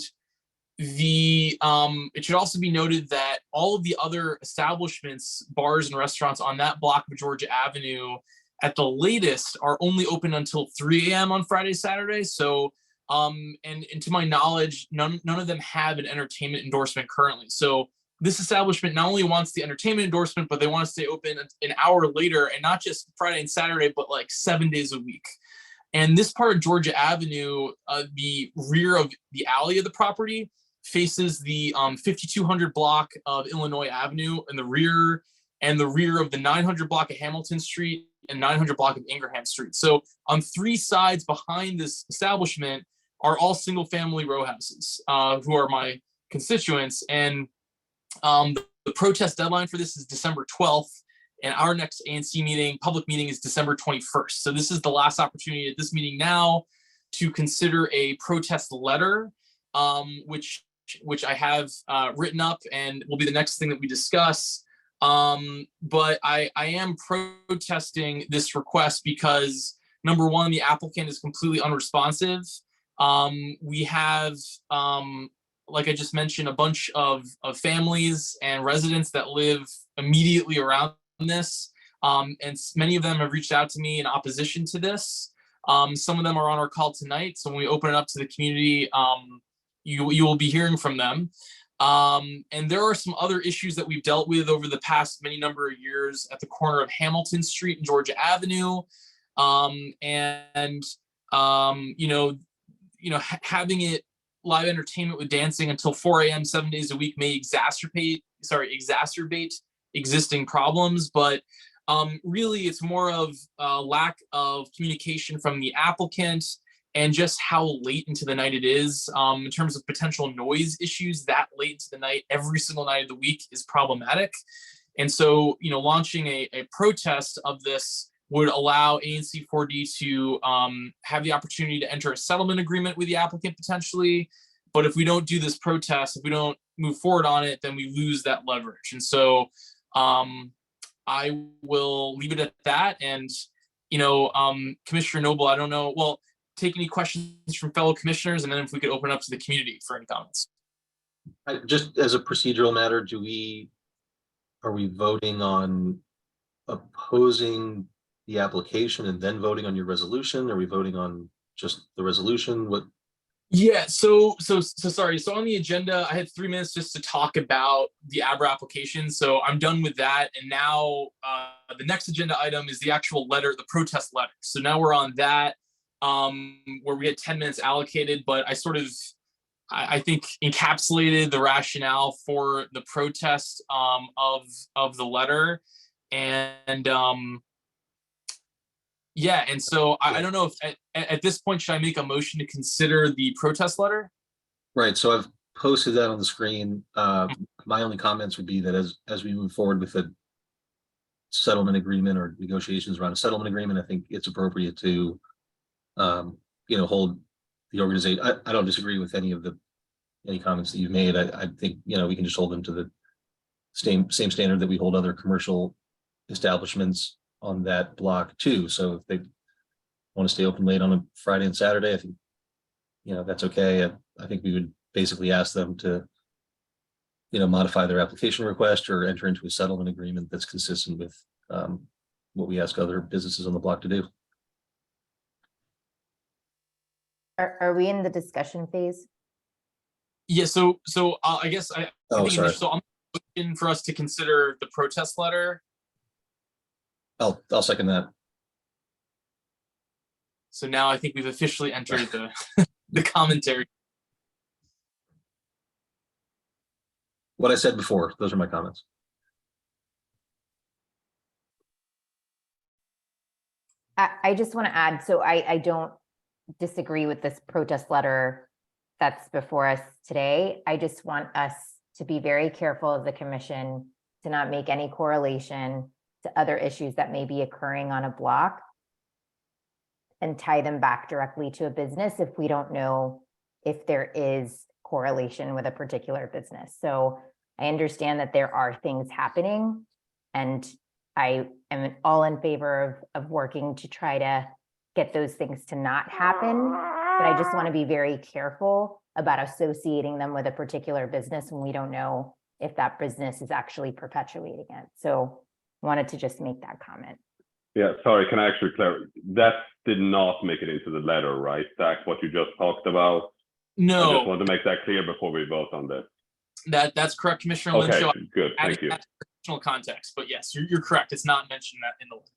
it should also be noted that all of the other establishments, bars and restaurants on that block of Georgia Avenue at the latest are only open until 3 a.m. on Friday, Saturday. So, and to my knowledge, none of them have an entertainment endorsement currently. So this establishment not only wants the entertainment endorsement, but they want to stay open an hour later, and not just Friday and Saturday, but like 7 days a week. And this part of Georgia Avenue, the rear of the alley of the property, faces the 5200 block of Illinois Avenue in the rear, and the rear of the 900 block of Hamilton Street and 900 block of Ingraham Street. So on three sides behind this establishment are all single family row houses who are my constituents. And the protest deadline for this is December 12th. And our next ANC public meeting is December 21st. So this is the last opportunity at this meeting now to consider a protest letter, which I have written up and will be the next thing that we discuss. But I am protesting this request because, number one, the applicant is completely unresponsive. We have, like I just mentioned, a bunch of families and residents that live immediately around this. And many of them have reached out to me in opposition to this. Some of them are on our call tonight. So when we open it up to the community, you will be hearing from them. And there are some other issues that we've dealt with over the past many number of years at the corner of Hamilton Street and Georgia Avenue. Having it live entertainment with dancing until 4 a.m. 7 days a week may exacerbate existing problems, but really it's more of a lack of communication from the applicant and just how late into the night it is. In terms of potential noise issues, that late into the night, every single night of the week is problematic. And so, launching a protest of this would allow ANC 4D to have the opportunity to enter a settlement agreement with the applicant potentially. But if we don't do this protest, if we don't move forward on it, then we lose that leverage. And so I will leave it at that. And, Commissioner Noble, I don't know, well, take any questions from fellow commissioners, and then if we could open up to the community for any comments. Just as a procedural matter, are we voting on opposing the application and then voting on your resolution? Are we voting on just the resolution? What? Yeah, so sorry. So on the agenda, I had 3 minutes just to talk about the ABRA application. So I'm done with that. And now the next agenda item is the actual letter, the protest letter. So now we're on that, where we had 10 minutes allocated, but I think encapsulated the rationale for the protest of the letter. And yeah, and so I don't know if at this point, should I make a motion to consider the protest letter? Right, so I've posted that on the screen. My only comments would be that as we move forward with a settlement agreement or negotiations around a settlement agreement, I think it's appropriate to hold the organization. I don't disagree with any comments that you've made. I think we can just hold them to the same standard that we hold other commercial establishments on that block too. So if they want to stay open late on a Friday and Saturday, I think that's okay. I think we would basically ask them to modify their application request or enter into a settlement agreement that's consistent with what we ask other businesses on the block to do. Are we in the discussion phase? Yeah, so I guess I think sorry. so I'm looking for us to consider the protest letter. I'll second that. So now I think we've officially entered the the commentary. What I said before, those are my comments. I just want to add, so I don't disagree with this protest letter that's before us today. I just want us to be very careful as a commission to not make any correlation to other issues that may be occurring on a block and tie them back directly to a business if we don't know if there is correlation with a particular business. So I understand that there are things happening, and I am all in favor of working to try to get those things to not happen. But I just want to be very careful about associating them with a particular business when we don't know if that business is actually perpetuating it. So I wanted to just make that comment. Yeah, sorry, can I actually clarify? That did not make it into the letter, right? That's what you just talked about? No. I just want to make that clear before we vote on this. That's correct, Commissioner Okay, Lynch. good, thank you. Additional context, but yes, you're correct. It's not mentioned that in the letter.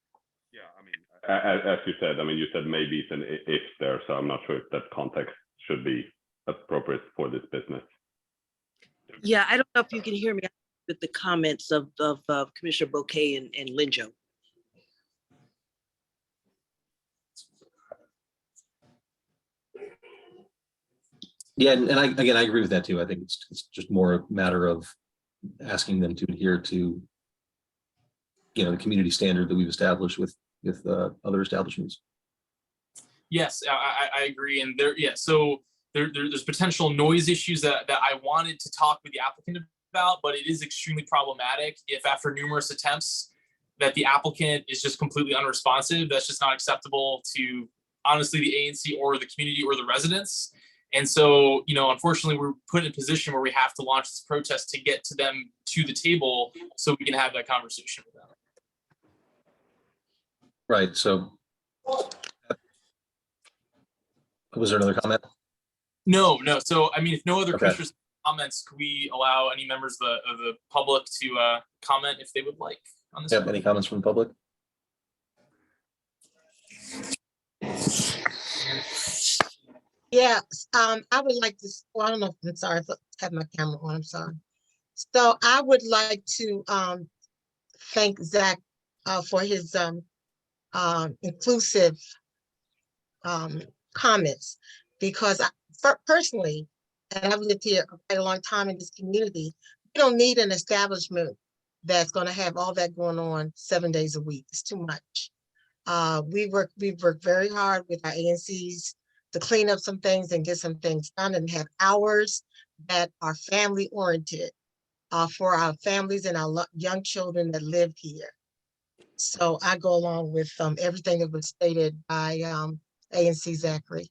Yeah, I mean, as you said, you said maybe it's an if there, so I'm not sure if that context should be appropriate for this business. Yeah, I don't know if you can hear me with the comments of Commissioner Bouquet and Linjo. Yeah, and I agree with that too. I think it's just more a matter of asking them to adhere to the community standard that we've established with other establishments. Yes, I agree. And so there's potential noise issues that I wanted to talk with the applicant about, but it is extremely problematic if after numerous attempts that the applicant is just completely unresponsive. That's just not acceptable to, honestly, the ANC or the community or the residents. And so, unfortunately, we're put in a position where we have to launch this protest to get to them to the table so we can have that conversation with them. Right. So was there another comment? No. So, if no other commissioners comments, could we allow any members of the public to comment if they would like on this? Any comments from the public? Yeah, I would like to, well, I don't know, I'm sorry, I have my camera on, I'm sorry. So I would like to thank Zach for his inclusive comments, because personally, and I've lived here quite a long time in this community, we don't need an establishment that's going to have all that going on 7 days a week. It's too much. We've worked very hard with our ANCs to clean up some things and get some things done and have hours that are family oriented for our families and our young children that live here. So I go along with everything that was stated by ANC Zachary.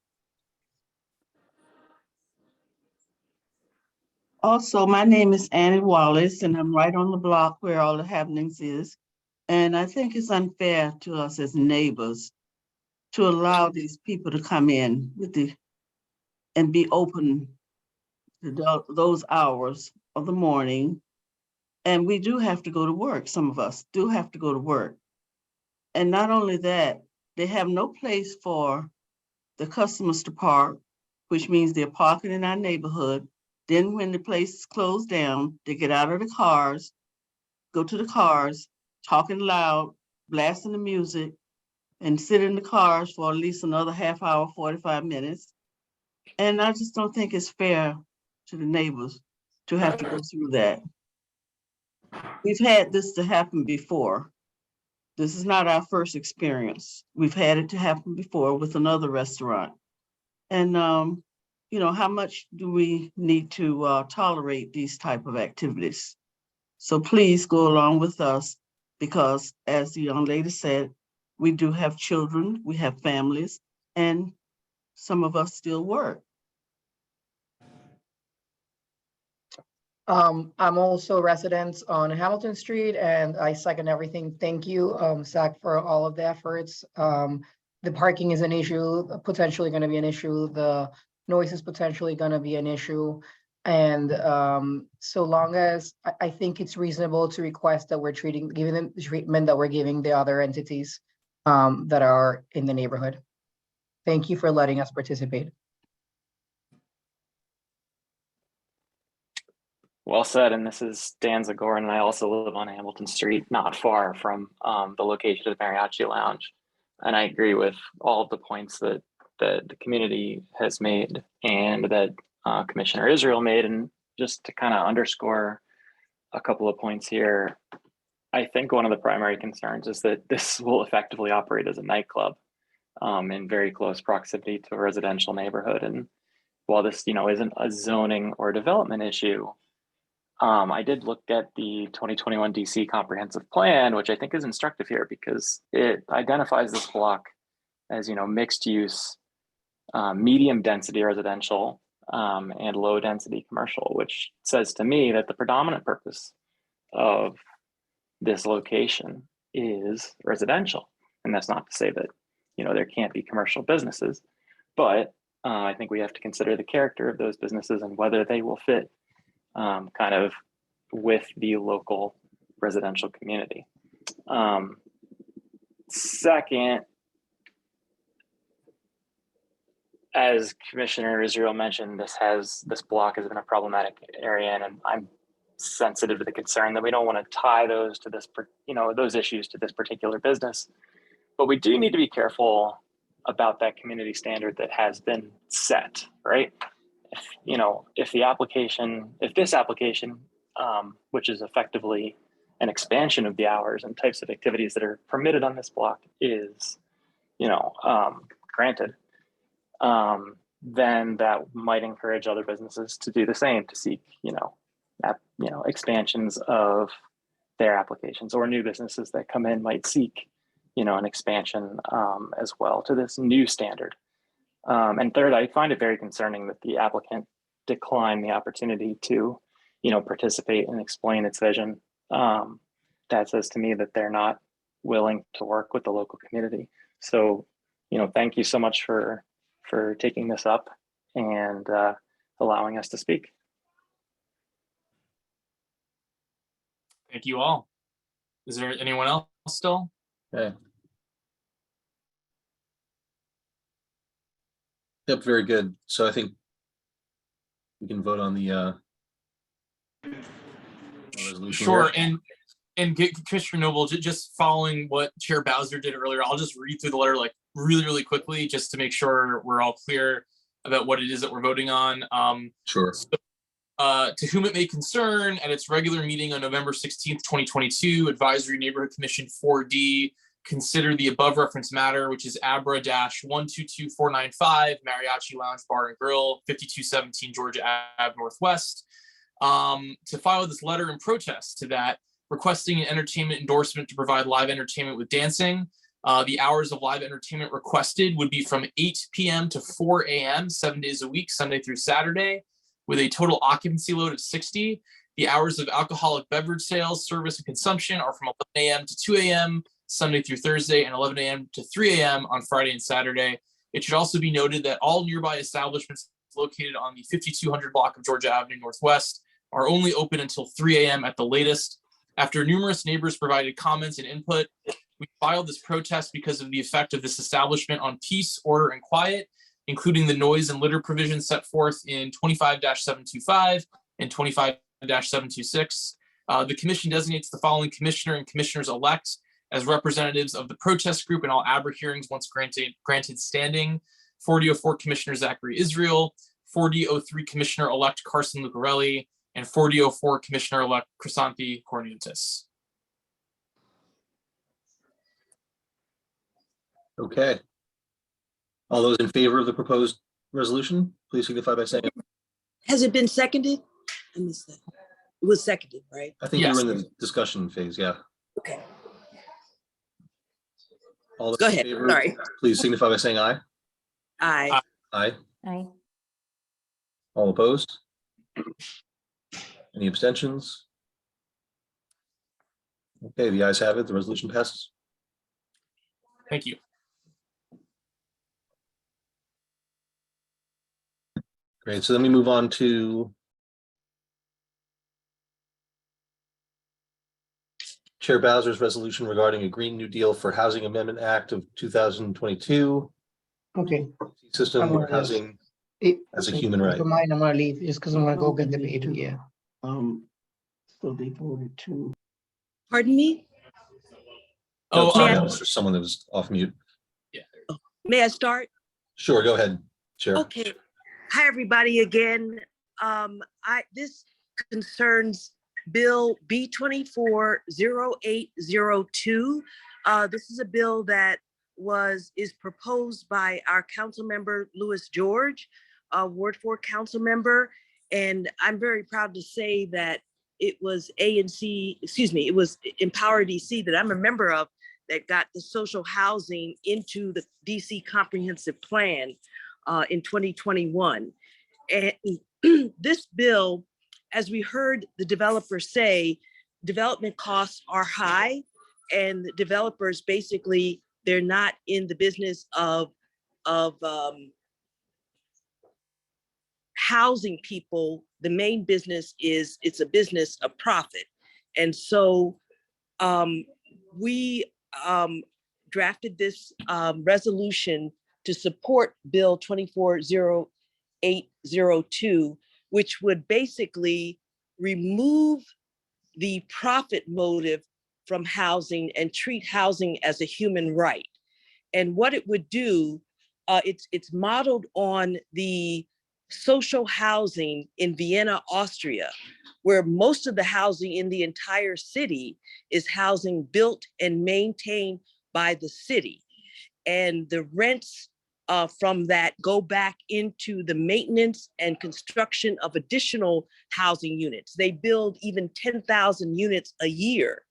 Also, my name is Annie Wallace, and I'm right on the block where all the happenings is. And I think it's unfair to us as neighbors to allow these people to come in with and be open to those hours of the morning. And we do have to go to work. Some of us do have to go to work. And not only that, they have no place for the customers to park, which means they're parking in our neighborhood. Then when the place is closed down, they get out of the cars, go to the cars, talking loud, blasting the music, and sit in the cars for at least another half hour, 45 minutes. And I just don't think it's fair to the neighbors to have to go through that. We've had this to happen before. This is not our first experience. We've had it to happen before with another restaurant. And you know, how much do we need to tolerate these type of activities? So please go along with us, because as the young lady said, we do have children, we have families, and some of us still work. I'm also a resident on Hamilton Street, and I second everything. Thank you, Zach, for all of the efforts. The parking is an issue, potentially going to be an issue. The noise is potentially going to be an issue. And so long as I think it's reasonable to request that we're giving them the treatment that we're giving the other entities that are in the neighborhood. Thank you for letting us participate. Well said, and this is Dan Zagorin, and I also live on Hamilton Street, not far from the location of the Mariachi Lounge. And I agree with all of the points that the community has made and that Commissioner Israel made. And just to kind of underscore a couple of points here, I think one of the primary concerns is that this will effectively operate as a nightclub in very close proximity to a residential neighborhood. And while this, isn't a zoning or development issue, I did look at the 2021 DC comprehensive plan, which I think is instructive here because it identifies this block as, mixed use, medium density residential, and low density commercial, which says to me that the predominant purpose of this location is residential. And that's not to say that, there can't be commercial businesses, but I think we have to consider the character of those businesses and whether they will fit kind of with the local residential community. Second, as Commissioner Israel mentioned, this block has been a problematic area, and I'm sensitive to the concern that we don't want to tie those to this, those issues to this particular business, but we do need to be careful about that community standard that has been set, right? If this application, which is effectively an expansion of the hours and types of activities that are permitted on this block is, granted, then that might encourage other businesses to do the same, to seek, expansions of their applications, or new businesses that come in might seek, an expansion as well to this new standard. And third, I find it very concerning that the applicant declined the opportunity to, participate and explain its vision. That says to me that they're not willing to work with the local community. So, thank you so much for taking this up and allowing us to speak. Thank you all. Is there anyone else still? Okay. Yep, very good. So I think we can vote on the resolution. Sure, here. and Commissioner Noble, just following what Chair Bowser did earlier, I'll just read through the letter like really quickly, just to make sure we're all clear about what it is that we're voting on. Sure. To whom it may concern, at its regular meeting on November 16th, 2022, Advisory Neighborhood Commission 4D consider the above referenced matter, which is ABRA-122495 Mariachi Lounge Bar and Grill, 5217 Georgia Ave Northwest, to file this letter in protest to that, requesting an entertainment endorsement to provide live entertainment with dancing. The hours of live entertainment requested would be from 8 p.m. to 4 a.m., 7 days a week, Sunday through Saturday, with a total occupancy load of 60. The hours of alcoholic beverage sales, service, and consumption are from 11 a.m. to 2 a.m., Sunday through Thursday, and 11 a.m. to 3 a.m. on Friday and Saturday. It should also be noted that all nearby establishments located on the 5200 block of Georgia Avenue Northwest are only open until 3 a.m. at the latest. After numerous neighbors provided comments and input, we filed this protest because of the effect of this establishment on peace, order, and quiet, including the noise and litter provisions set forth in 25-725 and 25-726. The commission designates the following commissioner and commissioners-elect as representatives of the protest group in all ABRA hearings once granted standing: 4004 Commissioner Zachary Israel, 4003 Commissioner-elect Carson Lucarelli, and 4004 Commissioner-elect Chrysanthi Cornutis. Okay. All those in favor of the proposed resolution, please signify by saying. Has it been seconded? I missed that. It was seconded, right? I think you were in the discussion phase, yeah. Okay. All those Go in ahead, favor, sorry. please signify by saying aye. Aye. Aye. Aye. All opposed? Any abstentions? Okay, the ayes have it. The resolution passes. Thank you. Great. So then we move on to Chair Bowser's resolution regarding a Green New Deal for Housing Amendment Act of 2022. Okay. System I'm gonna housing as a human if right. you don't mind, I'm gonna leave just because I'm gonna go get the pager. Yeah. So they voted to. Pardon me? Oh, sorry, May I- that was for someone that was off mute. May I start? Sure, go ahead, Chair. Okay. Hi, everybody again. This concerns Bill B-240802. This is a bill that is proposed by our council member, Louis George, Ward 4 council member. And I'm very proud to say that it was ANC, it was Empower DC that I'm a member of that got the social housing into the DC comprehensive plan in 2021. And this bill, as we heard the developers say, development costs are high, and the developers basically, they're not in the business of housing people. The main business is it's a business of profit. And so we drafted this resolution to support Bill 240802, which would basically remove the profit motive from housing and treat housing as a human right. And what it would do, it's modeled on the social housing in Vienna, Austria, where most of the housing in the entire city is housing built and maintained by the city. And the rents from that go back into the maintenance and construction of additional housing units. They build even 10,000 units a year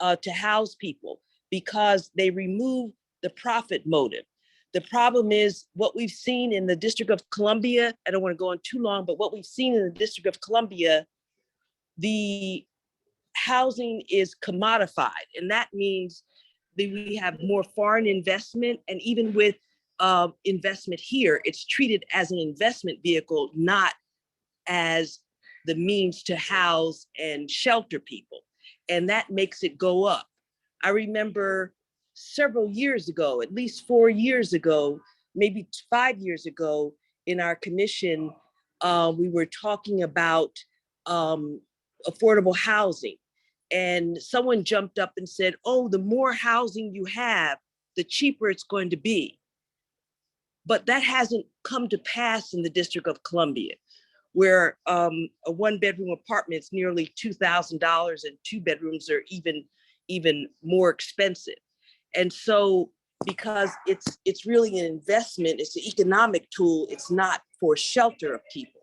to house people because they remove the profit motive. The problem is what we've seen in the District of Columbia. I don't want to go on too long, but what we've seen in the District of Columbia, the housing is commodified. And that means that we have more foreign investment. And even with investment here, it's treated as an investment vehicle, not as the means to house and shelter people. And that makes it go up. I remember several years ago, at least 4 years ago, maybe 5 years ago, in our commission, we were talking about affordable housing. And someone jumped up and said, oh, the more housing you have, the cheaper it's going to be. But that hasn't come to pass in the District of Columbia, where a one-bedroom apartment is nearly $2,000 and two bedrooms are even more expensive. And so because it's really an investment, it's an economic tool, it's not for shelter of people.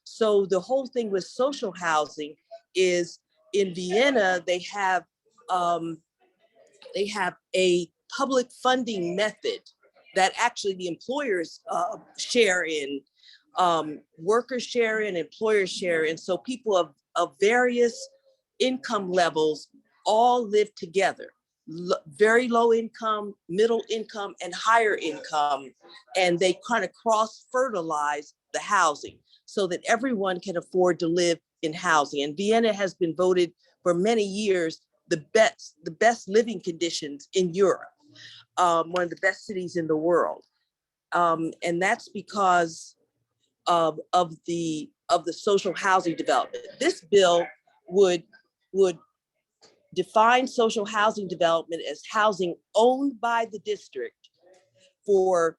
So the whole thing with social housing is in Vienna, they have a public funding method that actually the employers share in, workers share in, employers share in. So people of various income levels all live together. Very low income, middle income, and higher income. And they kind of cross-fertilize the housing so that everyone can afford to live in housing. And Vienna has been voted for many years the best living conditions in Europe, one of the best cities in the world. And that's because of the social housing development. This bill would define social housing development as housing owned by the district for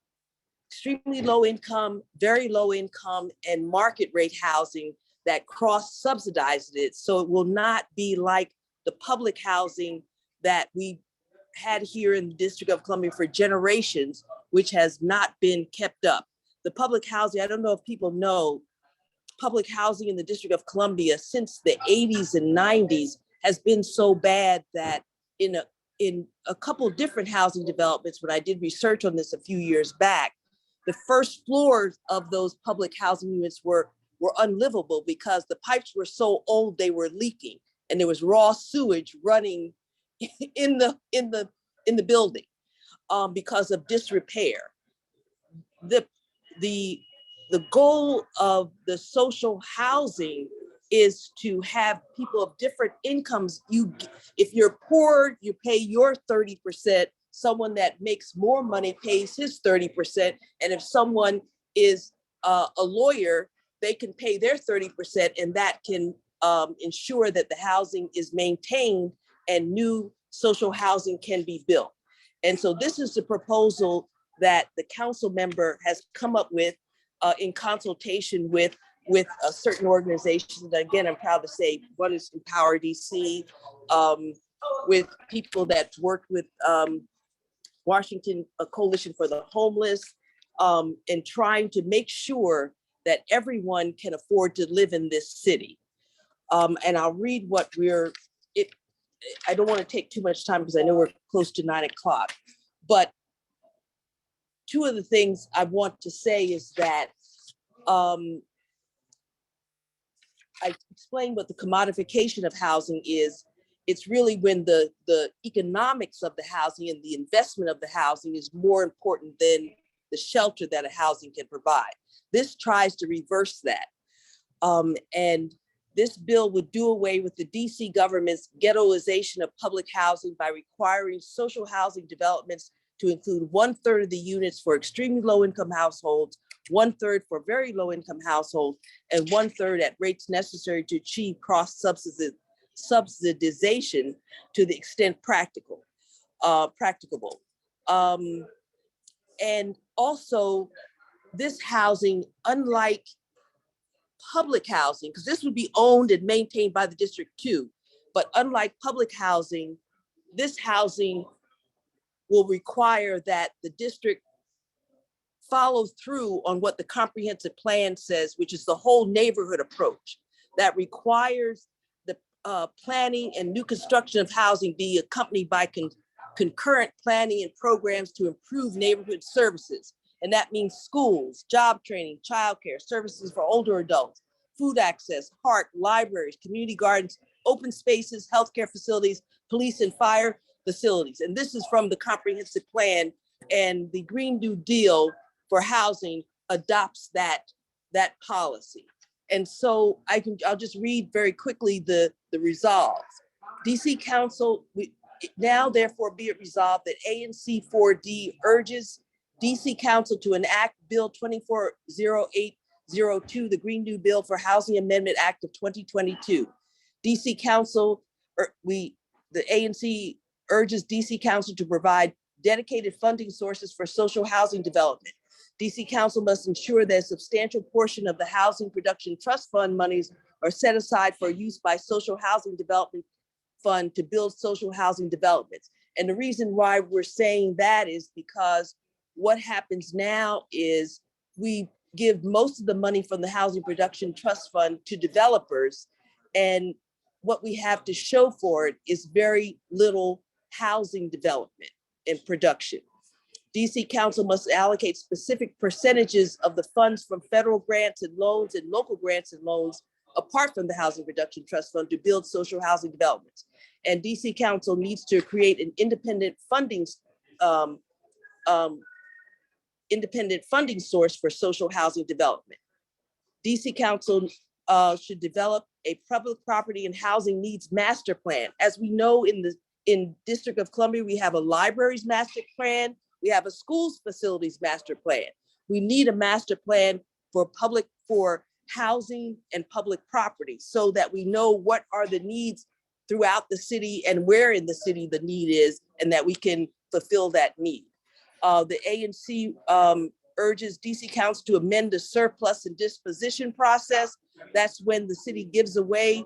extremely low income, very low income, and market rate housing that cross subsidizes it. So it will not be like the public housing that we had here in the District of Columbia for generations, which has not been kept up. The public housing, I don't know if people know, public housing in the District of Columbia since the 80s and 90s has been so bad that in a couple of different housing developments, when I did research on this a few years back, the first floors of those public housing units were unlivable because the pipes were so old they were leaking, and there was raw sewage running in the building because of disrepair. The goal of the social housing is to have people of different incomes. If you're poor, you pay your 30%. Someone that makes more money pays his 30%. And if someone is a lawyer, they can pay their 30%, and that can ensure that the housing is maintained and new social housing can be built. And so this is the proposal that the council member has come up with in consultation with certain organizations. And again, I'm proud to say one is Empower DC, with people that worked with Washington Coalition for the Homeless, and trying to make sure that everyone can afford to live in this city. And I'll read what I don't want to take too much time because I know we're close to 9 o'clock, but two of the things I want to say is that I explained what the commodification of housing is. It's really when the economics of the housing and the investment of the housing is more important than the shelter that a housing can provide. This tries to reverse that. And this bill would do away with the DC government's ghettoization of public housing by requiring social housing developments to include 1/3 of the units for extremely low income households, 1/3 for very low income households, and 1/3 at rates necessary to achieve cross subsidization to the extent practicable. And also this housing, unlike public housing, because this would be owned and maintained by the district too, but unlike public housing, this housing will require that the district follow through on what the comprehensive plan says, which is the whole neighborhood approach that requires the planning and new construction of housing be accompanied by concurrent planning and programs to improve neighborhood services. And that means schools, job training, childcare, services for older adults, food access, park, libraries, community gardens, open spaces, healthcare facilities, police and fire facilities. And this is from the comprehensive plan, and the Green New Deal for housing adopts that policy. And so I'll just read very quickly the resolves. DC Council, now therefore be it resolved that ANC 4D urges DC Council to enact Bill 240802, the Green New Bill for Housing Amendment Act of 2022. DC Council, the ANC urges DC Council to provide dedicated funding sources for social housing development. DC Council must ensure that a substantial portion of the Housing Production Trust Fund monies are set aside for use by Social Housing Development Fund to build social housing developments. And the reason why we're saying that is because what happens now is we give most of the money from the Housing Production Trust Fund to developers. And what we have to show for it is very little housing development and production. DC Council must allocate specific percentages of the funds from federal grants and loans and local grants and loans apart from the Housing Production Trust Fund to build social housing developments. And DC Council needs to create an independent funding source for social housing development. DC Council should develop a public property and housing needs master plan. As we know, in District of Columbia, we have a libraries master plan, we have a schools facilities master plan. We need a master plan for housing and public property so that we know what are the needs throughout the city and where in the city the need is, and that we can fulfill that need. The ANC urges DC Council to amend the surplus and disposition process. That's when the city gives away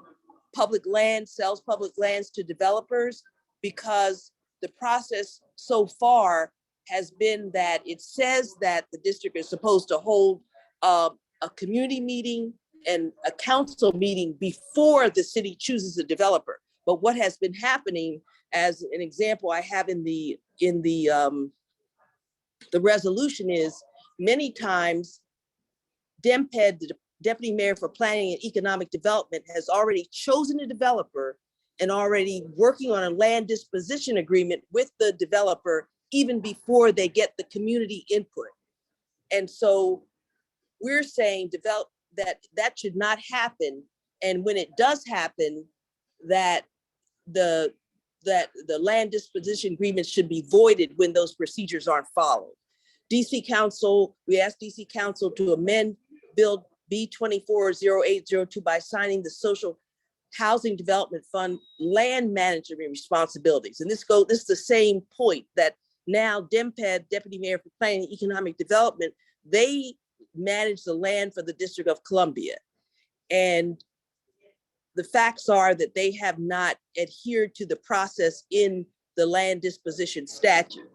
public land, sells public lands to developers, because the process so far has been that it says that the district is supposed to hold a community meeting and a council meeting before the city chooses a developer. But what has been happening, as an example I have in the resolution, is many times DEMPED, the Deputy Mayor for Planning and Economic Development, has already chosen a developer and already working on a land disposition agreement with the developer even before they get the community input. And so we're saying that should not happen. And when it does happen, that the land disposition agreement should be voided when those procedures aren't followed. DC Council, we asked DC Council to amend Bill B240802 by signing the Social Housing Development Fund land management responsibilities. And this is the same point, that now DEMPED, Deputy Mayor for Planning and Economic Development, they manage the land for the District of Columbia. And the facts are that they have not adhered to the process in the land disposition statute.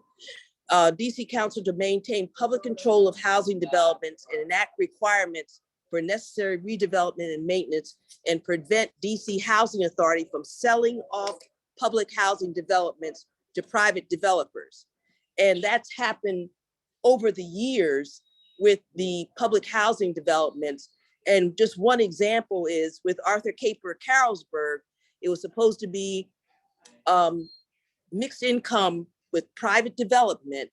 DC Council to maintain public control of housing developments and enact requirements for necessary redevelopment and maintenance, and prevent DC Housing Authority from selling off public housing developments to private developers. And that's happened over the years with the public housing developments. And just one example is with Arthur Caper Carrollsburg, it was supposed to be mixed income with private development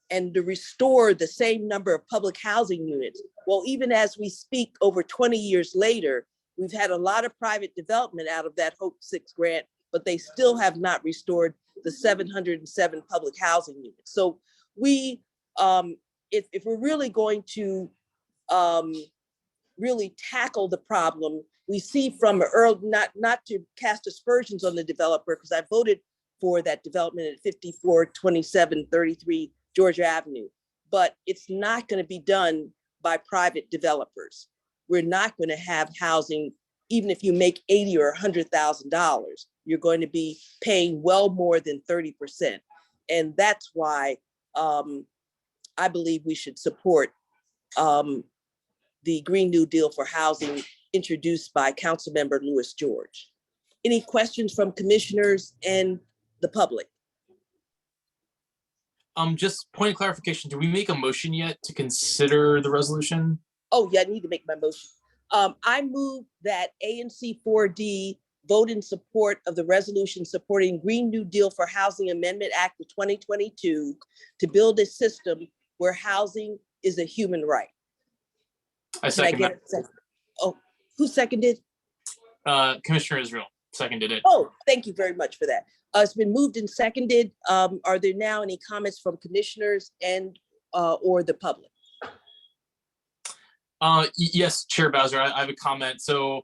and to restore the same number of public housing units. Well, even as we speak, over 20 years later, we've had a lot of private development out of that Hope 6 grant, but they still have not restored the 707 public housing units. So we, if we're really going to really tackle the problem, we see from early, not to cast aspersions on the developer, because I voted for that development at 542733 Georgia Avenue, but it's not going to be done by private developers. We're not going to have housing, even if you make $80,000 or $100,000, you're going to be paying well more than 30%. And that's why I believe we should support the Green New Deal for housing introduced by Councilmember Louis George. Any questions from commissioners and the public? Just point of clarification, do we make a motion yet to consider the resolution? Oh yeah, I need to make my motion. I move that ANC 4D vote in support of the resolution supporting Green New Deal for Housing Amendment Act of 2022 to build a system where housing is a human right. I second that. Oh, who seconded? Commissioner Israel seconded it. Oh, thank you very much for that. It's been moved and seconded. Are there now any comments from commissioners and or the public? Yes, Chair Bowser, I have a comment. So,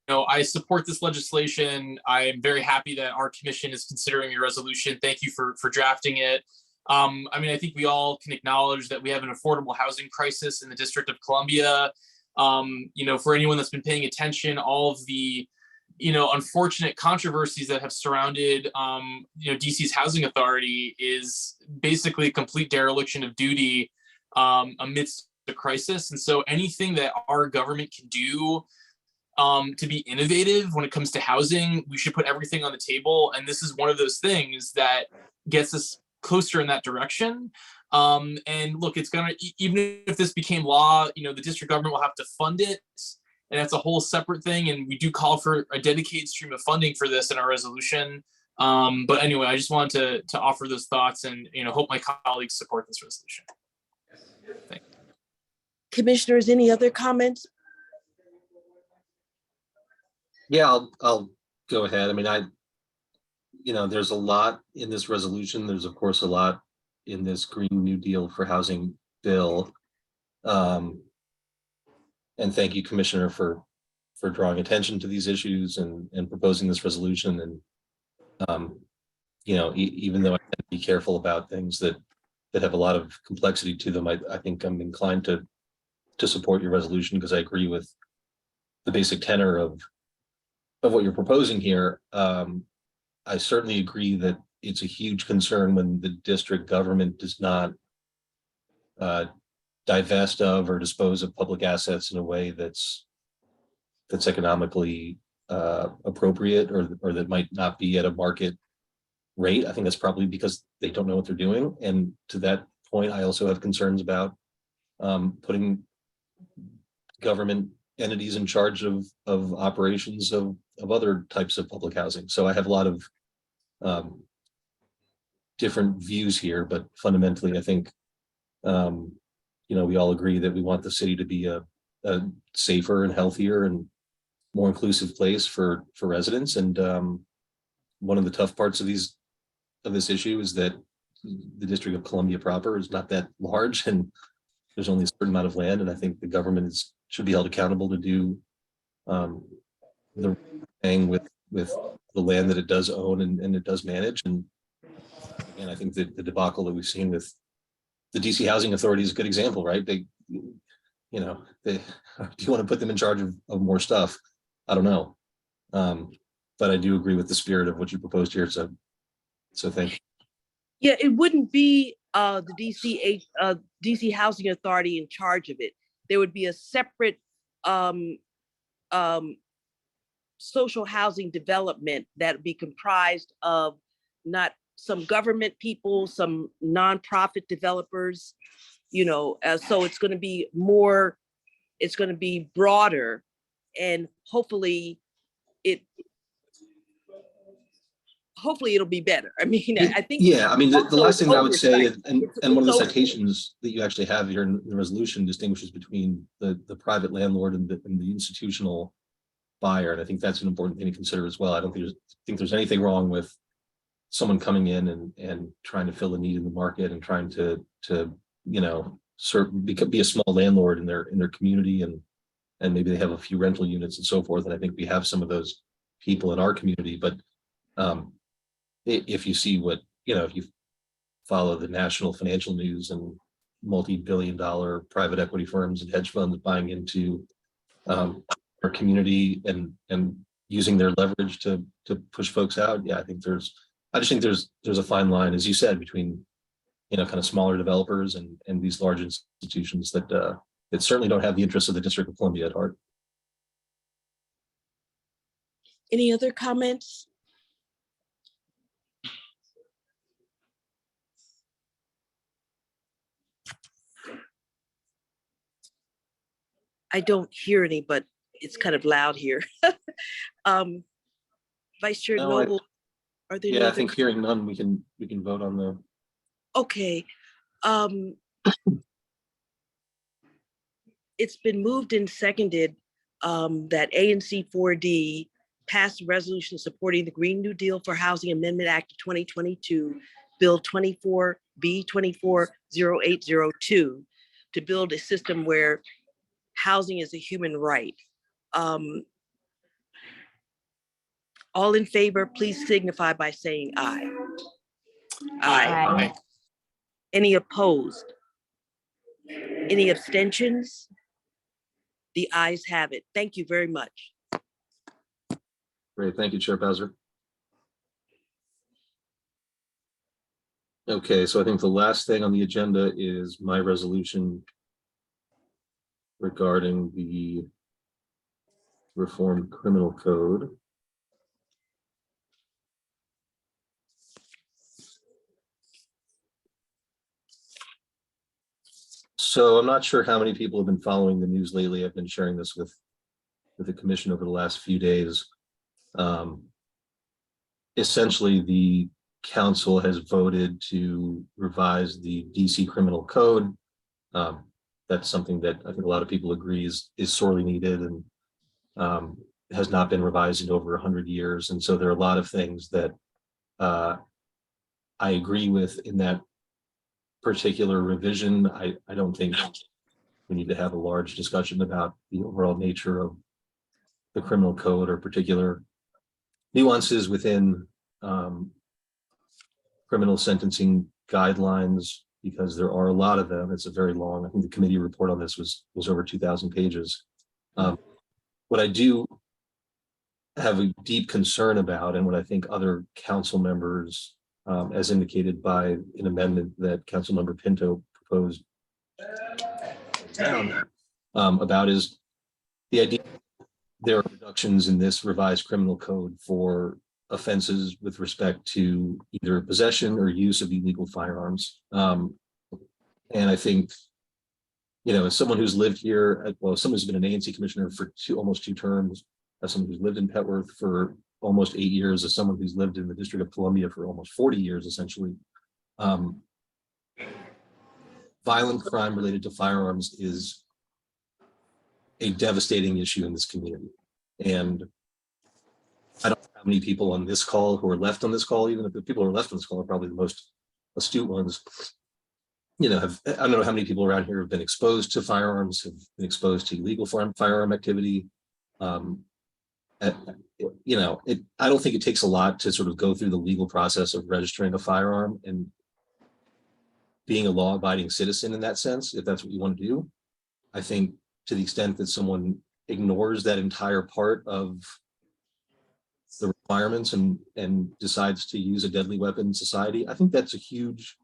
I support this legislation. I am very happy that our commission is considering your resolution. Thank you for drafting it. I mean, I think we all can acknowledge that we have an affordable housing crisis in the District of Columbia. You know, for anyone that's been paying attention, all of the, you know, unfortunate controversies that have surrounded, you know, DC's housing authority is basically a complete dereliction of duty amidst the crisis. And so anything that our government can do to be innovative when it comes to housing, we should put everything on the table. And this is one of those things that gets us closer in that direction. And look, it's gonna, even if this became law, you know, the district government will have to fund it. And that's a whole separate thing. And we do call for a dedicated stream of funding for this in our resolution. But anyway, I just wanted to offer those thoughts and, you know, hope my colleagues support this resolution. Thank you. Commissioners, any other comments? Yeah, I'll go ahead. I mean, you know, there's a lot in this resolution. There's of course a lot in this Green New Deal for housing bill. And thank you, Commissioner, for drawing attention to these issues and proposing this resolution. And you know, even though I have to be careful about things that have a lot of complexity to them, I think I'm inclined to support your resolution because I agree with the basic tenor of what you're proposing here. I certainly agree that it's a huge concern when the district government does not divest of or dispose of public assets in a way that's economically appropriate or that might not be at a market rate. I think that's probably because they don't know what they're doing. And to that point, I also have concerns about putting government entities in charge of operations of other types of public housing. So I have a lot of different views here, but fundamentally, I think you know, we all agree that we want the city to be a safer and healthier and more inclusive place for residents. And one of the tough parts of this issue is that the District of Columbia proper is not that large, and there's only a certain amount of land. And I think the government should be held accountable to do the thing with the land that it does own and it does manage. And again, I think that the debacle that we've seen with the DC Housing Authority is a good example, right? They, you know, do you want to put them in charge of more stuff? I don't know. But I do agree with the spirit of what you proposed here. So thank you. Yeah, it wouldn't be the DC Housing Authority in charge of it. There would be a separate social housing development that would be comprised of not some government people, some nonprofit developers, you know, so it's going to be more, it's going to be broader, and hopefully it'll be better. I mean, I think. Yeah, I mean, the last thing I would say, and one of the oversight. citations that you actually have here in the resolution distinguishes between the private landlord and the institutional buyer. And I think that's an important thing to consider as well. I don't think there's anything wrong with someone coming in and trying to fill a need in the market and trying to you know, be a small landlord in their community, and maybe they have a few rental units and so forth. And I think we have some of those people in our community. But if you see what, you know, if you follow the national financial news and multi-billion-dollar private equity firms and hedge funds buying into our community and using their leverage to push folks out, yeah, I just think there's a fine line, as you said, between, you know, kind of smaller developers and these large institutions that certainly don't have the interests of the District of Columbia at heart. Any other comments? I don't hear any, but it's kind of loud here. Vice Chair Noble, are there any Yeah, I other think hearing none, we can vote on the. Okay. It's been moved and seconded that ANC 4D pass a resolution supporting the Green New Deal for Housing Amendment Act of 2022, Bill 24B240802, to build a system where housing is a human right. All in favor, please signify by saying aye. Aye. Aye. Any opposed? Any abstentions? The ayes have it. Thank you very much. Great, thank you, Chair Bowser. Okay, so I think the last thing on the agenda is my resolution regarding the reformed criminal code. So I'm not sure how many people have been following the news lately. I've been sharing this with the commission over the last few days. Essentially, the council has voted to revise the DC criminal code. That's something that I think a lot of people agree is sorely needed and has not been revised in over 100 years. And so there are a lot of things that I agree with in that particular revision. I don't think we need to have a large discussion about the overall nature of the criminal code or particular nuances within criminal sentencing guidelines, because there are a lot of them. It's a very long, I think the committee report on this was over 2,000 pages. What I do have a deep concern about, and what I think other council members, as indicated by an amendment that Councilmember Pinto proposed about, is the idea there are reductions in this revised criminal code for offenses with respect to either possession or use of illegal firearms. And I think, you know, as someone who's lived here, well, someone who's been an ANC commissioner for almost two terms, as someone who's lived in Petworth for almost 8 years, as someone who's lived in the District of Columbia for almost 40 years, essentially, violent crime related to firearms is a devastating issue in this community. And I don't know how many people on this call who are left on this call, even if the people who are left on this call are probably the most astute ones, you know, I don't know how many people around here have been exposed to firearms, have been exposed to illegal firearm activity. You know, I don't think it takes a lot to sort of go through the legal process of registering a firearm and being a law-abiding citizen in that sense, if that's what you want to do. I think to the extent that someone ignores that entire part of the requirements and decides to use a deadly weapon in society, I think that's a huge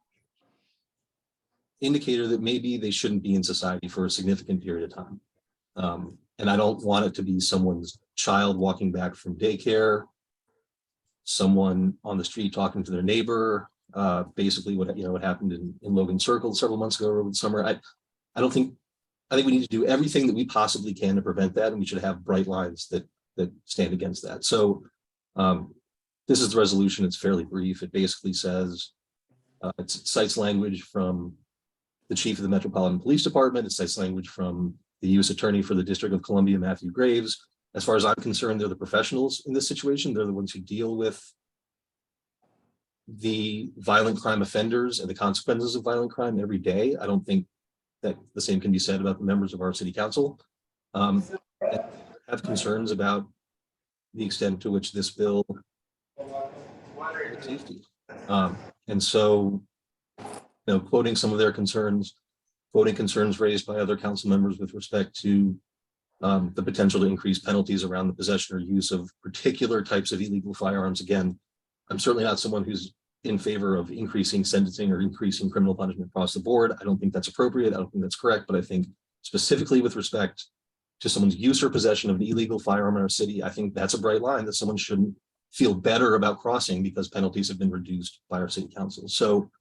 indicator that maybe they shouldn't be in society for a significant period of time. And I don't want it to be someone's child walking back from daycare, someone on the street talking to their neighbor, basically what happened in Logan Circle several months ago over the summer. I think we need to do everything that we possibly can to prevent that, and we should have bright lines that stand against that. So this is the resolution. It's fairly brief. It basically says, it cites language from the chief of the Metropolitan Police Department. It cites language from the U.S. Attorney for the District of Columbia, Matthew Graves. As far as I'm concerned, they're the professionals in this situation. They're the ones who deal with the violent crime offenders and the consequences of violent crime every day. I don't think that the same can be said about the members of our city council. Have concerns about the extent to which this bill safety. And so, you know, quoting some of their concerns, quoting concerns raised by other council members with respect to the potential to increase penalties around the possession or use of particular types of illegal firearms. Again, I'm certainly not someone who's in favor of increasing sentencing or increasing criminal punishment across the board. I don't think that's appropriate. I don't think that's correct. But I think specifically with respect to someone's use or possession of an illegal firearm in our city, I think that's a bright line that someone shouldn't feel better about crossing because penalties have been reduced by our city council. So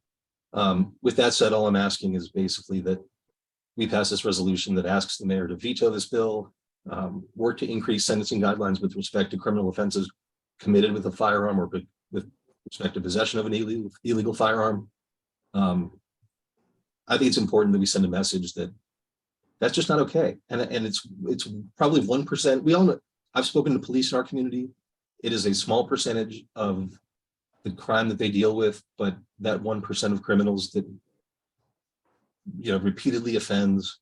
with that said, all I'm asking is basically that we pass this resolution that asks the mayor to veto this bill, work to increase sentencing guidelines with respect to criminal offenses committed with a firearm or with respect to possession of an illegal firearm. I think it's important that we send a message that that's just not okay. And it's probably 1%. We all know, I've spoken to police in our community. It is a small percentage of the crime that they deal with, but that 1% of criminals that, you know, repeatedly offends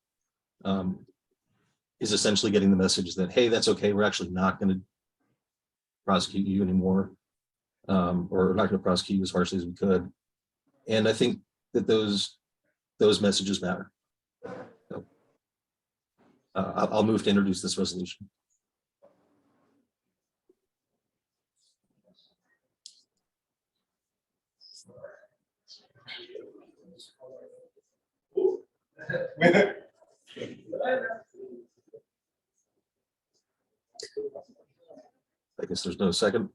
is essentially getting the message that, hey, that's okay. We're actually not going to prosecute you anymore, or not going to prosecute you as harshly as we could. And I think that those messages matter. So, I'll move to introduce this resolution. I guess there's no second.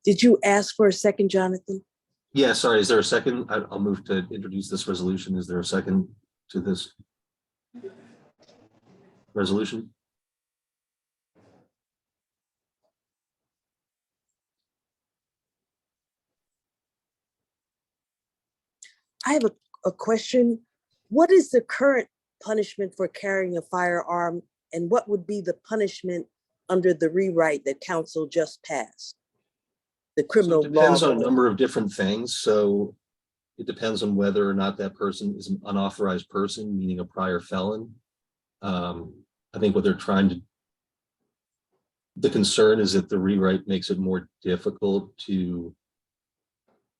Did you ask for a second, Jonathan? Yeah, sorry, is there a second? I'll move to introduce this resolution. Is there a second to this resolution? I have a question. What is the current punishment for carrying a firearm, and what would be the punishment under the rewrite that council just passed? The criminal So it depends law. on a number of different things. So it depends on whether or not that person is an unauthorized person, meaning a prior felon. I think what they're trying to, the concern is that the rewrite makes it more difficult to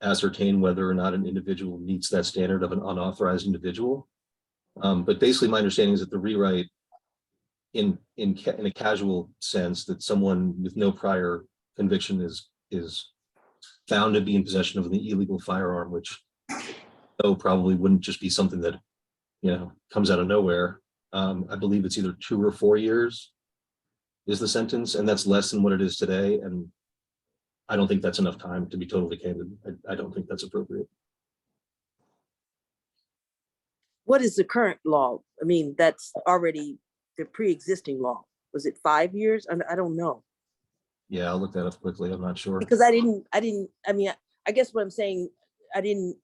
ascertain whether or not an individual meets that standard of an unauthorized individual. But basically my understanding is that the rewrite in a casual sense, that someone with no prior conviction is found to be in possession of an illegal firearm, which probably wouldn't just be something that, comes out of nowhere. I believe it's either 2 or 4 years is the sentence, and that's less than what it is today. And I don't think that's enough time, to be totally candid. I don't think that's appropriate. What is the current law? I mean, that's already the pre-existing law. Was it 5 years? I don't know. Yeah, I'll look that up quickly. I'm not sure. Because I mean, I guess what I'm saying, I didn't.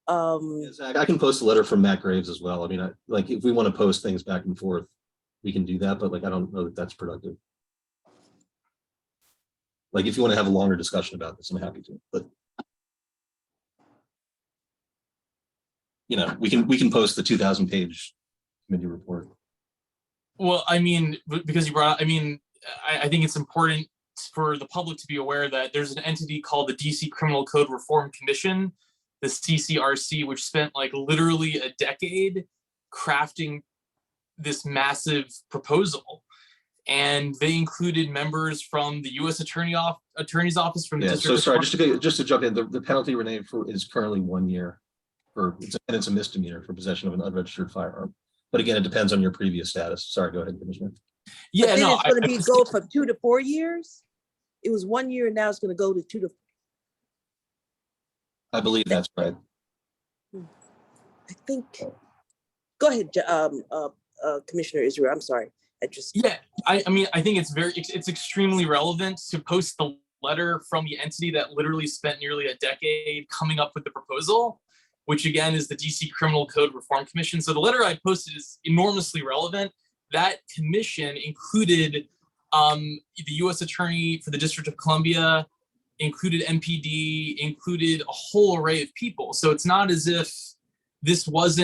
I can post a letter from Matt Graves as well. I mean, like if we want to post things back and forth, we can do that, but like I don't know that that's productive. Like if you want to have a longer discussion about this, I'm happy to, but we can post the 2,000-page committee report. Well, I mean, because you brought up, I think it's important for the public to be aware that there's an entity called the DC Criminal Code Reform Commission, the CCRC, which spent like literally a decade crafting this massive proposal. And they included members from the U.S. Attorney's Office, from the District. So sorry, just to jump in, the penalty, Renee, is currently 1 year, and it's a misdemeanor for possession of an unregistered firearm. But again, it depends on your previous status. Sorry, go ahead, Commissioner. Yeah, but then no, it's going to go from 2 to 4 years. It was 1 year, and now it's going to go to 2 to. I believe that's right. I think. Go ahead, Commissioner Israel. I'm sorry. I mean, I think it's extremely relevant to post the letter from the entity that literally spent nearly a decade coming up with the proposal, which again is the DC Criminal Code Reform Commission. So the letter I posted is enormously relevant. That commission included the U.S. Attorney for the District of Columbia, included MPD, included a whole array of people. So it's not as if this was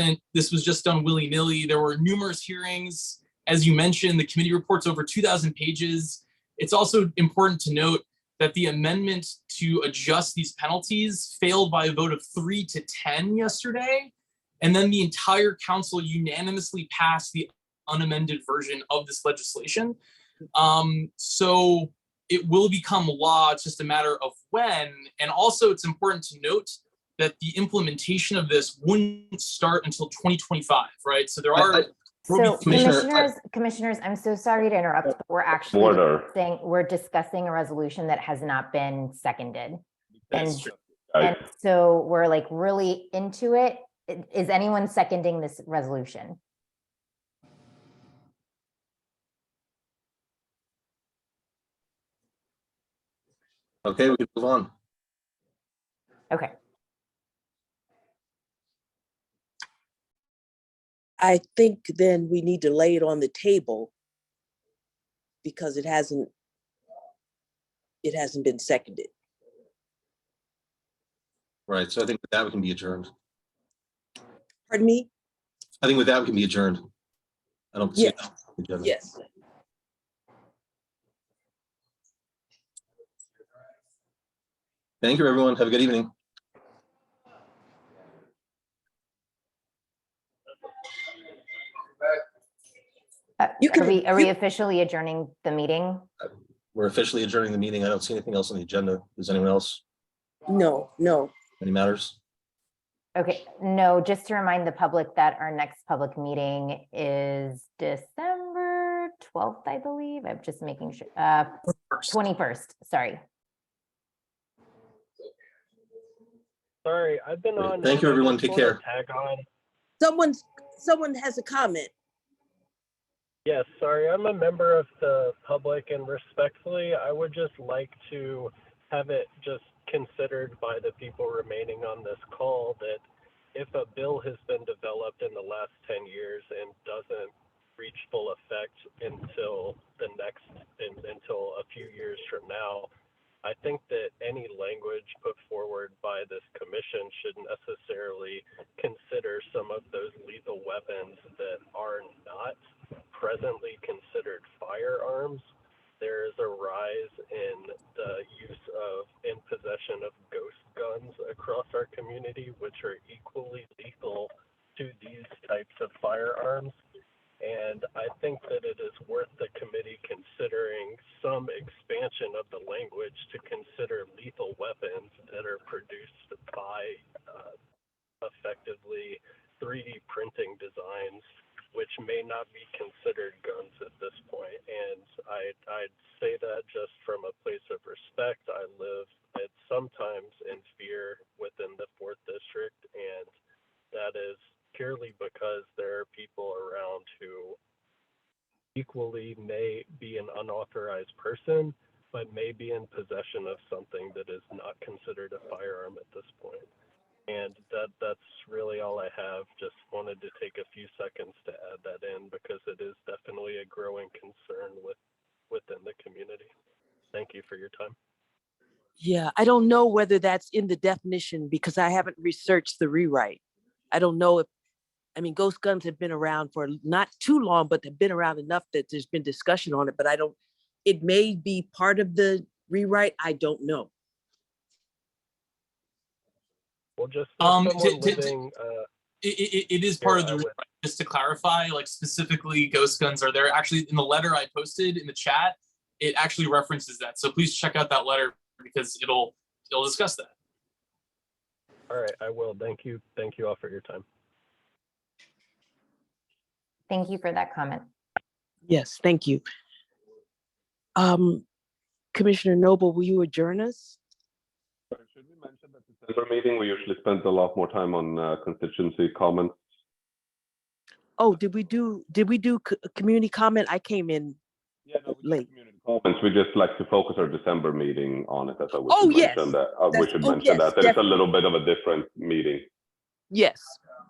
just done willy-nilly. There were numerous hearings. As you mentioned, the committee report's over 2,000 pages. It's also important to note that the amendment to adjust these penalties failed by a vote of 3 to 10 yesterday. And then the entire council unanimously passed the unamended version of this legislation. So it will become law. It's just a matter of when. And also it's important to note that the implementation of this wouldn't start until 2025, right? So there are. So commissioners, I'm so sorry to interrupt, but we're actually we're discussing a resolution that has not been seconded. And so we're like really into it. Is anyone seconding this resolution? Okay, we can move on. Okay. I think then we need to lay it on the table because it hasn't. it hasn't been seconded. Right, so I think with that we can be adjourned. Pardon me? I think with that we can be adjourned. I don't see Yes. it on the agenda. Yes. Thank you, everyone. Have a good evening. Are we officially adjourning the meeting? We're officially adjourning the meeting. I don't see anything else on the agenda. Does anyone else? No. Any matters? Okay, no, just to remind the public that our next public meeting is December 12th, I believe. I'm just making sure, 21st, sorry. Sorry, I've been on. Thank you, everyone. Take care. Tag on. Someone has a comment. Yes, sorry, I'm a member of the public, and respectfully, I would just like to have it just considered by the people remaining on this call that if a bill has been developed in the last 10 years and doesn't reach full effect until until a few years from now, I think that any language put forward by this commission should necessarily consider some of those lethal weapons that are not presently considered firearms. There is a rise in the use of in possession of ghost guns across our community, which are equally lethal to these types of firearms. And I think that it is worth the committee considering some expansion of the language to consider lethal weapons that are produced by effectively 3D printing designs, which may not be considered guns at this point. And I'd say that just from a place of respect. I live sometimes in fear within the 4th District, and that is purely because there are people around who equally may be an unauthorized person, but may be in possession of something that is not considered a firearm at this point. And that's really all I have. Just wanted to take a few seconds to add that in because it is definitely a growing concern within the community. Thank you for your time. Yeah, I don't know whether that's in the definition because I haven't researched the rewrite. I don't know if, I mean, ghost guns have been around for not too long, but they've been around enough that there's been discussion on it, but it may be part of the rewrite. I don't know. Well, just it is part of the rewrite. Just to clarify, like specifically ghost guns are there. Actually, in the letter I posted in the chat, it actually references that. So please check out that letter because it'll discuss that. All right, I will. Thank you. Thank you all for your time. Thank you for that comment. Yes, thank you. Commissioner Noble, will you adjourn us? Should we mention that the December meeting, we usually spend a lot more time on constituency comments? Oh, did we do community comment? I came in late. Comments. We just like to focus our December meeting on it. I thought we Oh, should yes. mention that. We should mention yes, that. It's a little bit of a different meeting. Yes,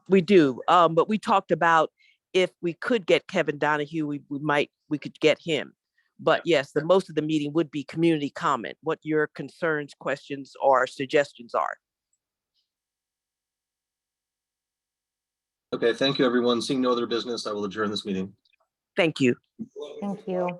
we do. But we talked about if we could get Kevin Donahue, we could get him. But yes, the most of the meeting would be community comment, what your concerns, questions, or suggestions are. Okay, thank you, everyone. Seeing no other business, I will adjourn this meeting. Thank you. Thank you.